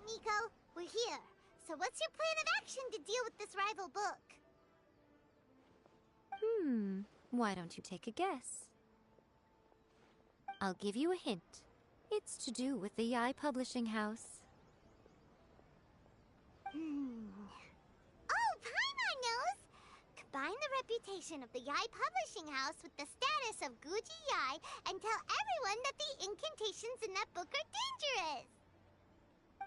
Nico, we're here. So what's your plan of action to deal with this rival book? Why don't you take a guess? I'll give you a hint. It's to do with the Yai Publishing House. Oh, Paimon knows! Combine the reputation of the Yai Publishing House with the status of Guji Yai and tell everyone that the incantations in that book are dangerous!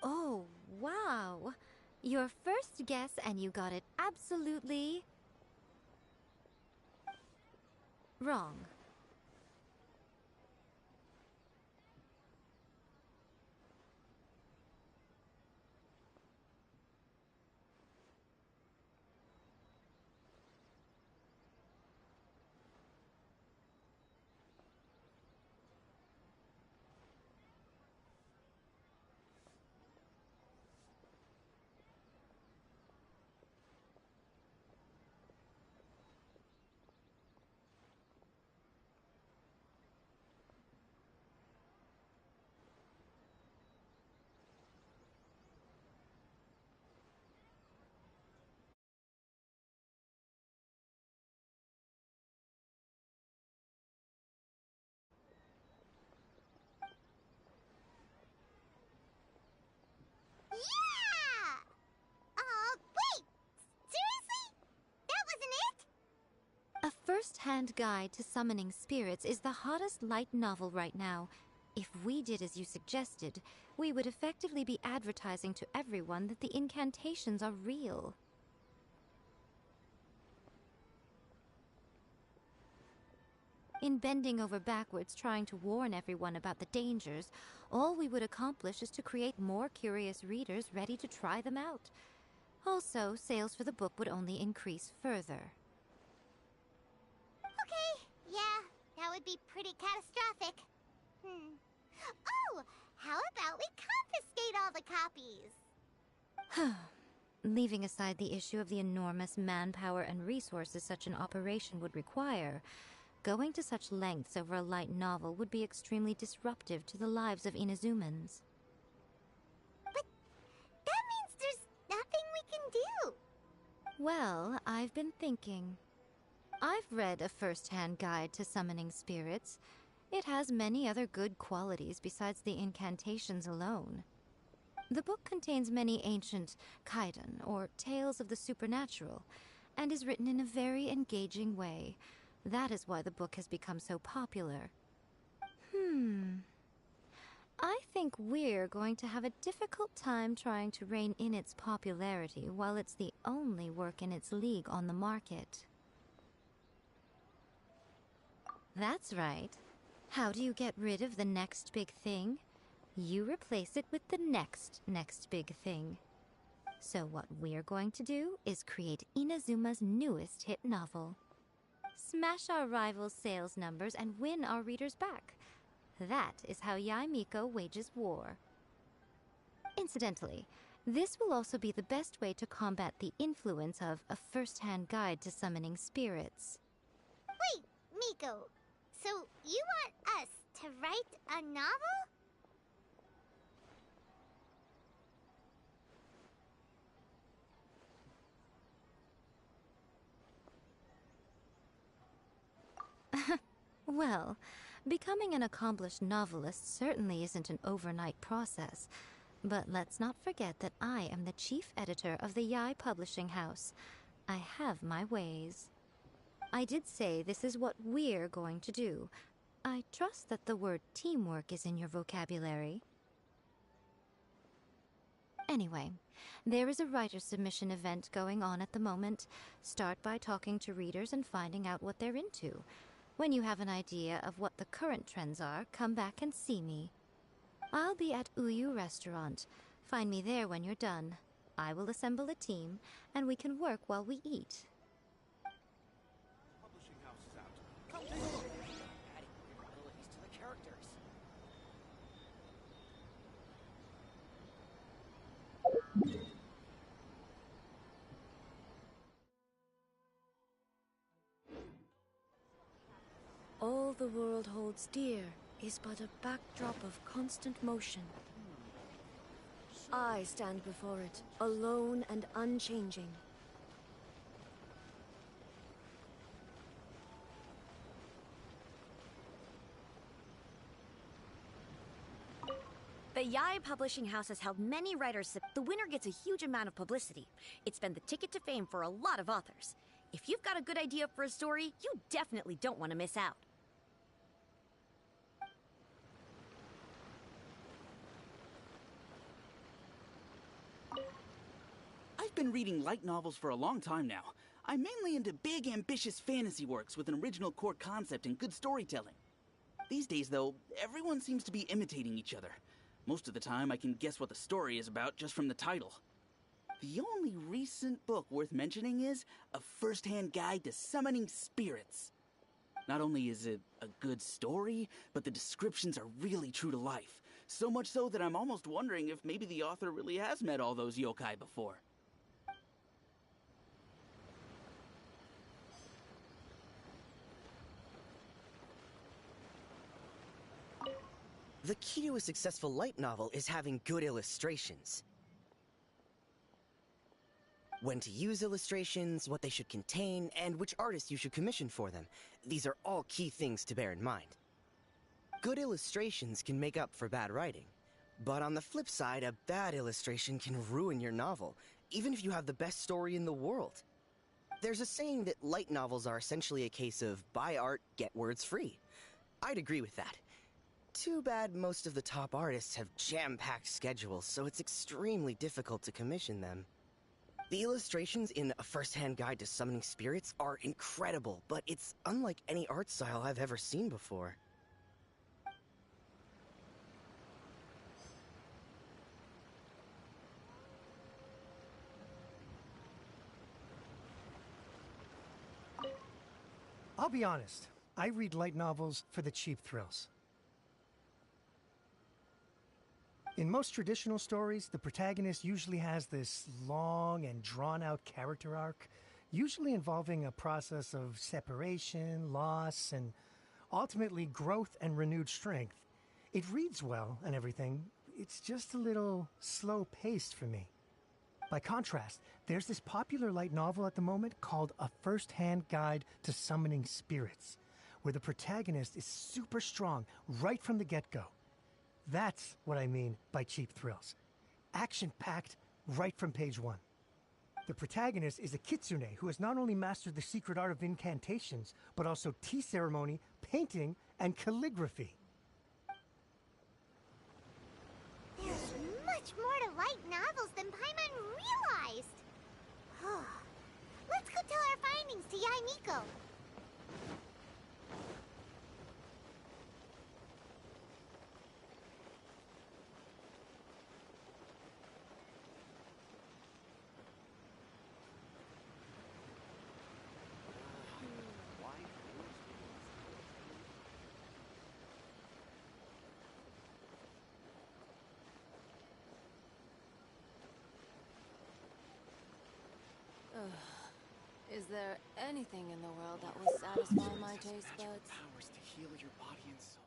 Oh, wow. Your first guess and you got it absolutely... wrong. Yeah! Wait! Seriously? That wasn't it? A first-hand guide to summoning spirits is the hottest light novel right now. If we did as you suggested, we would effectively be advertising to everyone that the incantations are real. In bending over backwards trying to warn everyone about the dangers, all we would accomplish is to create more curious readers ready to try them out. Also, sales for the book would only increase further. Okay, yeah, that would be pretty catastrophic. Oh, how about we confiscate all the copies? Leaving aside the issue of the enormous manpower and resources such an operation would require, going to such lengths over a light novel would be extremely disruptive to the lives of Inazumans. But that means there's nothing we can do. Well, I've been thinking. I've read a first-hand guide to summoning spirits. It has many other good qualities besides the incantations alone. The book contains many ancient kaiden, or tales of the supernatural, and is written in a very engaging way. That is why the book has become so popular. I think we're going to have a difficult time trying to rein in its popularity while it's the only work in its league on the market. That's right. How do you get rid of the next big thing? You replace it with the next big thing. So what we're going to do is create Inazuma's newest hit novel. Smash our rivals' sales numbers and win our readers back. That is how Yae Miko wages war. Incidentally, this will also be the best way to combat the influence of a first-hand guide to summoning spirits. Wait, Miko, so you want us to write a novel? Well, becoming an accomplished novelist certainly isn't an overnight process. But let's not forget that I am the chief editor of the Yai Publishing House. I have my ways. I did say this is what we're going to do. I trust that the word teamwork is in your vocabulary. Anyway, there is a writer submission event going on at the moment. Start by talking to readers and finding out what they're into. When you have an idea of what the current trends are, come back and see me. I'll be at Uyu Restaurant. Find me there when you're done. I will assemble a team, and we can work while we eat. Publishing house is out. Come take a look. Adding more abilities to the characters. All the world holds dear is but a backdrop of constant motion. I stand before it, alone and unchanging. Yae Publishing House has held many writers. The winner gets a huge amount of publicity. It's been the ticket to fame for a lot of authors. If you've got a good idea for a story, you definitely don't want to miss out. I've been reading light novels for a long time now. I'm mainly into big, ambitious fantasy works with an original core concept and good storytelling. These days, though, everyone seems to be imitating each other. Most of the time, I can guess what the story is about just from the title. The only recent book worth mentioning is A First-Hand Guide to Summoning Spirits. Not only is it a good story, but the descriptions are really true to life. So much so that I'm almost wondering if maybe the author really has met all those yokai before. The key to a successful light novel is having good illustrations. When to use illustrations, what they should contain, and which artist you should commission for them. These are all key things to bear in mind. Good illustrations can make up for bad writing. But on the flip side, a bad illustration can ruin your novel, even if you have the best story in the world. There's a saying that light novels are essentially a case of buy art, get words free. I'd agree with that. Too bad most of the top artists have jam-packed schedules, so it's extremely difficult to commission them. The illustrations in A First-Hand Guide to Summoning Spirits are incredible, but it's unlike any art style I've ever seen before. I'll be honest, I read light novels for the cheap thrills. In most traditional stories, the protagonist usually has this long and drawn-out character arc, usually involving a process of separation, loss, and ultimately growth and renewed strength. It reads well and everything, it's just a little slow-paced for me. By contrast, there's this popular light novel at the moment called A First-Hand Guide to Summoning Spirits, where the protagonist is super strong right from the get-go. That's what I mean by cheap thrills. Action-packed right from page one. The protagonist is a kitsune who has not only mastered the secret art of incantations, but also tea ceremony, painting, and calligraphy. There's much more to light novels than Paimon realized. Let's go tell our findings to Yae Miko. Is there anything in the world that will satisfy my taste buds? Powers to heal your body and soul.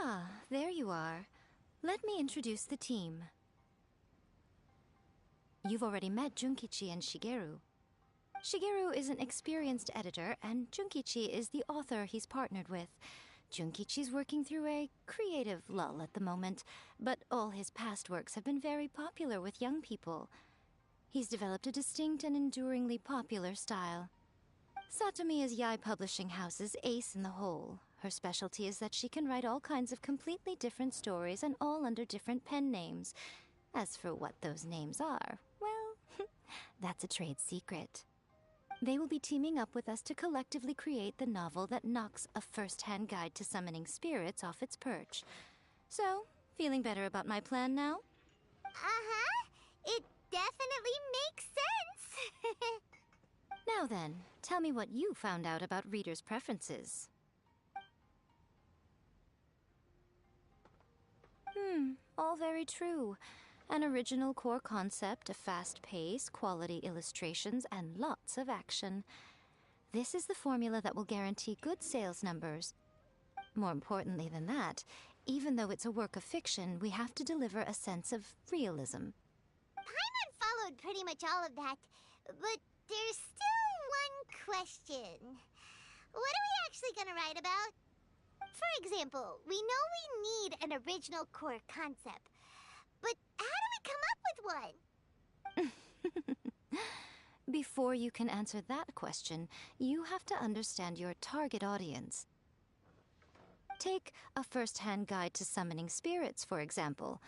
Ah, there you are. Let me introduce the team. You've already met Junkichi and Shigeru. Shigeru is an experienced editor, and Junkichi is the author he's partnered with. Junkichi's working through a creative lull at the moment, but all his past works have been very popular with young people. He's developed a distinct and enduringly popular style. Satomi is Yae Publishing House's ace in the hole. Her specialty is that she can write all kinds of completely different stories and all under different pen names. As for what those names are, well, that's a trade secret. They will be teaming up with us to collectively create the novel that knocks A First-Hand Guide to Summoning Spirits off its perch. So, feeling better about my plan now? Uh-huh. It definitely makes sense. Now then, tell me what you found out about readers' preferences. All very true. An original core concept, a fast pace, quality illustrations, and lots of action. This is the formula that will guarantee good sales numbers. More importantly than that, even though it's a work of fiction, we have to deliver a sense of realism. Paimon followed pretty much all of that, but there's still one question. What are we actually gonna write about? For example, we know we need an original core concept, but how do we come up with one? Before you can answer that question, you have to understand your target audience. Take a first-hand guide to summoning spirits, for example.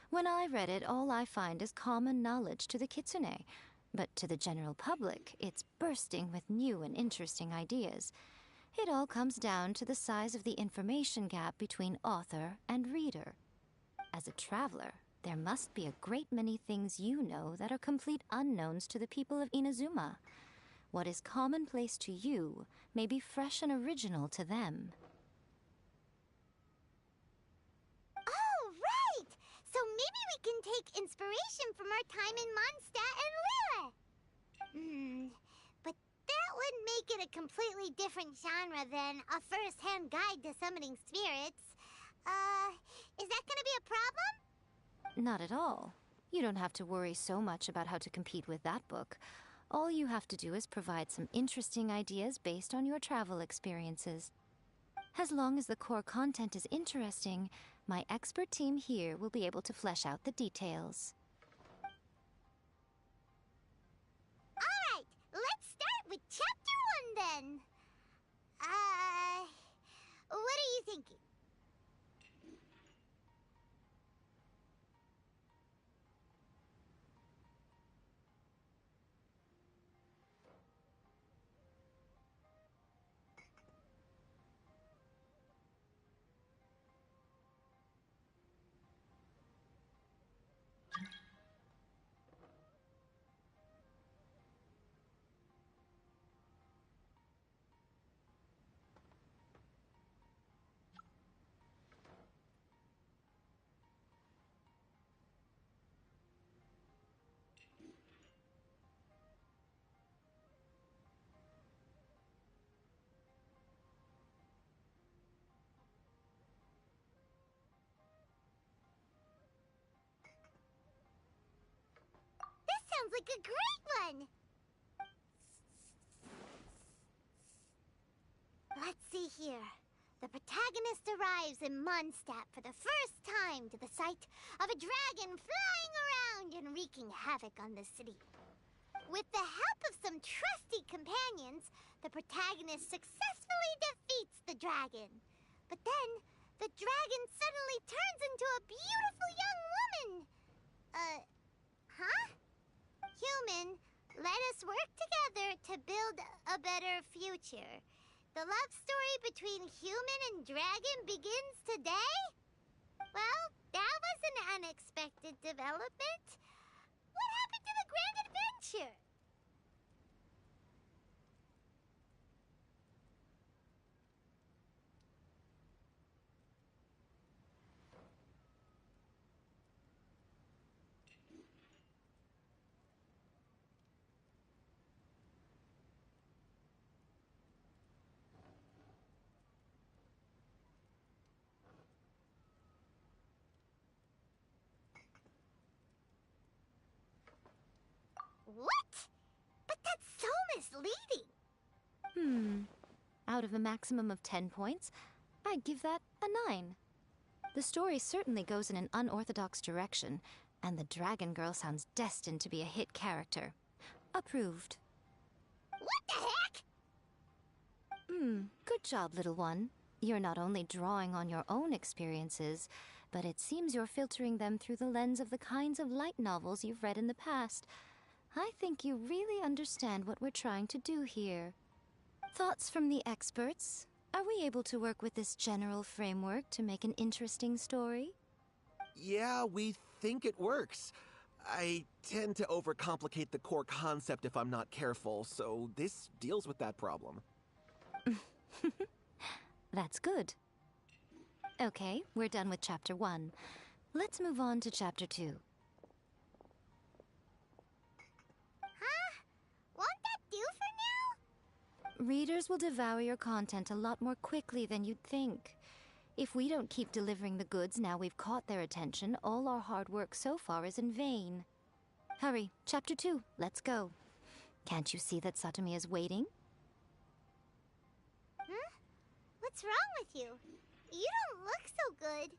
When I read it, all I find is common knowledge to the kitsune. But to the general public, it's bursting with new and interesting ideas. It all comes down to the size of the information gap between author and reader. As a traveler, there must be a great many things you know that are complete unknowns to the people of Inazuma. What is commonplace to you may be fresh and original to them. Oh, right! So maybe we can take inspiration from our time in Mondstadt and Lille. But that would make it a completely different genre than a first-hand guide to summoning spirits. Is that gonna be a problem? Not at all. You don't have to worry so much about how to compete with that book. All you have to do is provide some interesting ideas based on your travel experiences. As long as the core content is interesting, my expert team here will be able to flesh out the details. Alright, let's start with Chapter 1 then. What are you thinking? Sounds like a great one! Let's see here. The protagonist arrives in Mondstadt for the first time to the sight of a dragon flying around and wreaking havoc on the city. With the help of some trusty companions, the protagonist successfully defeats the dragon. But then, the dragon suddenly turns into a beautiful young woman. Huh? Human, let us work together to build a better future. The love story between human and dragon begins today? Well, that was an unexpected development. What happened to the grand adventure? What? But that's so misleading. Out of a maximum of 10 points, I'd give that a 9. The story certainly goes in an unorthodox direction, and the Dragon Girl sounds destined to be a hit character. Approved. What the heck? Good job, little one. You're not only drawing on your own experiences, but it seems you're filtering them through the lens of the kinds of light novels you've read in the past. I think you really understand what we're trying to do here. Thoughts from the experts? Are we able to work with this general framework to make an interesting story? Yeah, we think it works. I tend to overcomplicate the core concept if I'm not careful, so this deals with that problem. That's good. Okay, we're done with Chapter 1. Let's move on to Chapter 2. Huh? Won't that do for now? Readers will devour your content a lot more quickly than you'd think. If we don't keep delivering the goods now we've caught their attention, all our hard work so far is in vain. Hurry, Chapter 2, let's go. Can't you see that Satomi is waiting? Huh? What's wrong with you? You don't look so good.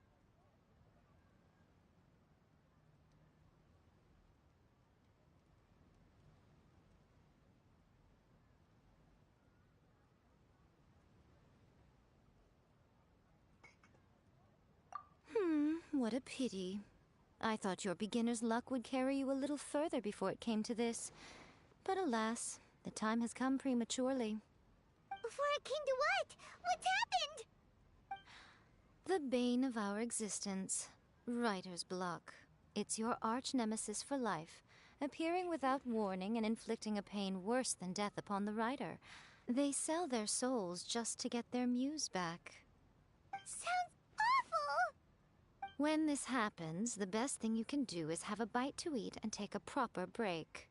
What a pity. I thought your beginner's luck would carry you a little further before it came to this. But alas, the time has come prematurely. Before it came to what? What's happened? The bane of our existence. Writer's block. It's your arch-nemesis for life, appearing without warning and inflicting a pain worse than death upon the writer. They sell their souls just to get their muse back. Sounds awful! When this happens, the best thing you can do is have a bite to eat and take a proper break.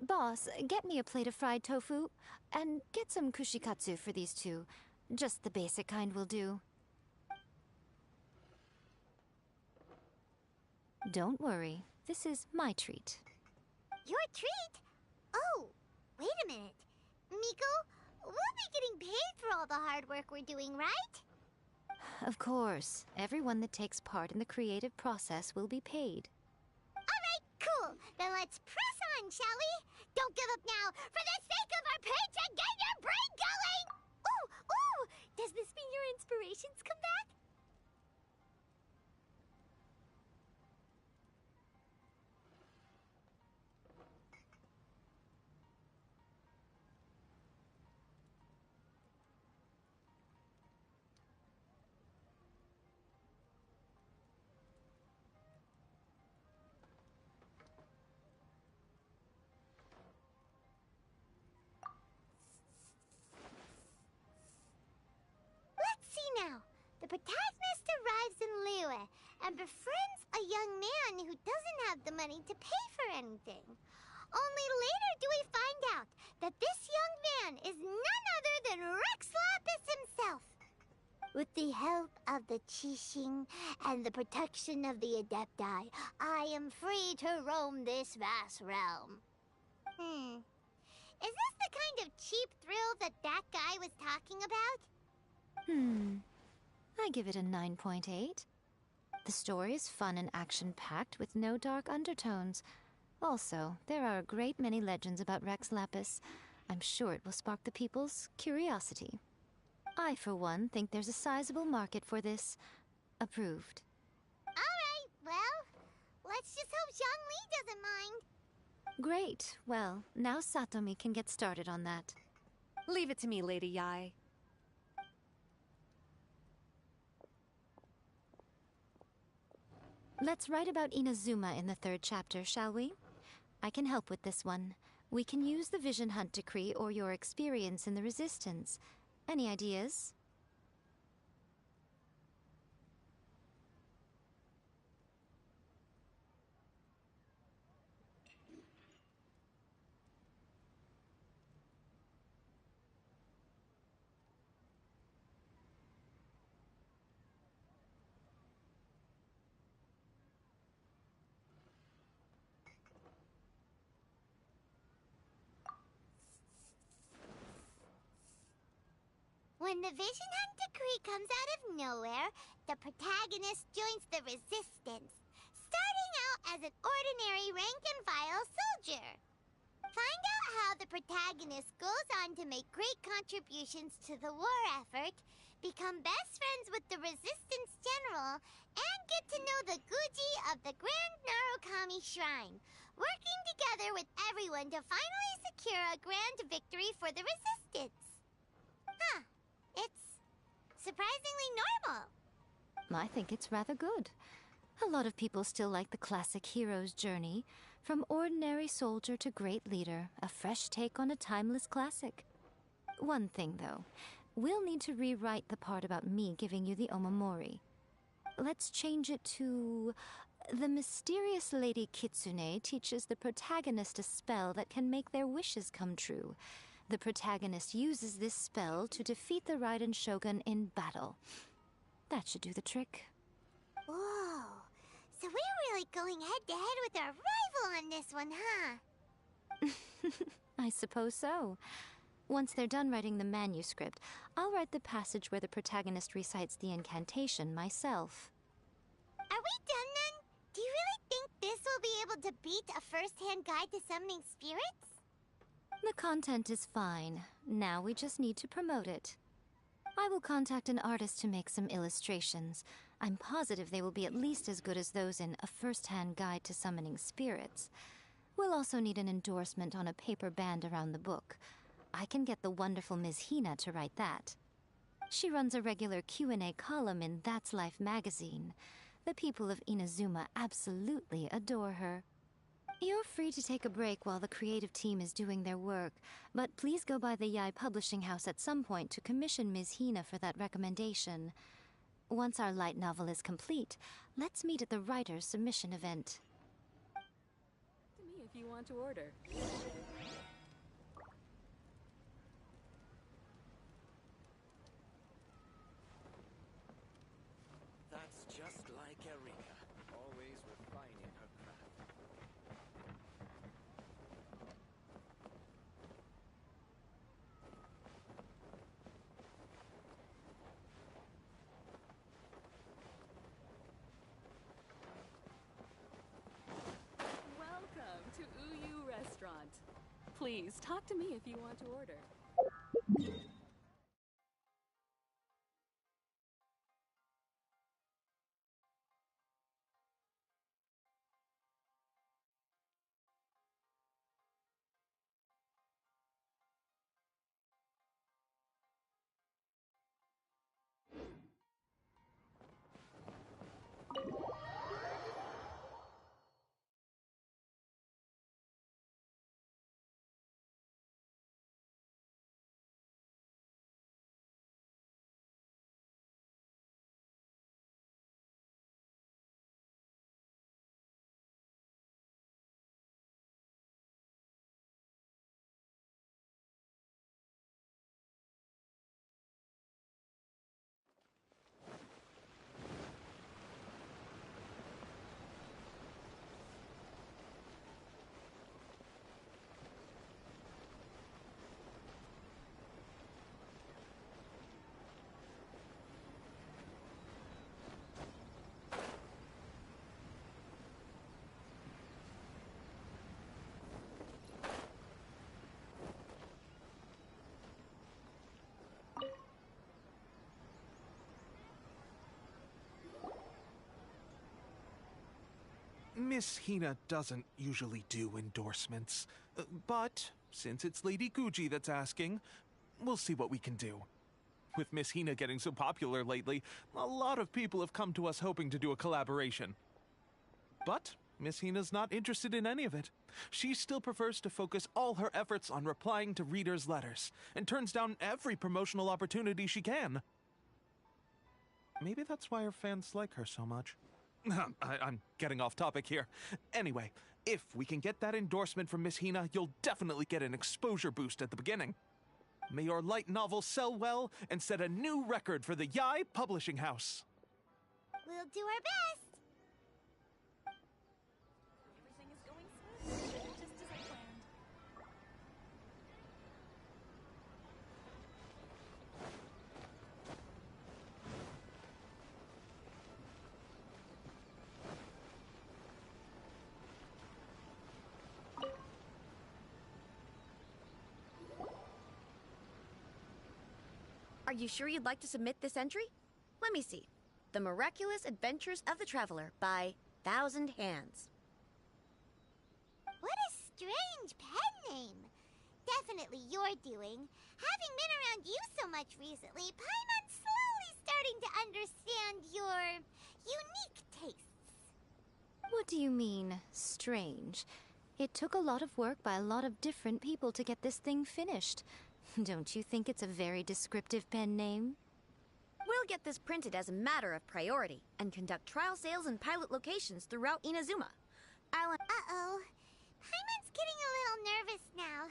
Boss, get me a plate of fried tofu, and get some kushikatsu for these two. Just the basic kind will do. Don't worry, this is my treat. Your treat? Oh, wait a minute. Miko, we'll be getting paid for all the hard work we're doing, right? Of course, everyone that takes part in the creative process will be paid. Alright, cool. Then let's press on, shall we? Don't give up now. For the sake of our paycheck, get your brain going! Ooh, ooh! Does this mean your inspirations come back? Now, the protagonist arrives in Liyue and befriends a young man who doesn't have the money to pay for anything. Only later do we find out that this young man is none other than Rex Lapis himself. With the help of the Qixing and the protection of the Adepti, I am free to roam this vast realm. Is this the kind of cheap thrill that guy was talking about? I give it a 9.8. The story is fun and action-packed with no dark undertones. Also, there are a great many legends about Rex Lapis. I'm sure it will spark the people's curiosity. I, for one, think there's a sizable market for this. Approved. Alright, well, let's just hope Zhongli doesn't mind. Great. Well, now Satomi can get started on that. Leave it to me, Lady Yae. Let's write about Inazuma in the 3rd chapter, shall we? I can help with this one. We can use the Vision Hunt Decree or your experience in the Resistance. Any ideas? When the Vision Hunt Decree comes out of nowhere, the protagonist joins the Resistance, starting out as an ordinary rank-and-file soldier. Find out how the protagonist goes on to make great contributions to the war effort, become best friends with the Resistance General, and get to know the Guji of the Grand Narukami Shrine, working together with everyone to finally secure a grand victory for the Resistance. Huh. It's surprisingly normal. I think it's rather good. A lot of people still like the classic hero's journey, from ordinary soldier to great leader, a fresh take on a timeless classic. One thing, though. We'll need to rewrite the part about me giving you the omamori. Let's change it to... The mysterious Lady Kitsune teaches the protagonist a spell that can make their wishes come true. The protagonist uses this spell to defeat the Raiden shogun in battle. That should do the trick. Whoa. So we're really going head-to-head with our rival on this one, huh? I suppose so. Once they're done writing the manuscript, I'll write the passage where the protagonist recites the incantation myself. Are we done then? Do you really think this will be able to beat a first-hand guide to summoning spirits? The content is fine. Now we just need to promote it. I will contact an artist to make some illustrations. I'm positive they will be at least as good as those in A First-Hand Guide to Summoning Spirits. We'll also need an endorsement on a paper band around the book. I can get the wonderful Ms. Hina to write that. She runs a regular Q&A column in That's Life magazine. The people of Inazuma absolutely adore her. You're free to take a break while the creative team is doing their work, but please go by the Yai Publishing House at some point to commission Ms. Hina for that recommendation. Once our light novel is complete, let's meet at the writer's submission event. To me if you want to order. That's just like Erika, always refining her craft. Welcome to Uyu Restaurant. Please talk to me if you want to order. Miss Hina doesn't usually do endorsements, but since it's Lady Guji that's asking, we'll see what we can do. With Miss Hina getting so popular lately, a lot of people have come to us hoping to do a collaboration. But Miss Hina's not interested in any of it. She still prefers to focus all her efforts on replying to readers' letters, and turns down every promotional opportunity she can. Maybe that's why her fans like her so much. I'm getting off topic here. Anyway, if we can get that endorsement from Miss Hina, you'll definitely get an exposure boost at the beginning. May your light novel sell well and set a new record for the Yai Publishing House. We'll do our best. Everything is going smoothly, just as I planned. Are you sure you'd like to submit this entry? Let me see. The Miraculous Adventures of the Traveler by Thousand Hands. What a strange pen name. Definitely your doing. Having been around you so much recently, Paimon's slowly starting to understand your unique tastes. What do you mean, strange? It took a lot of work by a lot of different people to get this thing finished. Don't you think it's a very descriptive pen name? We'll get this printed as a matter of priority and conduct trial sales in pilot locations throughout Inazuma. Uh-oh. Paimon's getting a little nervous now.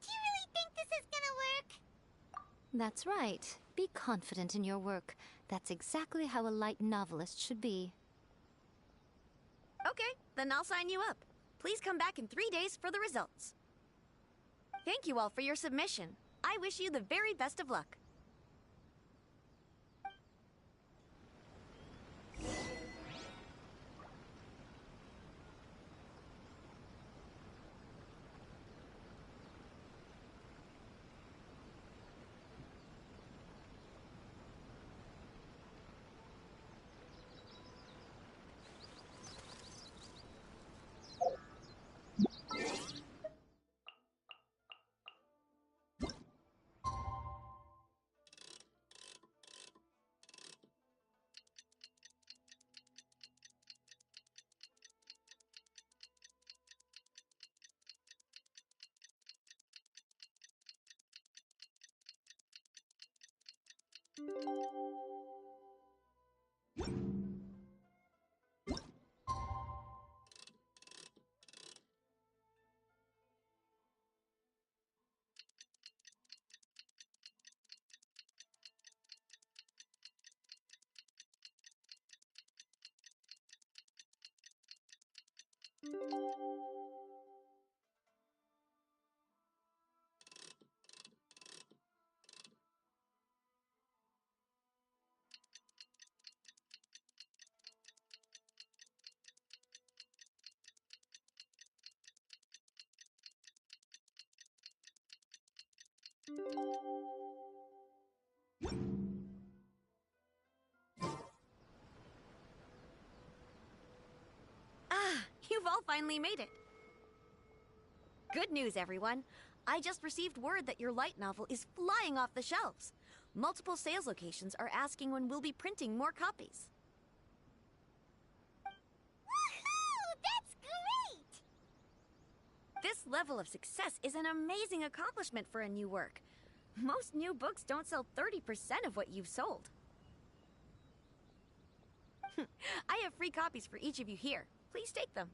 Do you really think this is gonna work? That's right. Be confident in your work. That's exactly how a light novelist should be. Okay, then I'll sign you up. Please come back in 3 days for the results. Thank you all for your submission. I wish you the very best of luck. You've all finally made it. Good news, everyone. I just received word that your light novel is flying off the shelves. Multiple sales locations are asking when we'll be printing more copies. Woohoo! That's great! This level of success is an amazing accomplishment for a new work. Most new books don't sell 30% of what you've sold. I have free copies for each of you here. Please take them.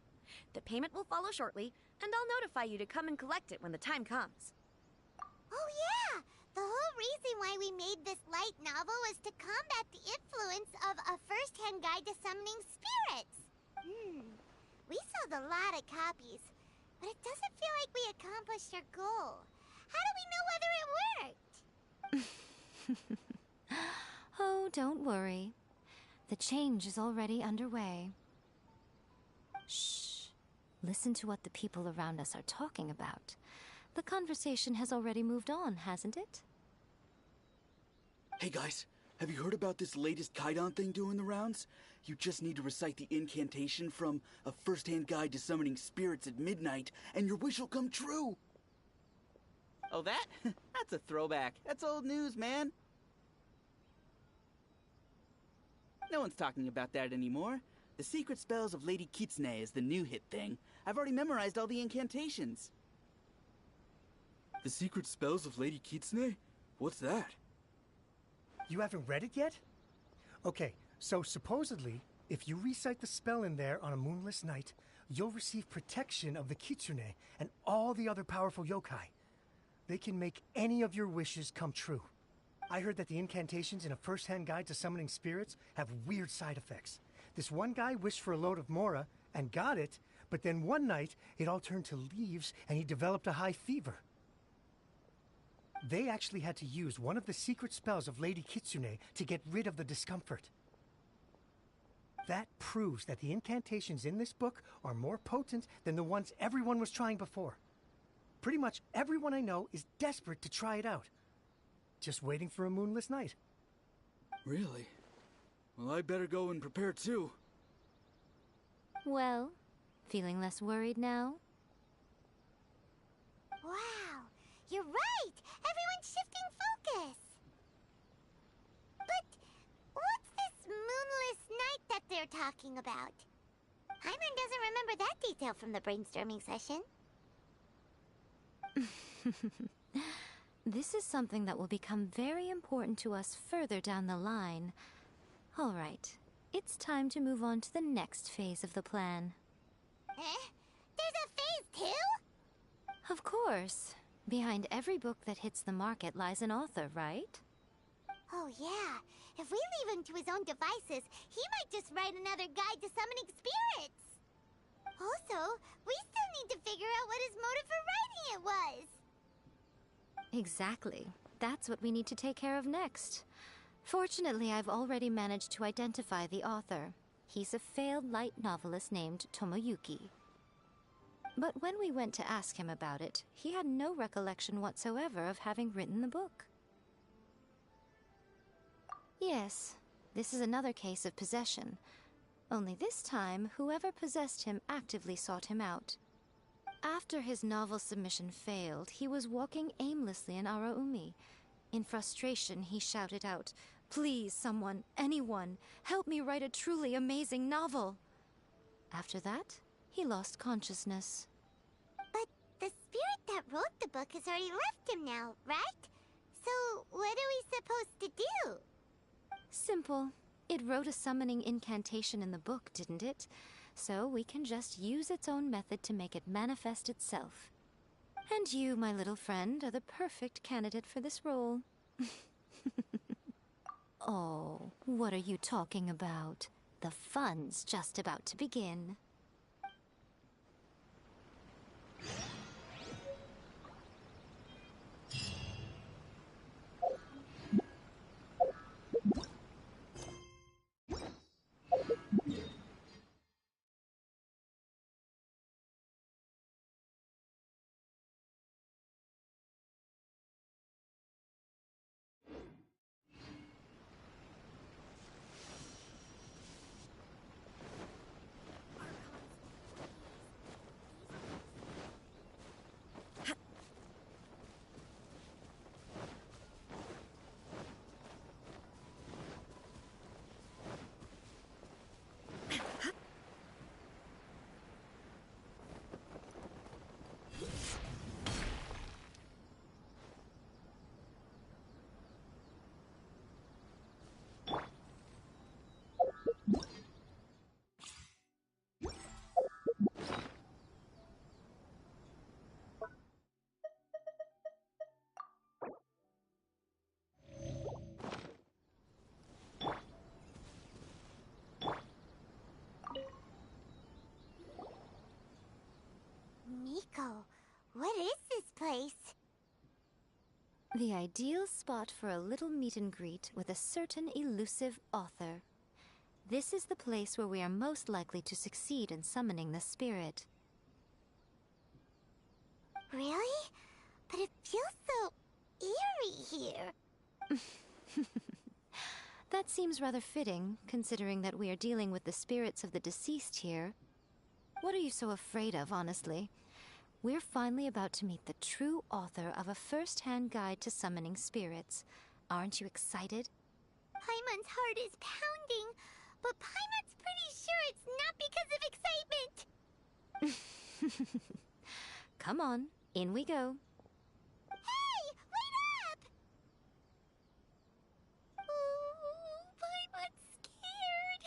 The payment will follow shortly, and I'll notify you to come and collect it when the time comes. Oh yeah! The whole reason why we made this light novel was to combat the influence of a first-hand guide to summoning spirits. We sold a lot of copies, but it doesn't feel like we accomplished our goal. How do we know whether it worked? Oh, don't worry. The change is already underway. Shh. Listen to what the people around us are talking about. The conversation has already moved on, hasn't it? Hey guys, have you heard about this latest Kaidan thing doing the rounds? You just need to recite the incantation from A First-Hand Guide to Summoning Spirits at midnight, and your wish will come true! Oh, that? That's a throwback. That's old news, man. No one's talking about that anymore. The Secret Spells of Lady Kitsune is the new hit thing. I've already memorized all the incantations. The Secret Spells of Lady Kitsune? What's that? You haven't read it yet? Okay, so supposedly, if you recite the spell in there on a moonless night, you'll receive protection of the Kitsune and all the other powerful yokai. They can make any of your wishes come true. I heard that the incantations in A First-Hand Guide to Summoning Spirits have weird side effects. This one guy wished for a load of mora and got it, but then one night it all turned to leaves and he developed a high fever. They actually had to use one of the secret spells of Lady Kitsune to get rid of the discomfort. That proves that the incantations in this book are more potent than the ones everyone was trying before. Pretty much everyone I know is desperate to try it out. Just waiting for a moonless night. Really? Well, I better go and prepare too. Well, feeling less worried now? Wow, you're right! Everyone's shifting focus! But what's this moonless night that they're talking about? Paimon doesn't remember that detail from the brainstorming session. This is something that will become very important to us further down the line. All right, it's time to move on to the next phase of the plan. There's a phase 2? Of course. Behind every book that hits the market lies an author, right? Oh yeah, if we leave him to his own devices, he might just write another guide to summoning spirits. Also, we still need to figure out what his motive for writing it was. Exactly. That's what we need to take care of next. Fortunately, I've already managed to identify the author. He's a failed light novelist named Tomoyuki. But when we went to ask him about it, he had no recollection whatsoever of having written the book. Yes, this is another case of possession. Only this time, whoever possessed him actively sought him out. After his novel submission failed, he was walking aimlessly in Araumi. In frustration, he shouted out, "Please, someone, anyone, help me write a truly amazing novel." After that, he lost consciousness. But the spirit that wrote the book has already left him now, right? So what are we supposed to do? Simple. It wrote a summoning incantation in the book, didn't it? So we can just use its own method to make it manifest itself. And you, my little friend, are the perfect candidate for this role. Oh, what are you talking about? The fun's just about to begin. Miko, what is this place? The ideal spot for a little meet and greet with a certain elusive author. This is the place where we are most likely to succeed in summoning the spirit. Really? But it feels so eerie here. That seems rather fitting, considering that we are dealing with the spirits of the deceased here. What are you so afraid of, honestly? We're finally about to meet the true author of a first-hand guide to summoning spirits. Aren't you excited? Paimon's heart is pounding, but Paimon's pretty sure it's not because of excitement. Come on, in we go. Hey, wait up! Ooh, Paimon's scared.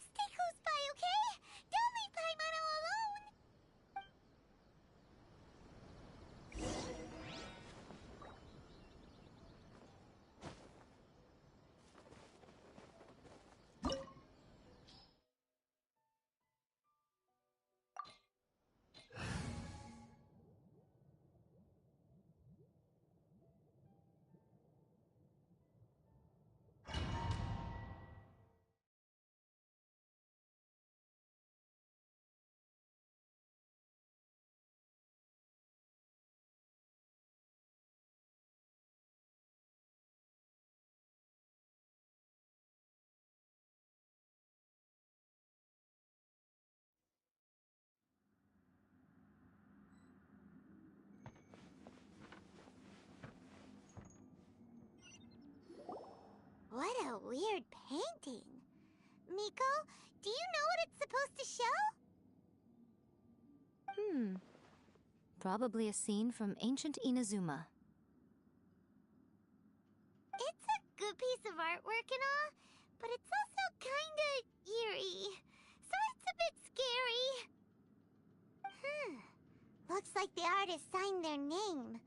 Stay close by, okay? Don't leave Paimon all alone. Probably a scene from ancient Inazuma. It's a good piece of artwork and all, but it's also kinda eerie. So it's a bit scary. Looks like the artist signed their name.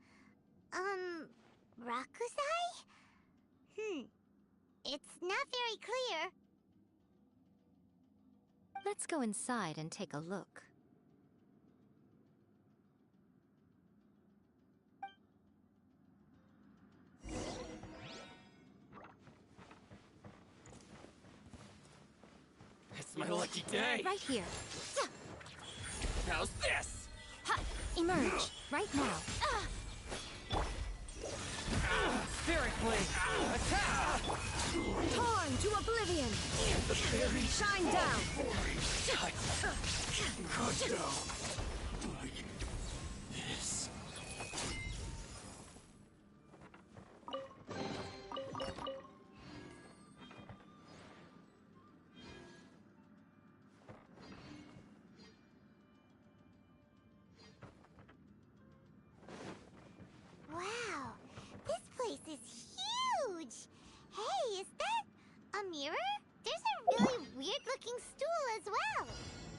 Rakusai? It's not very clear. Let's go inside and take a look. It's my lucky day. Right here. How's this? Ha! Emerge! Right now. Spirit Blade! Attack! Torn to oblivion! Shine down! Cut down! Like this. Wow, this place is huge! Hey, is that a mirror? There's a really weird-looking stool as well.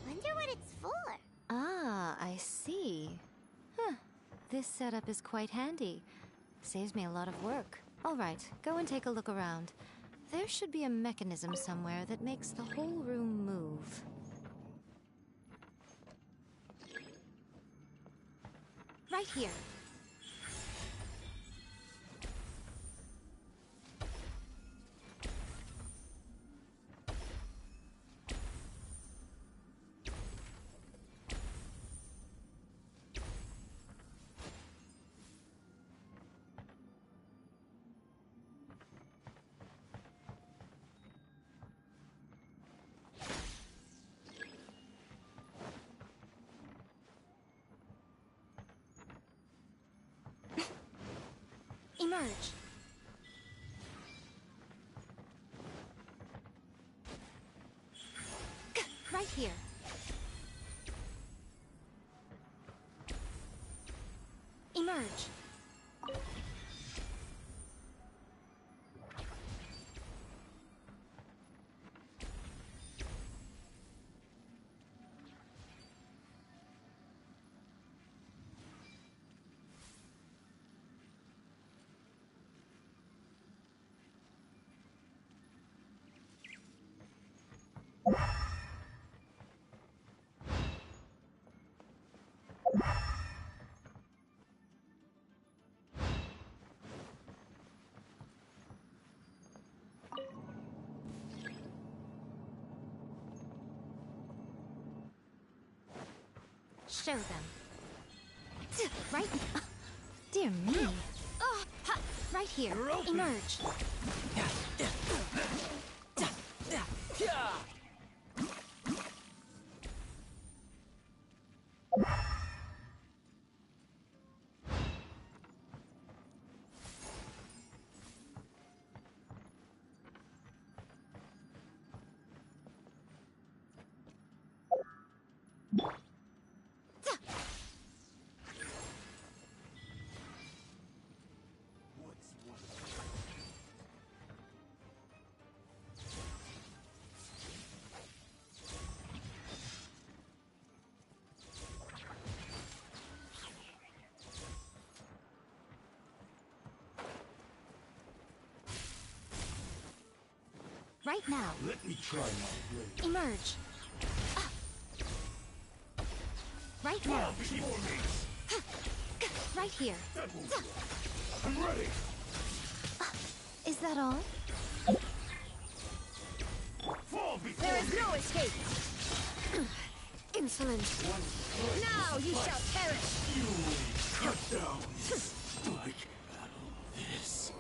Wonder what it's for. Ah, I see. Huh. This setup is quite handy. Saves me a lot of work. All right, go and take a look around. There should be a mechanism somewhere that makes the whole room move. Right here. Emerge. Right here. Emerge. Show them. Right. Dear me. Right here. Emerge. Right now. Let me try my blade. Emerge. Right now. Right here. I'm ready. Is that all? There is no escape! Insolent! Now you shall perish! You cut down. Like this.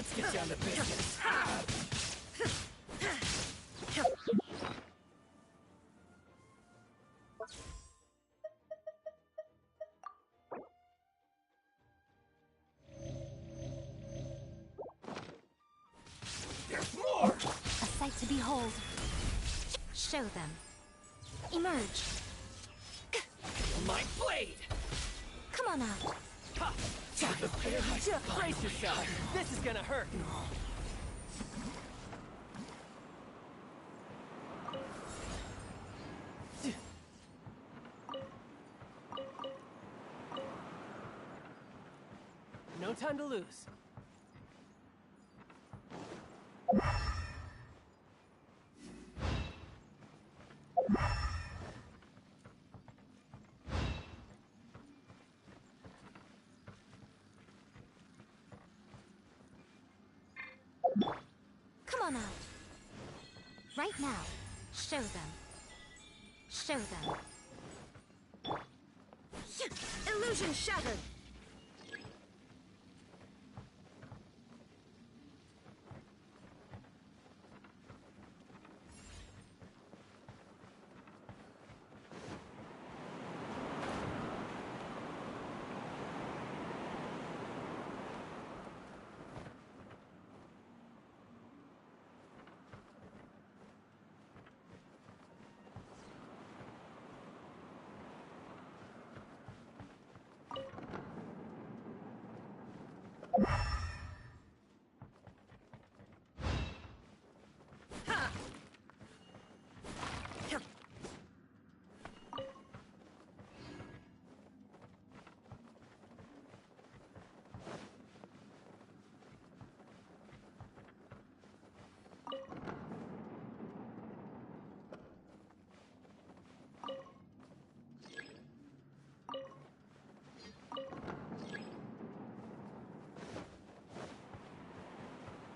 Let's get down to business. There's more! A sight to behold. Show them. Emerge. My blade! Come on out. Just brace yourself. This is gonna hurt. No time to lose. Come on out. Right now. Show them. Show them. Illusion shattered!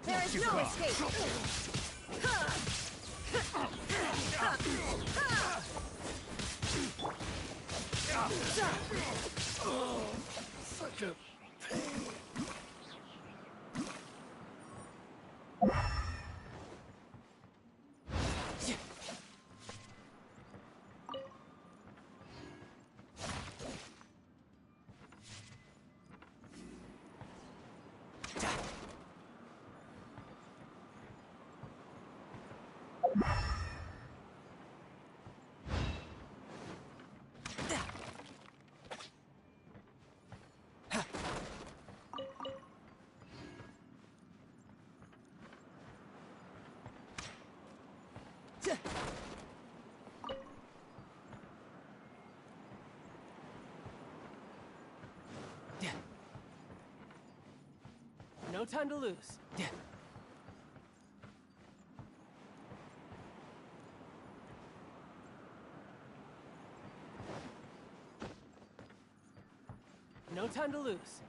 There is no escape! Such a pain. No time to lose. No time to lose.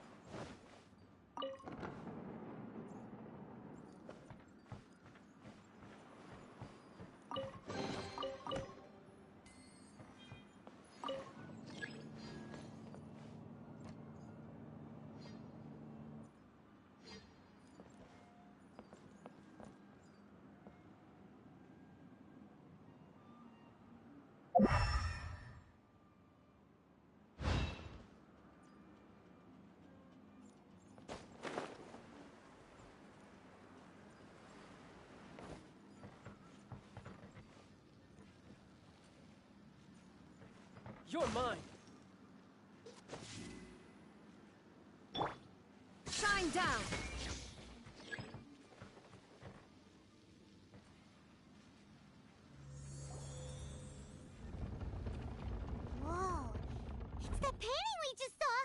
You're mine. Shine down! Whoa. It's the painting we just saw!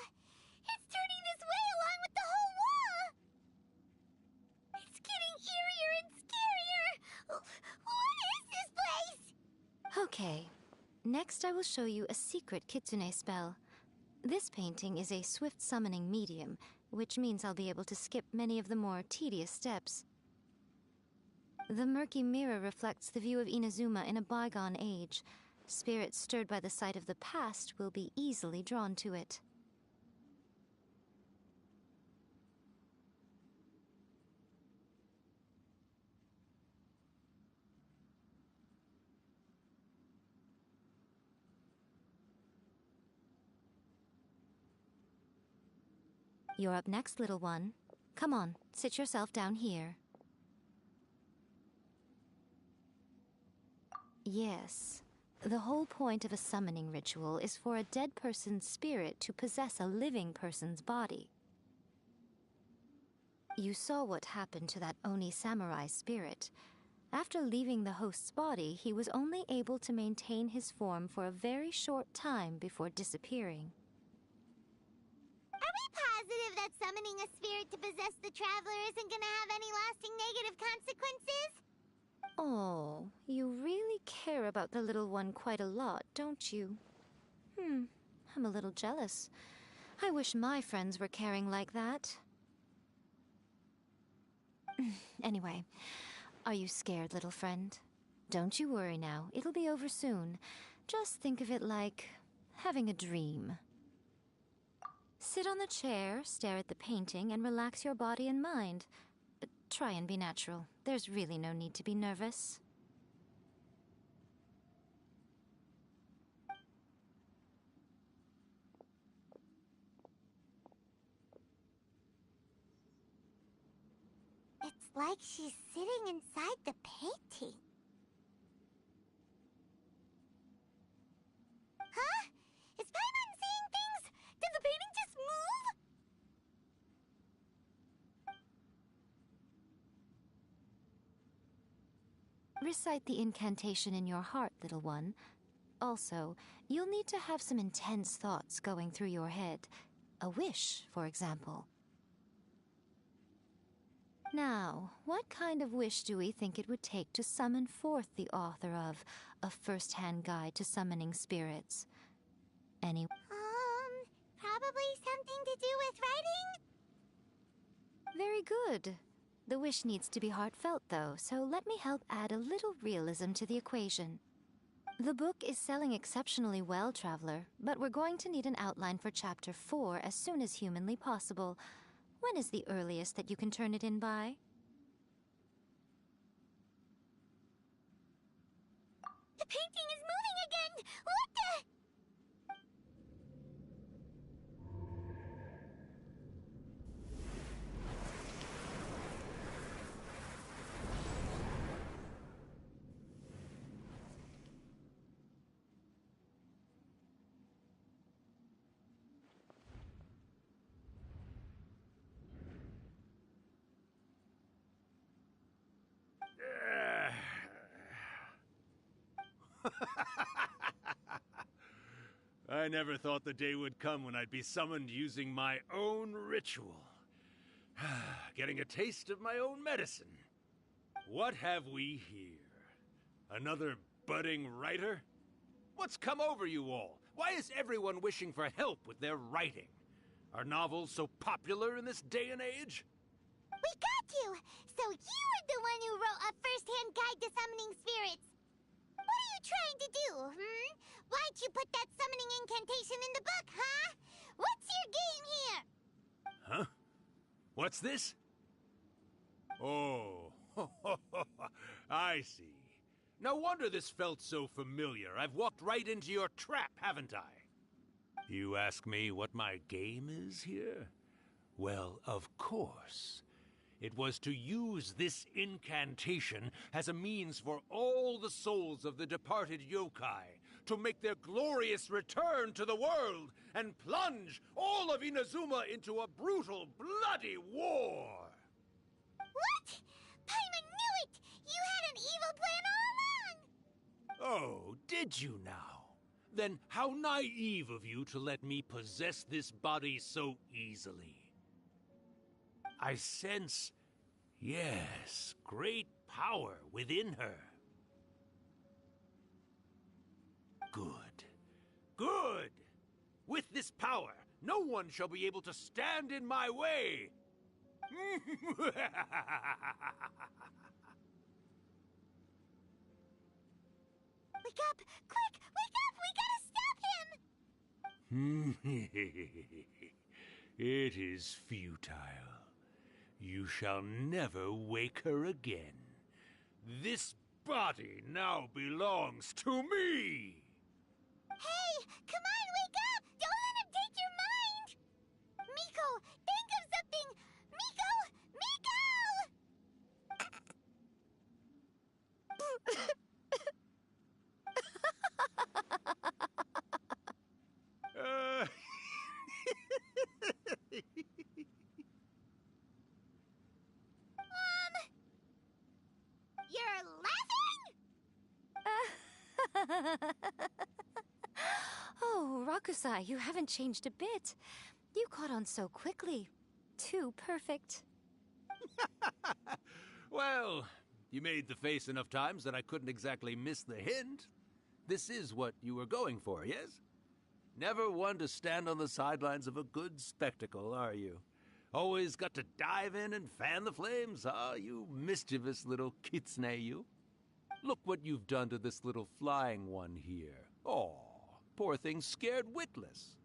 It's turning this way along with the whole wall! It's getting eerier and scarier! What is this place? Okay. Next, I will show you a secret kitsune spell. This painting is a swift summoning medium, which means I'll be able to skip many of the more tedious steps. The murky mirror reflects the view of Inazuma in a bygone age. Spirits stirred by the sight of the past will be easily drawn to it. You're up next, little one. Come on, sit yourself down here. Yes. The whole point of a summoning ritual is for a dead person's spirit to possess a living person's body. You saw what happened to that Oni samurai spirit. After leaving the host's body, he was only able to maintain his form for a very short time before disappearing. Are we positive that summoning a spirit to possess the traveler isn't gonna have any lasting negative consequences? Oh, you really care about the little one quite a lot, don't you? I'm a little jealous. I wish my friends were caring like that. Anyway, are you scared, little friend? Don't you worry now, it'll be over soon. Just think of it like having a dream. Sit on the chair, stare at the painting, and relax your body and mind. Try and be natural. There's really no need to be nervous. It's like she's sitting inside the painting. Huh? Is Paimon seeing things? Did the painting just move? Recite the incantation in your heart, little one. Also, you'll need to have some intense thoughts going through your head. A wish, for example. Now, what kind of wish do we think it would take to summon forth the author of A First-Hand Guide to Summoning Spirits? Any... Probably something to do with writing? Very good. The wish needs to be heartfelt, though, so let me help add a little realism to the equation. The book is selling exceptionally well, Traveler, but we're going to need an outline for Chapter 4 as soon as humanly possible. When is the earliest that you can turn it in by? The painting is moving again! What the... I never thought the day would come when I'd be summoned using my own ritual. Getting a taste of my own medicine. What have we here? Another budding writer? What's come over you all? Why is everyone wishing for help with their writing? Are novels so popular in this day and age? We got you! So you are the one who wrote A First-Hand Guide to Summoning Spirits! What are you trying to do, Why'd you put that summoning incantation in the book, huh? What's your game here? Huh? What's this? Oh, I see. No wonder this felt so familiar. I've walked right into your trap, haven't I? You ask me what my game is here? Well, of course. It was to use this incantation as a means for all the souls of the departed yokai to make their glorious return to the world and plunge all of Inazuma into a brutal, bloody war! What? Paimon knew it! You had an evil plan all along! Oh, did you now? Then how naive of you to let me possess this body so easily. I sense, yes, great power within her. Good. Good! With this power, no one shall be able to stand in my way! Wake up! Quick! Wake up! We gotta stop him! It is futile. You shall never wake her again. This body now belongs to me! Hey! Come on, wake up! Don't let him take your mind! Miko, think Oh, Rakusai, you haven't changed a bit. You caught on so quickly. Too perfect. Well, you made the face enough times that I couldn't exactly miss the hint. This is what you were going for, yes? Never one to stand on the sidelines of a good spectacle, are you? Always got to dive in and fan the flames, huh? You mischievous little kitsune, you. Look what you've done to this little flying one here. Oh, poor thing scared witless.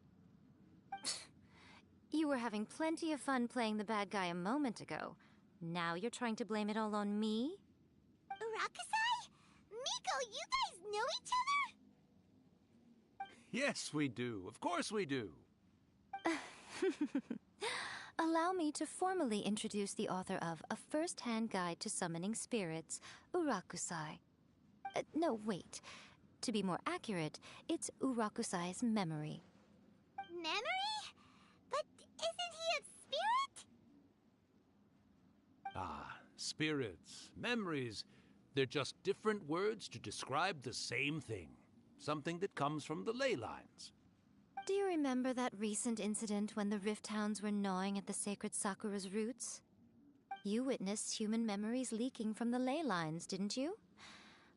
You were having plenty of fun playing the bad guy a moment ago. Now you're trying to blame it all on me? Rakusai? Miko, you guys know each other? Yes, we do. Of course we do. Allow me to formally introduce the author of A First-Hand Guide to Summoning Spirits, Urakusai. No, wait. To be more accurate, it's Urakusai's memory. Memory? But isn't he a spirit? Ah, spirits, memories. They're just different words to describe the same thing. Something that comes from the ley lines. Do you remember that recent incident when the Rift Hounds were gnawing at the sacred Sakura's roots? You witnessed human memories leaking from the ley lines, didn't you?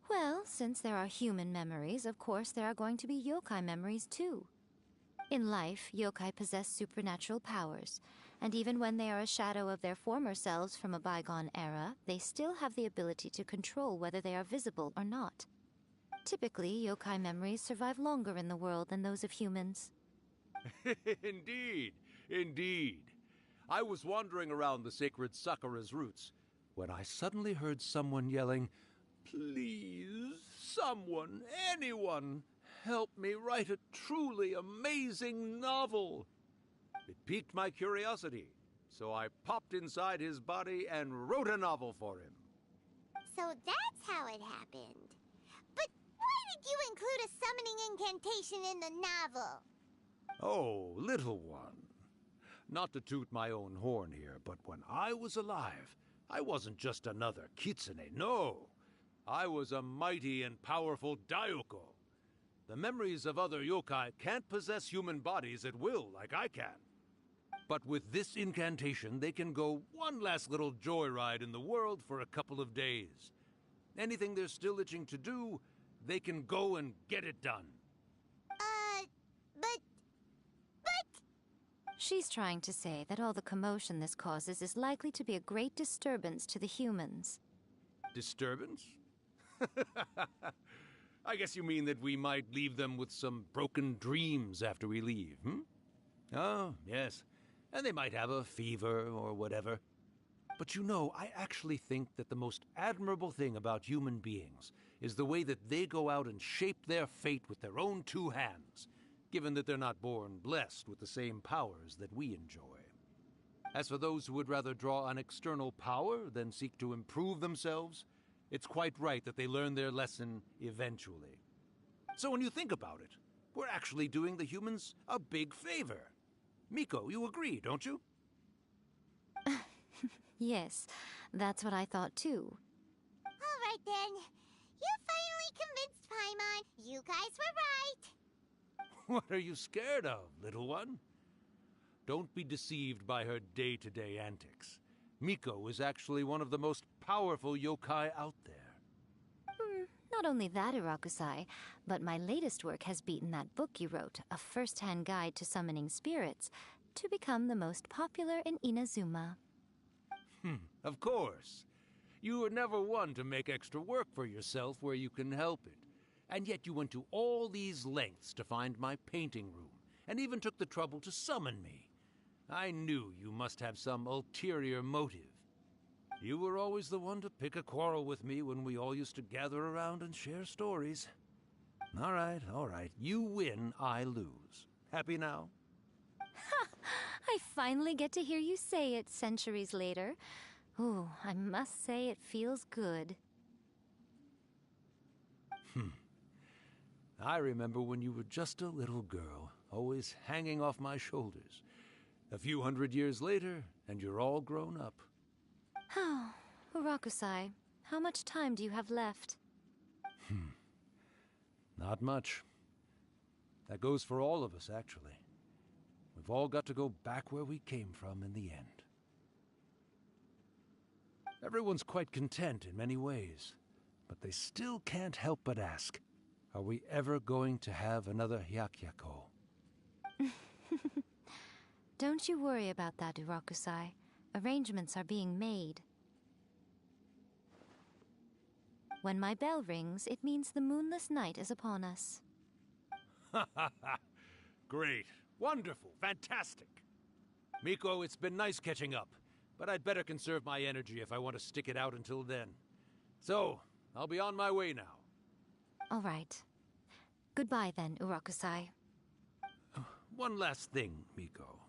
Well, since there are human memories, of course there are going to be yokai memories too. In life, yokai possess supernatural powers, and even when they are a shadow of their former selves from a bygone era, they still have the ability to control whether they are visible or not. Typically, yokai memories survive longer in the world than those of humans. Indeed, indeed. I was wandering around the sacred Sakura's roots when I suddenly heard someone yelling, "Please, someone, anyone, help me write a truly amazing novel." It piqued my curiosity, so I popped inside his body and wrote a novel for him. So that's how it happened. But why did you include a summoning incantation in the novel? Oh, little one. Not to toot my own horn here, but when I was alive, I wasn't just another kitsune, no. I was a mighty and powerful Daiyoko. The memories of other yokai can't possess human bodies at will like I can. But with this incantation, they can go one last little joyride in the world for a couple of days. Anything they're still itching to do, they can go and get it done. But... She's trying to say that all the commotion this causes is likely to be a great disturbance to the humans. Disturbance? I guess you mean that we might leave them with some broken dreams after we leave, hmm? Oh, yes. And they might have a fever or whatever. But you know, I actually think that the most admirable thing about human beings is the way that they go out and shape their fate with their own two hands, given that they're not born blessed with the same powers that we enjoy. As for those who would rather draw on external power than seek to improve themselves, it's quite right that they learn their lesson eventually. So when you think about it, we're actually doing the humans a big favor. Miko, you agree, don't you? Yes, that's what I thought too. All right then. You finally convinced Paimon. You guys were right. What are you scared of, little one? Don't be deceived by her day-to-day antics. Miko is actually one of the most powerful yokai out there. Not only that, Urakusai, but my latest work has beaten that book you wrote, A First-Hand Guide to Summoning Spirits, to become the most popular in Inazuma. Of course. You were never one to make extra work for yourself where you can help it. And yet you went to all these lengths to find my painting room, and even took the trouble to summon me. I knew you must have some ulterior motive. You were always the one to pick a quarrel with me when we all used to gather around and share stories. All right. You win, I lose. Happy now? I finally get to hear you say it centuries later. Ooh, I must say it feels good. I remember when you were just a little girl, always hanging off my shoulders. A few 100 years later, and you're all grown up. Oh, Urakusai, how much time do you have left? Not much. That goes for all of us, actually. We've all got to go back where we came from in the end. Everyone's quite content in many ways, but they still can't help but ask, are we ever going to have another Hyakyako? Don't you worry about that, Urakusai. Arrangements are being made. When my bell rings, it means the moonless night is upon us. Ha ha ha! Great. Wonderful. Fantastic. Miko, it's been nice catching up, but I'd better conserve my energy if I want to stick it out until then. So, I'll be on my way now. All right. Goodbye then, Urakusai. One last thing, Miko.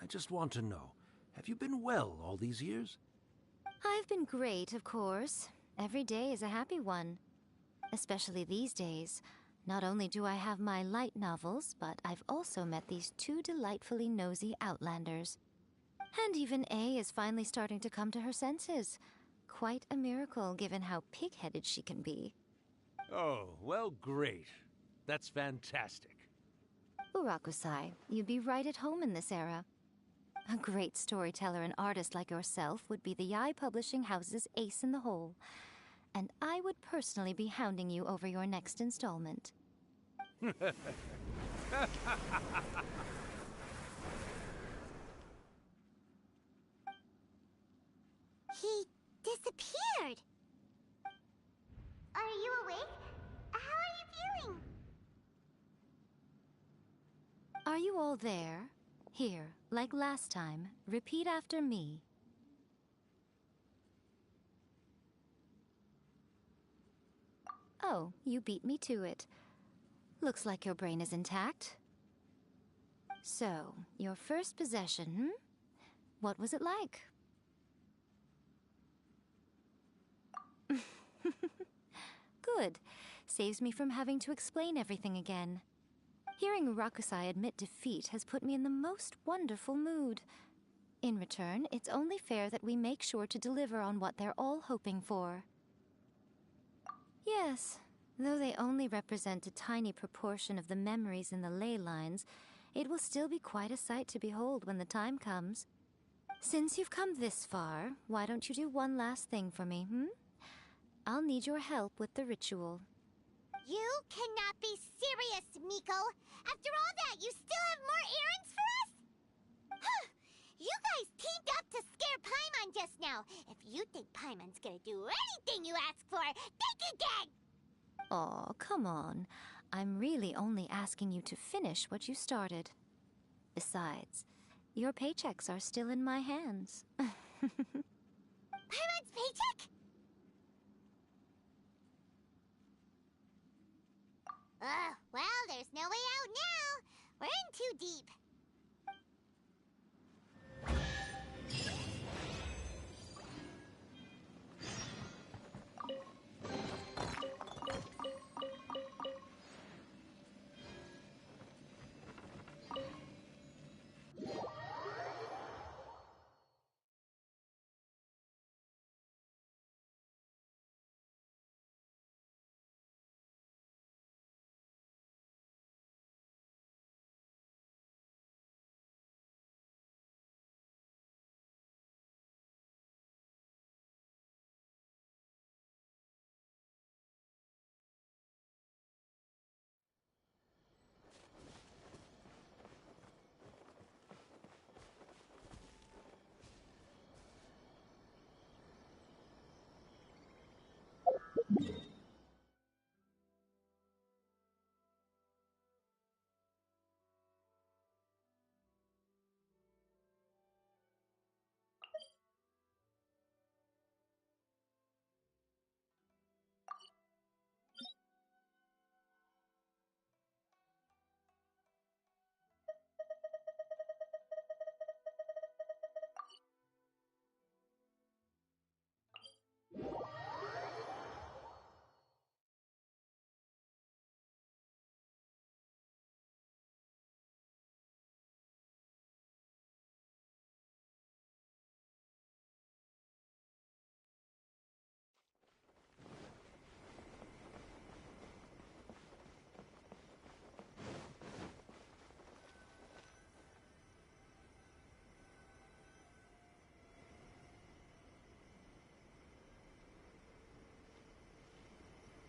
I just want to know, have you been well all these years? I've been great, of course. Every day is a happy one. Especially these days. Not only do I have my light novels, but I've also met these two delightfully nosy outlanders. And even A is finally starting to come to her senses. Quite a miracle, given how pig-headed she can be. Oh, well, great. That's fantastic. Urakusai, you'd be right at home in this era. A great storyteller and artist like yourself would be the Yae Publishing House's ace in the hole. And I would personally be hounding you over your next installment. He disappeared! Are you awake? How are you feeling? Are you all there? Here, like last time, repeat after me. Oh, you beat me to it. Looks like your brain is intact. So, your first possession, What was it like? Good. Saves me from having to explain everything again. Hearing Urakusai admit defeat has put me in the most wonderful mood. In return, it's only fair that we make sure to deliver on what they're all hoping for. Yes, though they only represent a tiny proportion of the memories in the ley lines, it will still be quite a sight to behold when the time comes. Since you've come this far, why don't you do one last thing for me, I'll need your help with the ritual. You cannot be serious, Miko! After all that, you still have more errands for us? You guys teamed up to scare Paimon just now. If you think Paimon's gonna do anything you ask for, think again! Aw, come on. I'm really only asking you to finish what you started. Besides, your paychecks are still in my hands. Paimon's paycheck? Well, there's no way out now. We're in too deep.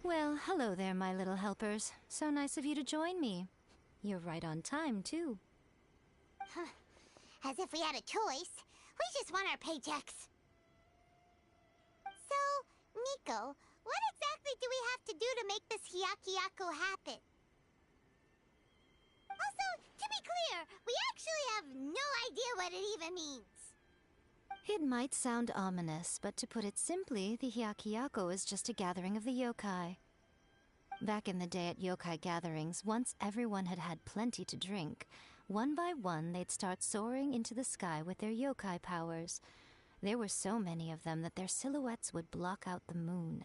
Well, hello there, my little helpers. So nice of you to join me. You're right on time, too. As if we had a choice. We just want our paychecks. So, Nico, what exactly do we have to do to make this Hyakyako happen? Also, to be clear, we actually have no idea what it even means. It might sound ominous, but to put it simply, the Hyakyako is just a gathering of the yokai. Back in the day at yokai gatherings, once everyone had had plenty to drink, one by one they'd start soaring into the sky with their yokai powers. There were so many of them that their silhouettes would block out the moon.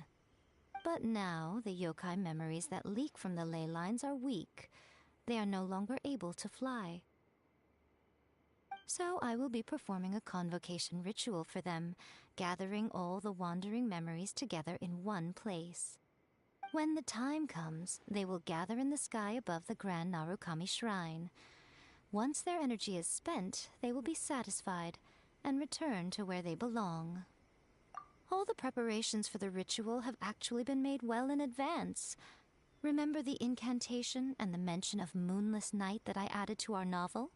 But now, the yokai memories that leak from the ley lines are weak. They are no longer able to fly. So I will be performing a convocation ritual for them, gathering all the wandering memories together in one place. When the time comes, they will gather in the sky above the Grand Narukami Shrine. Once their energy is spent, they will be satisfied and return to where they belong. All the preparations for the ritual have actually been made well in advance. Remember the incantation and the mention of moonless night that I added to our novel?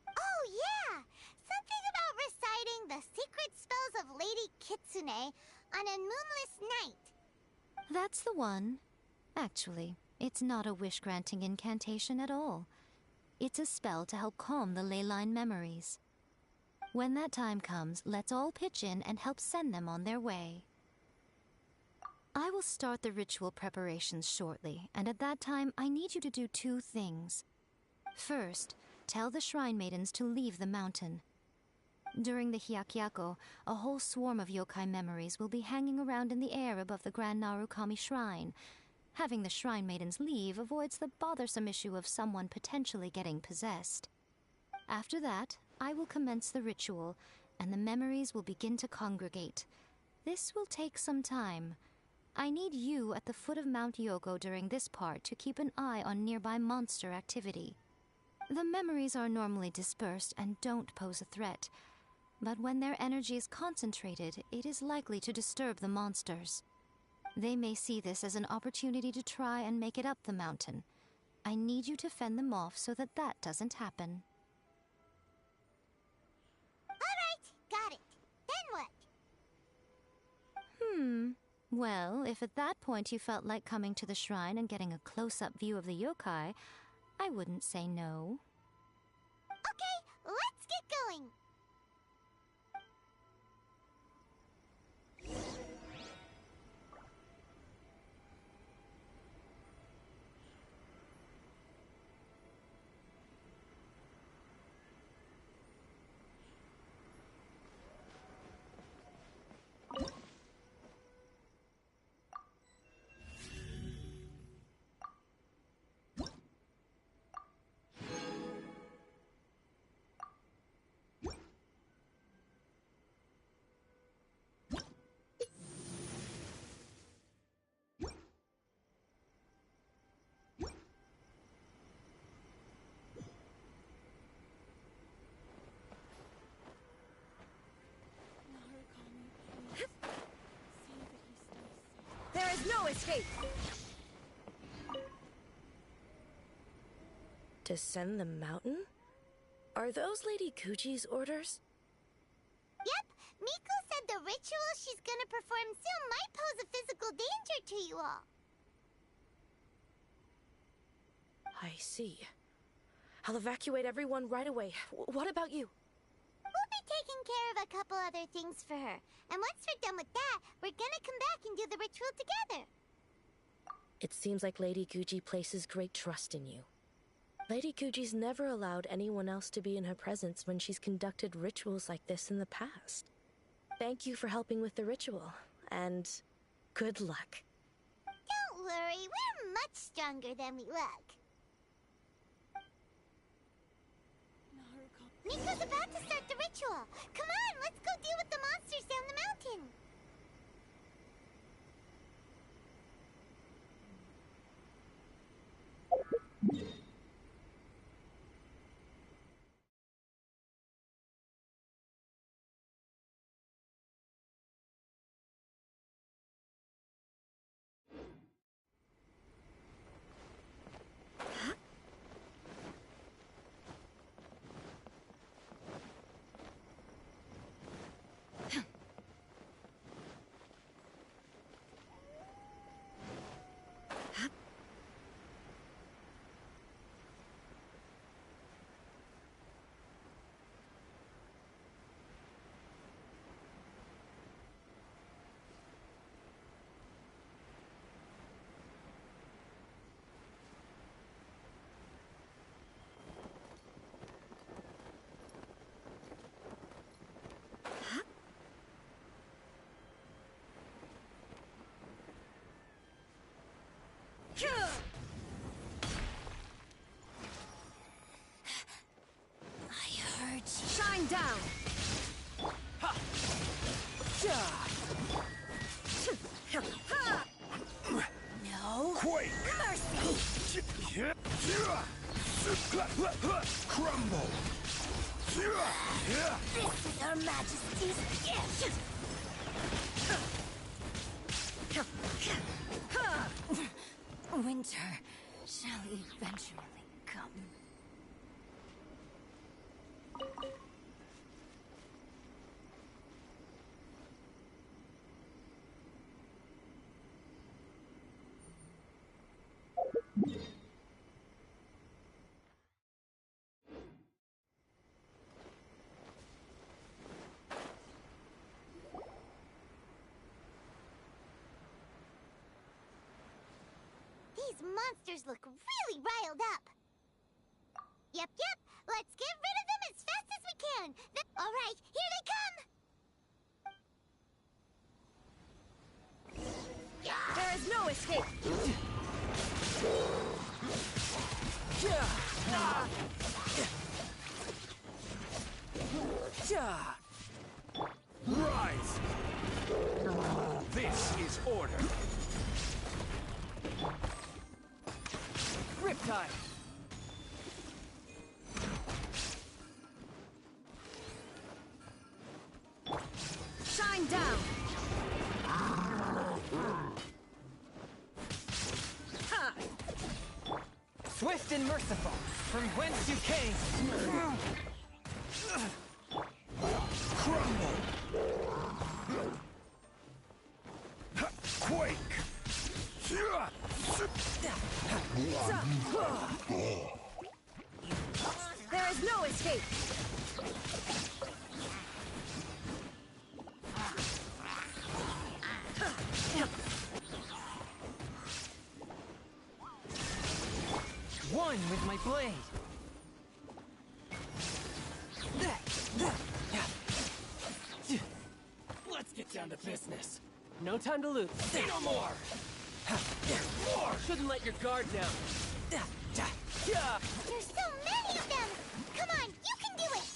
Oh, yeah! Something about reciting the secret spells of Lady Kitsune on a moonless night. That's the one. Actually, it's not a wish-granting incantation at all. It's a spell to help calm the ley line memories. When that time comes, let's all pitch in and help send them on their way. I will start the ritual preparations shortly, and at that time, I need you to do two things. First, tell the shrine maidens to leave the mountain. During the Hyakyako, a whole swarm of yokai memories will be hanging around in the air above the Grand Narukami Shrine. Having the shrine maidens leave avoids the bothersome issue of someone potentially getting possessed. After that, I will commence the ritual, and the memories will begin to congregate. This will take some time. I need you at the foot of Mount Yogo during this part to keep an eye on nearby monster activity. The memories are normally dispersed and don't pose a threat, but when their energy is concentrated, it is likely to disturb the monsters. They may see this as an opportunity to try and make it up the mountain. I need you to fend them off so that that doesn't happen. Alright, got it. Then what? Well, if at that point you felt like coming to the shrine and getting a close-up view of the yokai, I wouldn't say no. Okay, let's get going. There is no escape! Descend the mountain? Are those Lady Guji's orders? Yep, Miko said the ritual she's gonna perform soon might pose a physical danger to you all. I see. I'll evacuate everyone right away. What about you? We'll be taking care of a couple other things for her. And once we're done with that, we're gonna come back and do the ritual together. It seems like Lady Guji places great trust in you. Lady Guji's never allowed anyone else to be in her presence when she's conducted rituals like this in the past. Thank you for helping with the ritual, and good luck. Don't worry, we're much stronger than we look. Miko's about to start the ritual. Come on, let's go deal with the monsters down the mountain. Quake! Mercy! Crumble! This is Our Majesty's gift! Winter shall eventually come. These monsters look really riled up. Yep. Let's get rid of them as fast as we can. All right, here they come. There is no escape. Rise! This is order. Riptide! Shine down. Ha! Swift and merciful, from whence you came. Crumble! Quake! There is no escape. One with my blade. Let's get down to business. No time to lose. Say no more! More! Shouldn't let your guard down. There's so many of them! Come on, you can do it!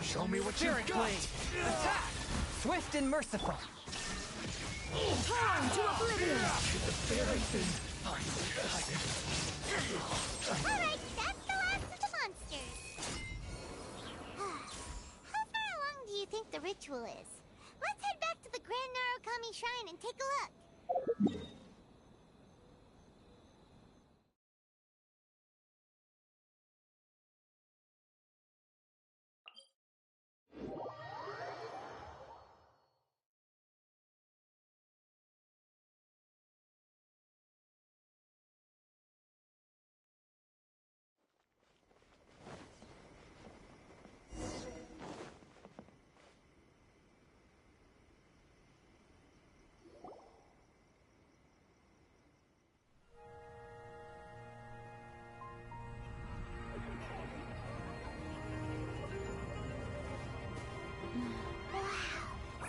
Show me what you've got! Attack! Swift and merciful. Time to oblivion. Alright, that's the last of the monsters. How far along do you think the ritual is? Let's head back to the Grand Narukami Shrine and take a look.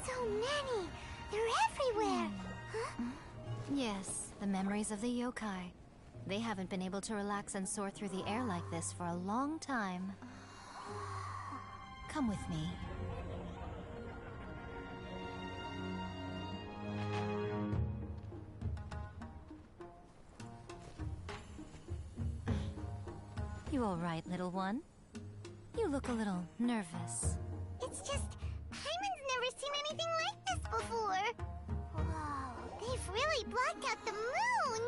So many! They're everywhere! Huh? Yes, the memories of the yokai. They haven't been able to relax and soar through the air like this for a long time. Come with me. You all right, little one? You look a little nervous. It's just, Hyman's never seen anything like this before. Whoa, they've really blocked out the moon!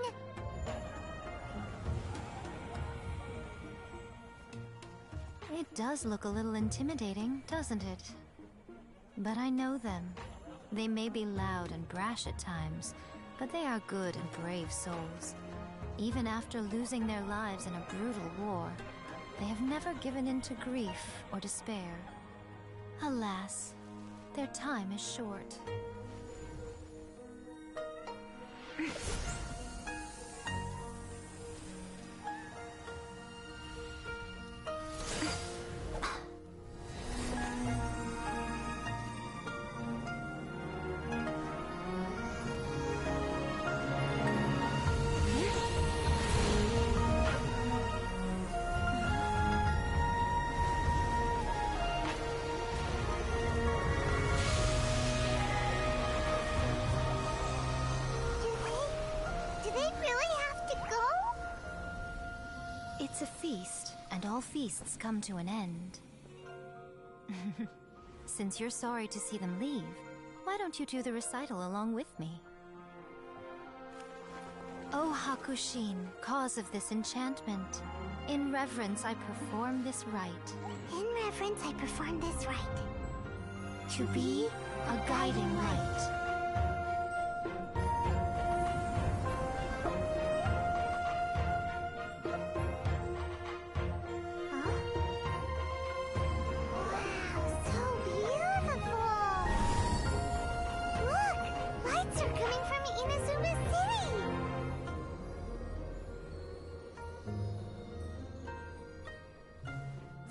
It does look a little intimidating, doesn't it? But I know them. They may be loud and brash at times, but they are good and brave souls. Even after losing their lives in a brutal war, they have never given in to grief or despair. Alas, their time is short. they really have to go? It's a feast, and all feasts come to an end. Since you're sorry to see them leave, why don't you do the recital along with me? O Hakushin, cause of this enchantment, in reverence I perform this rite. In reverence I perform this rite. To be a guiding light.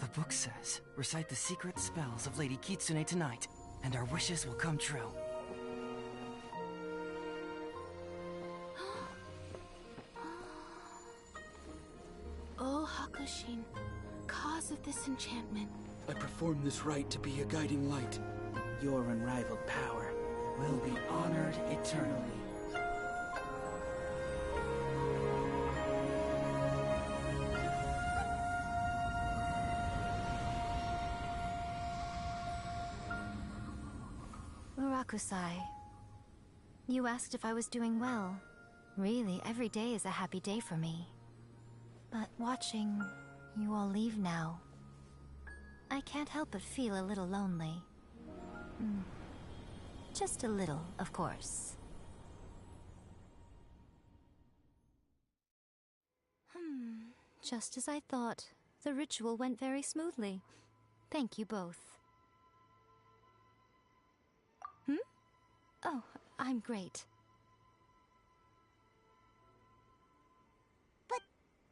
The book says, recite the secret spells of Lady Kitsune tonight, and our wishes will come true. O Hakushin, cause of this enchantment. I perform this rite to be a guiding light. Your unrivaled power will be honored eternally. Murakusai, you asked if I was doing well. Really, every day is a happy day for me. But watching you all leave now, I can't help but feel a little lonely. Just a little, of course. Just as I thought. The ritual went very smoothly. Thank you both. Oh, I'm great. But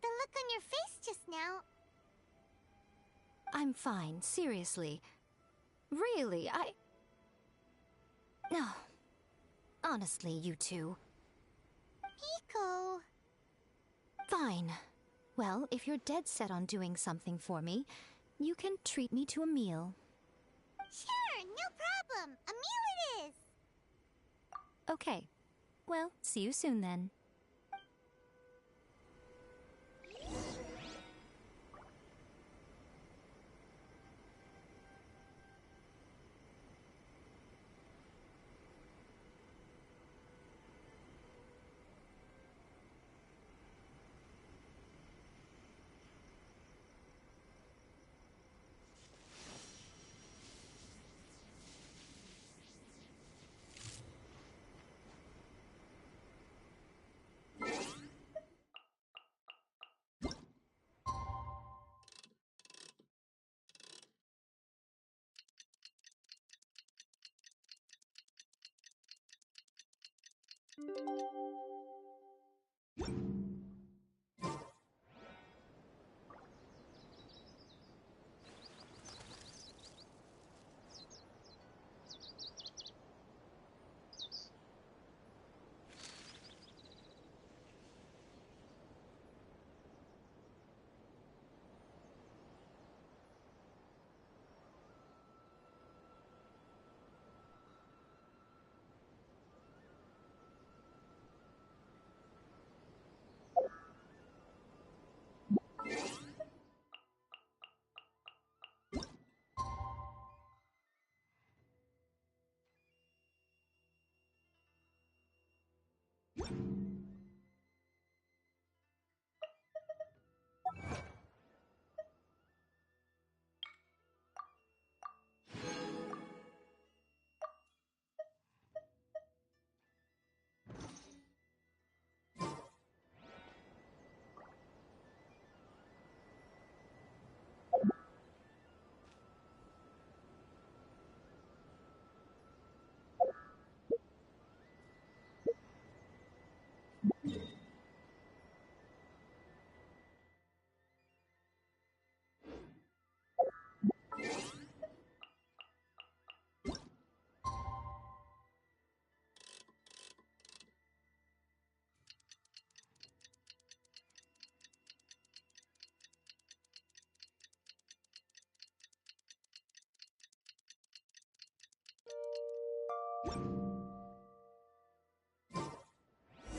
the look on your face just now... I'm fine, seriously. Really, No. Honestly, you two. Pico... Fine. Well, if you're dead set on doing something for me, you can treat me to a meal. Sure, no problem. A meal it is. Okay. Well, see you soon then.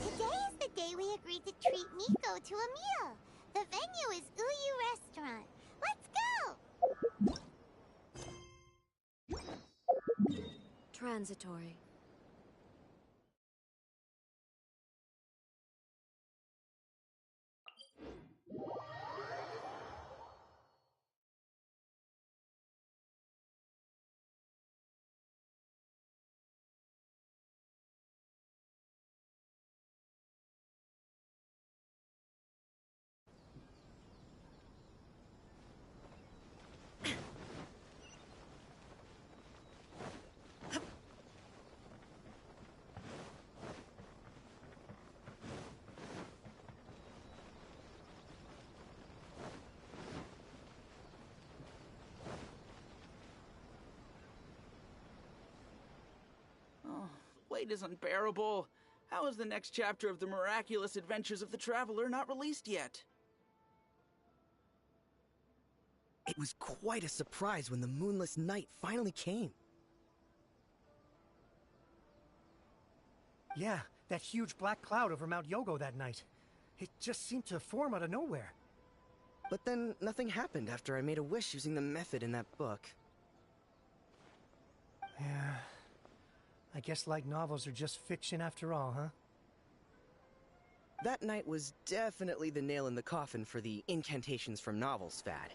Today is the day we I agreed to treat Miko to a meal. The venue is Uyu Restaurant. Let's go! Transitory. Wait is unbearable. How is the next chapter of the miraculous adventures of the Traveler not released yet? It was quite a surprise when the moonless night finally came. Yeah, that huge black cloud over Mount Yogo that night. It just seemed to form out of nowhere. But then nothing happened after I made a wish using the method in that book. Yeah. I guess light novels are just fiction after all, huh? That night was definitely the nail in the coffin for the incantations from novels fad.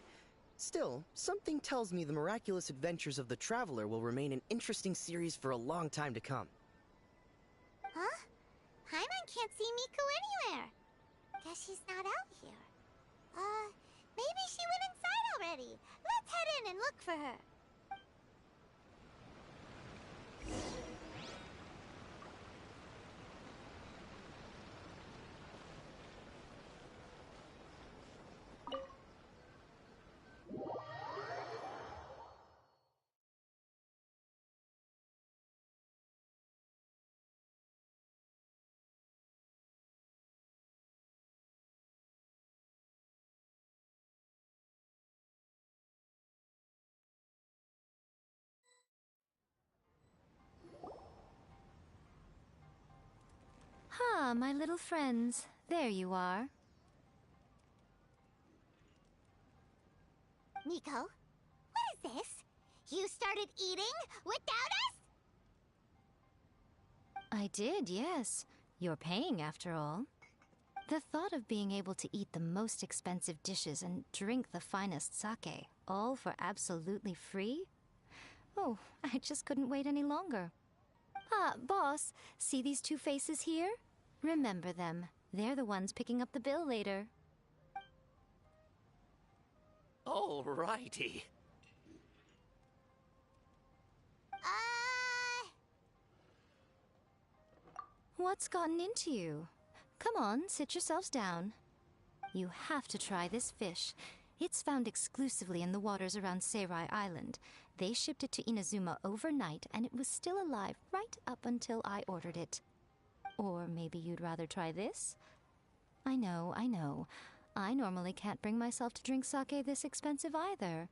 Still, something tells me the miraculous adventures of the Traveler will remain an interesting series for a long time to come. Huh? Paimon can't see Miko anywhere. Guess she's not out here. Maybe she went inside already. Let's head in and look for her. Ah, my little friends. There you are. Miko, what is this? You started eating without us? I did, yes. You're paying, after all. The thought of being able to eat the most expensive dishes and drink the finest sake, all for absolutely free? Oh, I just couldn't wait any longer. Ah, boss, see these two faces here? Remember them. They're the ones picking up the bill later. Alrighty. What's gotten into you? Come on, sit yourselves down. You have to try this fish. It's found exclusively in the waters around Seirai Island. They shipped it to Inazuma overnight, and it was still alive right up until I ordered it. Or maybe you'd rather try this? I know, I know. I normally can't bring myself to drink sake this expensive either.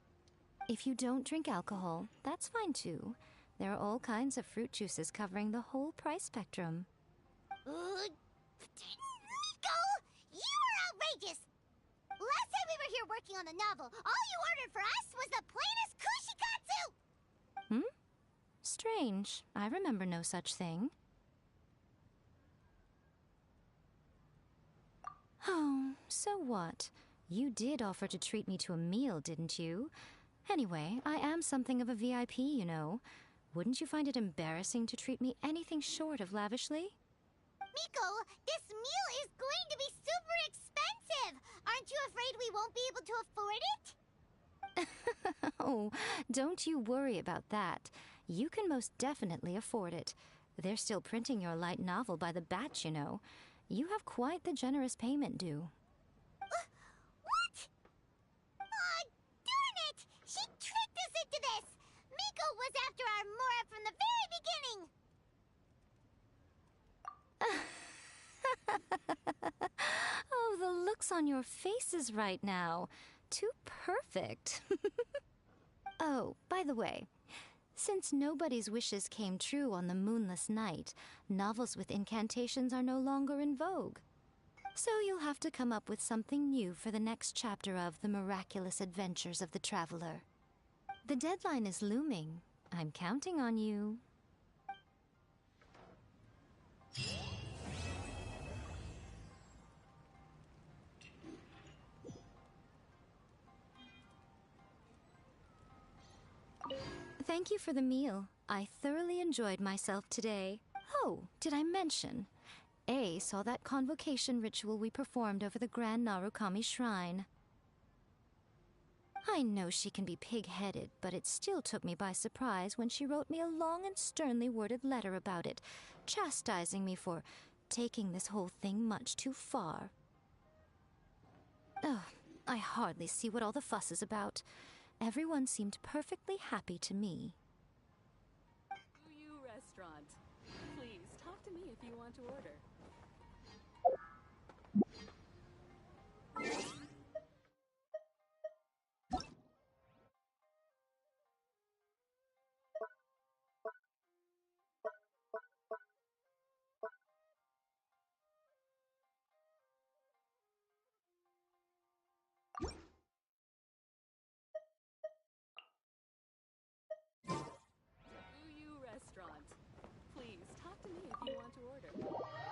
If you don't drink alcohol, that's fine too. There are all kinds of fruit juices covering the whole price spectrum. Miko! You are outrageous! Last time we were here working on the novel, all you ordered for us was the plainest kushikatsu! Strange. I remember no such thing. Oh, so what? You did offer to treat me to a meal, didn't you? Anyway, I am something of a VIP, you know. Wouldn't you find it embarrassing to treat me anything short of lavishly? Miko, this meal is going to be super expensive! Aren't you afraid we won't be able to afford it? Oh, don't you worry about that. You can most definitely afford it. They're still printing your light novel by the batch, you know. You have quite the generous payment due. What? Aw, darn it! She tricked us into this! Miko was after our Mora from the very beginning! Oh, the looks on your faces right now. Too perfect. Oh, by the way, since nobody's wishes came true on the moonless night, novels with incantations are no longer in vogue. So you'll have to come up with something new for the next chapter of The Miraculous Adventures of the Traveler. The deadline is looming. I'm counting on you. Thank you for the meal. I thoroughly enjoyed myself today. Oh, did I mention? A saw that convocation ritual we performed over the Grand Narukami Shrine. I know she can be pig-headed, but it still took me by surprise when she wrote me a long and sternly worded letter about it, chastising me for taking this whole thing much too far. Oh, I hardly see what all the fuss is about. Everyone seemed perfectly happy to me. Uyu Restaurant. Please, talk to me if you want to order. Uyu Restaurant. Please, talk to me if you want to order.